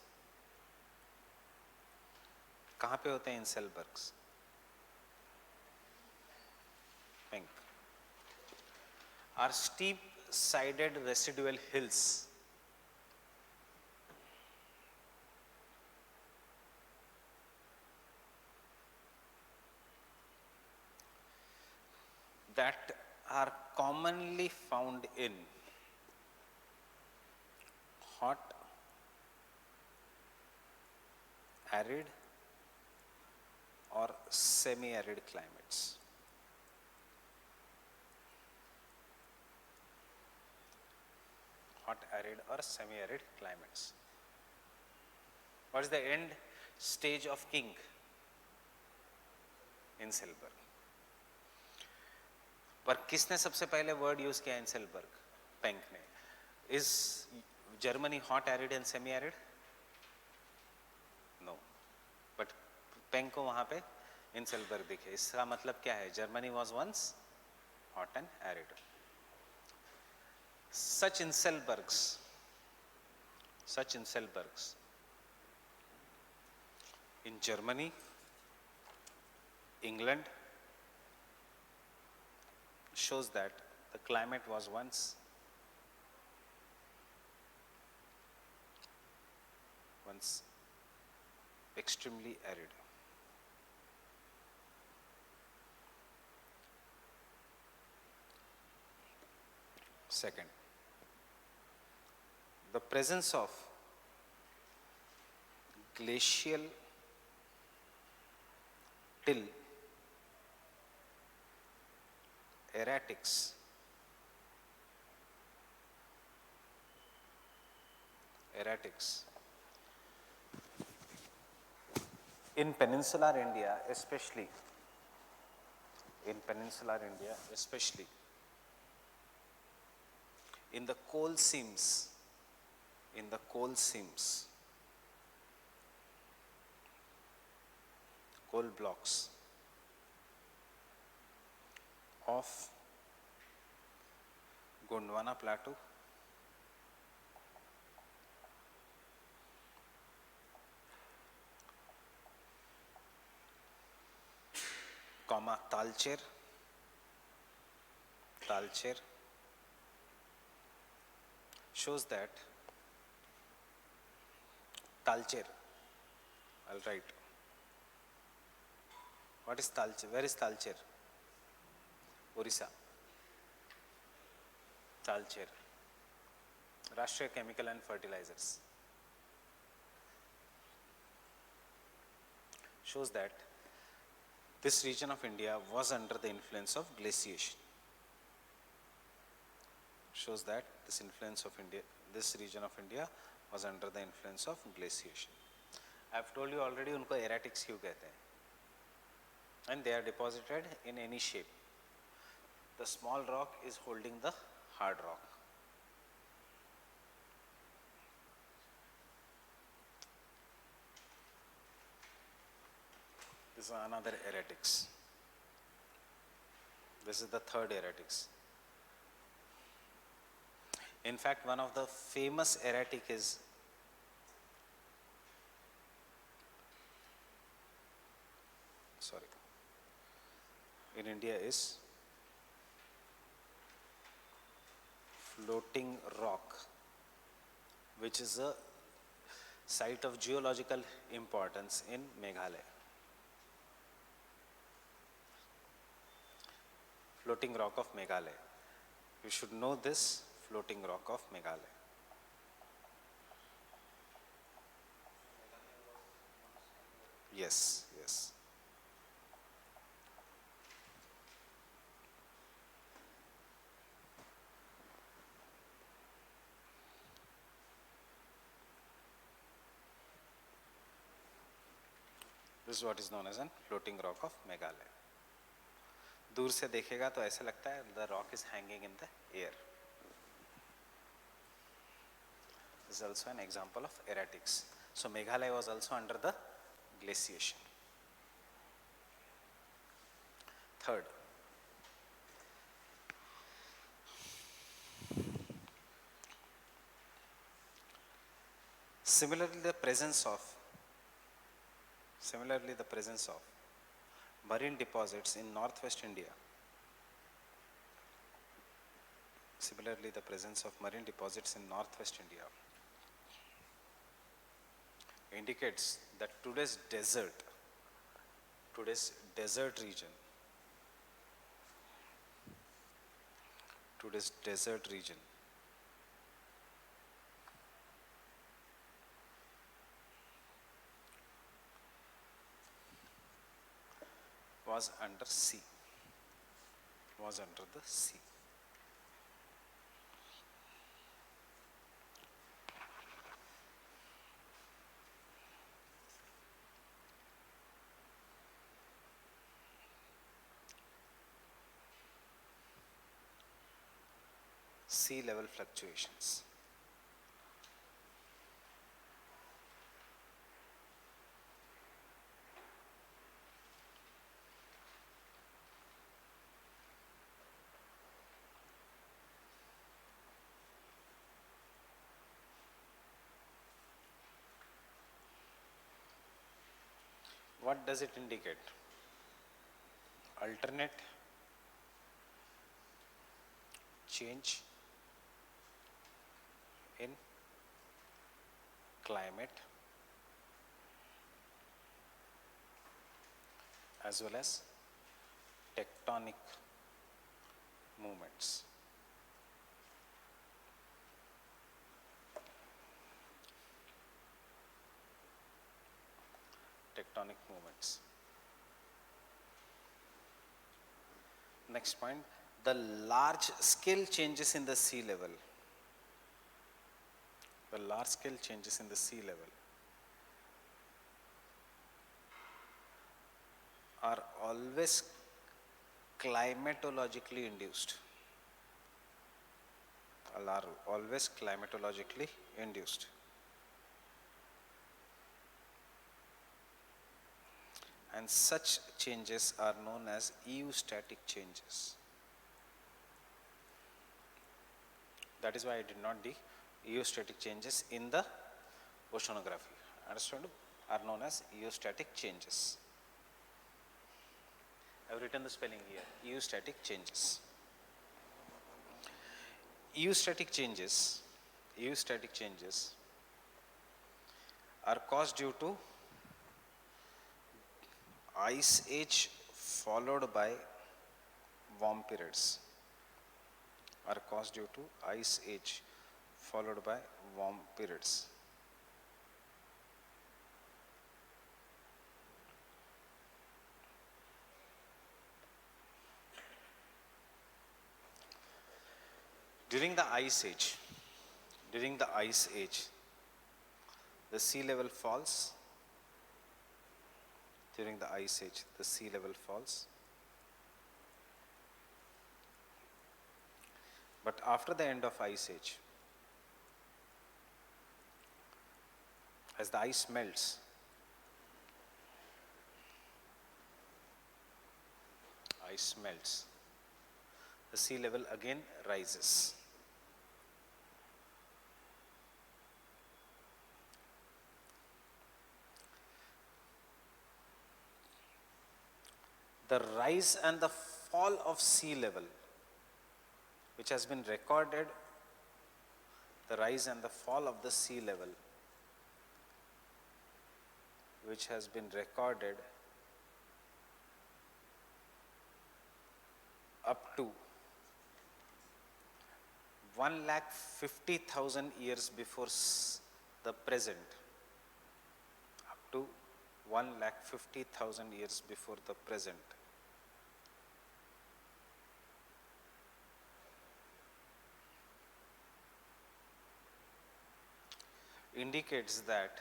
कहाँ पे होते हैं Inselbergs? Pink. Are steep-sided residual hills that are commonly found in hot, arid or semi-arid climates. Hot, arid or semi-arid climates. What is the end stage of king? Inselberg. पर किसने सबसे पहले word use किया inselberg? Penck ने. Is Germany hot, arid and semi arid? No. But Penck को वहां पे inselberg दिखे. इसका मतलब क्या है? Germany was once hot and arid. Such Inselbergs in Germany, England, shows that the climate was once extremely arid. Second, the presence of glacial till erratics in peninsular India, especially in the coal seams, coal blocks of Gondwana Plateau, comma Talcher, shows that Talcher, I'll write. What is Talcher? Where is Talcher? Orissa. Talcher, Rashtriya Chemical and Fertilizers, shows that this region of India was under the influence of glaciation. Shows that this region of India was under the influence of glaciation. I have told you already उनको erratics क्यों कहते हैं, and they are deposited in any shape. The small rock is holding the hard rock. This is another erratics. This is the third erratics. In fact, one of the famous erratic is in India is Floating Rock, which is a site of geological importance in Meghalaya. Floating Rock of Meghalaya. You should know this Floating Rock of Meghalaya. Yes. This is what is known as a floating rock of Meghalaya. दूर से देखेगा तो ऐसा लगता है the rock is hanging in the air. This is also an example of erratics. So Meghalaya was also under the glaciation. Third, similarly the presence of marine deposits in northwest India. Indicates that today's desert region was under the sea. sea level fluctuations. What does it indicate? Alternate change in climate as well as tectonic movements. Tectonic movements. Next point, the large scale changes in the sea level. The large scale changes in the sea level are always climatologically induced. Are always climatologically induced. And such changes are known as eostatic changes. That is why I did not do eostatic changes in the oceanography. Understood? Are known as eostatic changes. I have written the spelling here, eostatic changes. Eostatic changes are caused due to ice age followed by warm periods. Are caused due to ice age followed by warm periods. During the ice age, the sea level falls. During the ice age, the sea level falls. But after the end of ice age, as the ice melts, the sea level again rises. The rise and the fall of sea level, which has been recorded, the rise and the fall of the sea level, which has been recorded up to 1,50,000 years before the present, up to 1,50,000 years before the present. Indicates that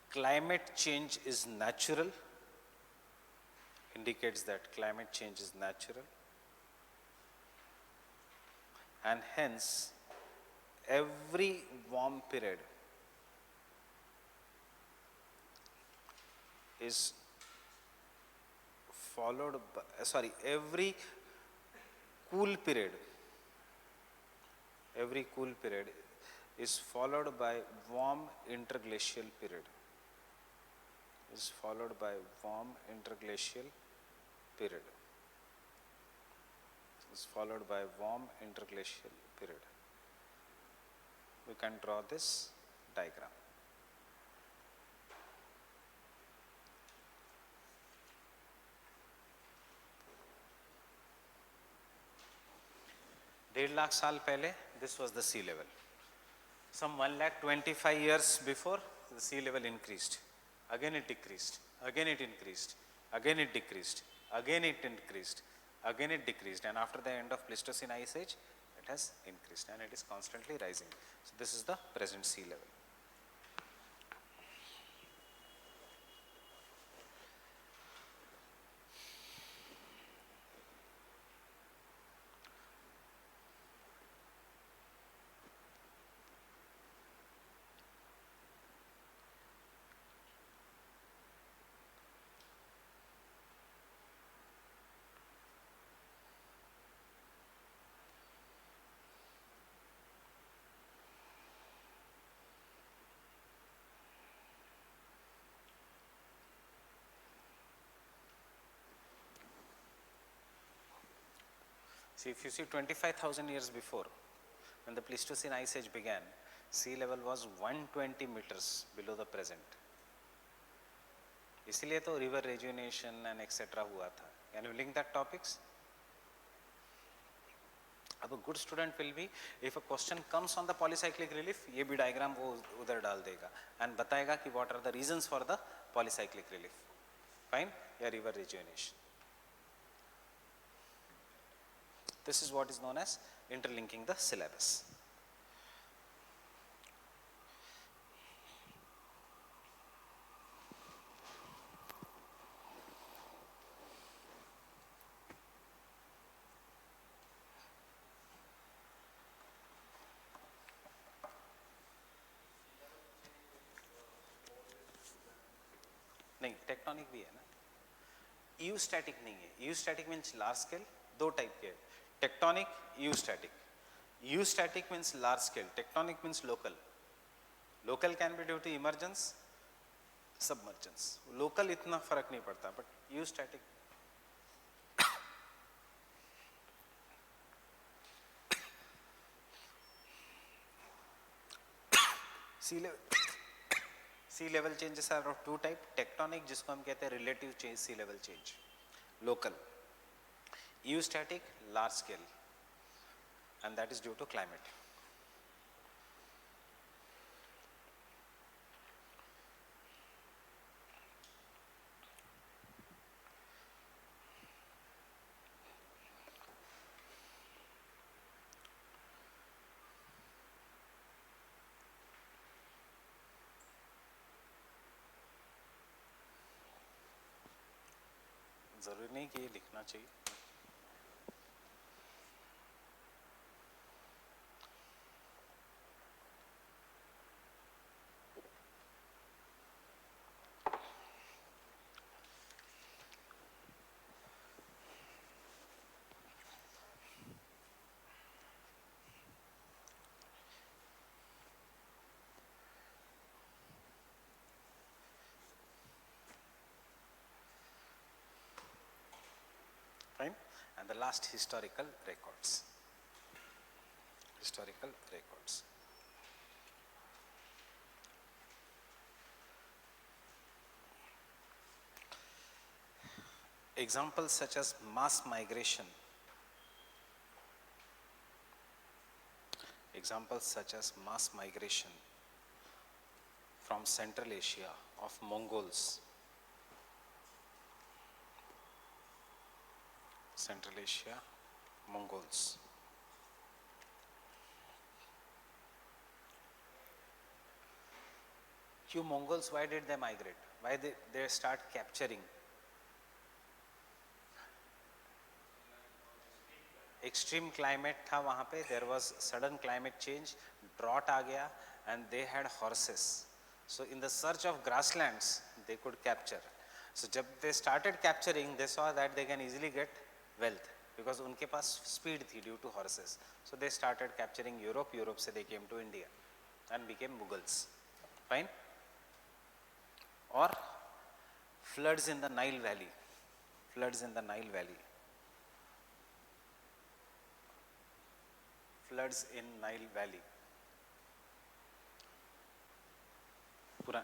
climate change is natural, and hence every warm period is followed by, every cool period is followed by warm interglacial period. We can draw this diagram. डेढ़ लाख साल पहले this was the sea level. Some 1,25,000 years before, the sea level increased. Again it decreased. Again it increased. Again it decreased. Again it increased. Again it decreased. And after the end of Pleistocene Ice Age, it has increased and it is constantly rising. So this is the present sea level. See, if you see 25,000 years before, when the Pleistocene Ice Age began, sea level was 120 meters below the present. इसलिए तो river rejuvenation and etc. हुआ था. Can you link that topics? अब a good student will be, if a question comes on the polycyclic relief, ये भी diagram वो उधर डाल देगा and बताएगा कि what are the reasons for the polycyclic relief. Fine? या river rejuvenation. This is what is known as interlinking the syllabus. नहीं, टेक्टोनिक भी है ना. यूस्टैटिक नहीं है. Eustatic means large scale. दो टाइप के, tectonic, eustatic. Eustatic means large scale, tectonic means local. Local can be due to emergence, submergence. Local इतना फर्क नहीं पड़ता, but eustatic sea level changes are of two type. Tectonic, जिसको हम कहते हैं relative change, sea level change. Local. Eustatic, large scale, and that is due to climate. जरूरी नहीं कि ये लिखना चाहिए. Fine. And the last, historical records. Historical records. Examples such as mass migration. Examples such as mass migration from Central Asia of Mongols. Central Asia, Mongols. You Mongols, why did they migrate? Why they start capturing? Extreme climate था वहाँ पे, there was sudden climate change, drought आ गया, and they had horses. So in the search of grasslands, they could capture. So जब they started capturing, they saw that they can easily get wealth because उनके पास speed थी due to horses. So they started capturing Europe. Europe से they came to India and became Mughals. Fine. Or floods in the Nile Valley. Floods in the Nile Valley. Floods in Nile Valley. पूरा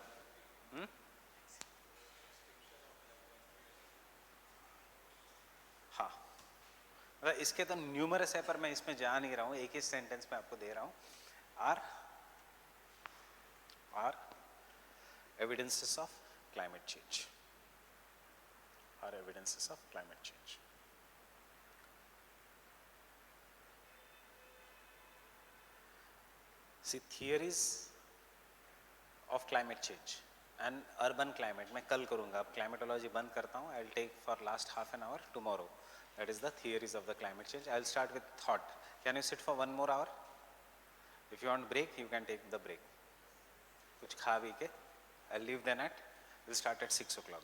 हाँ, इसके तो numerous है पर मैं इसमें जा नहीं रहा हूँ, एक ही सेंटेंस में आपको दे रहा हूँ. Are evidences of climate change. Are evidences of climate change. See, theories of climate change and urban climate मैं कल करूँगा. अब climatology बंद करता हूँ. I'll take for last half an hour tomorrow. That is the theories of the climate change. I'll start with thought. Can you sit for 1 more hour? If you want break, you can take the break. कुछ खा भी के. I'll leave then we'll start at 6 o'clock.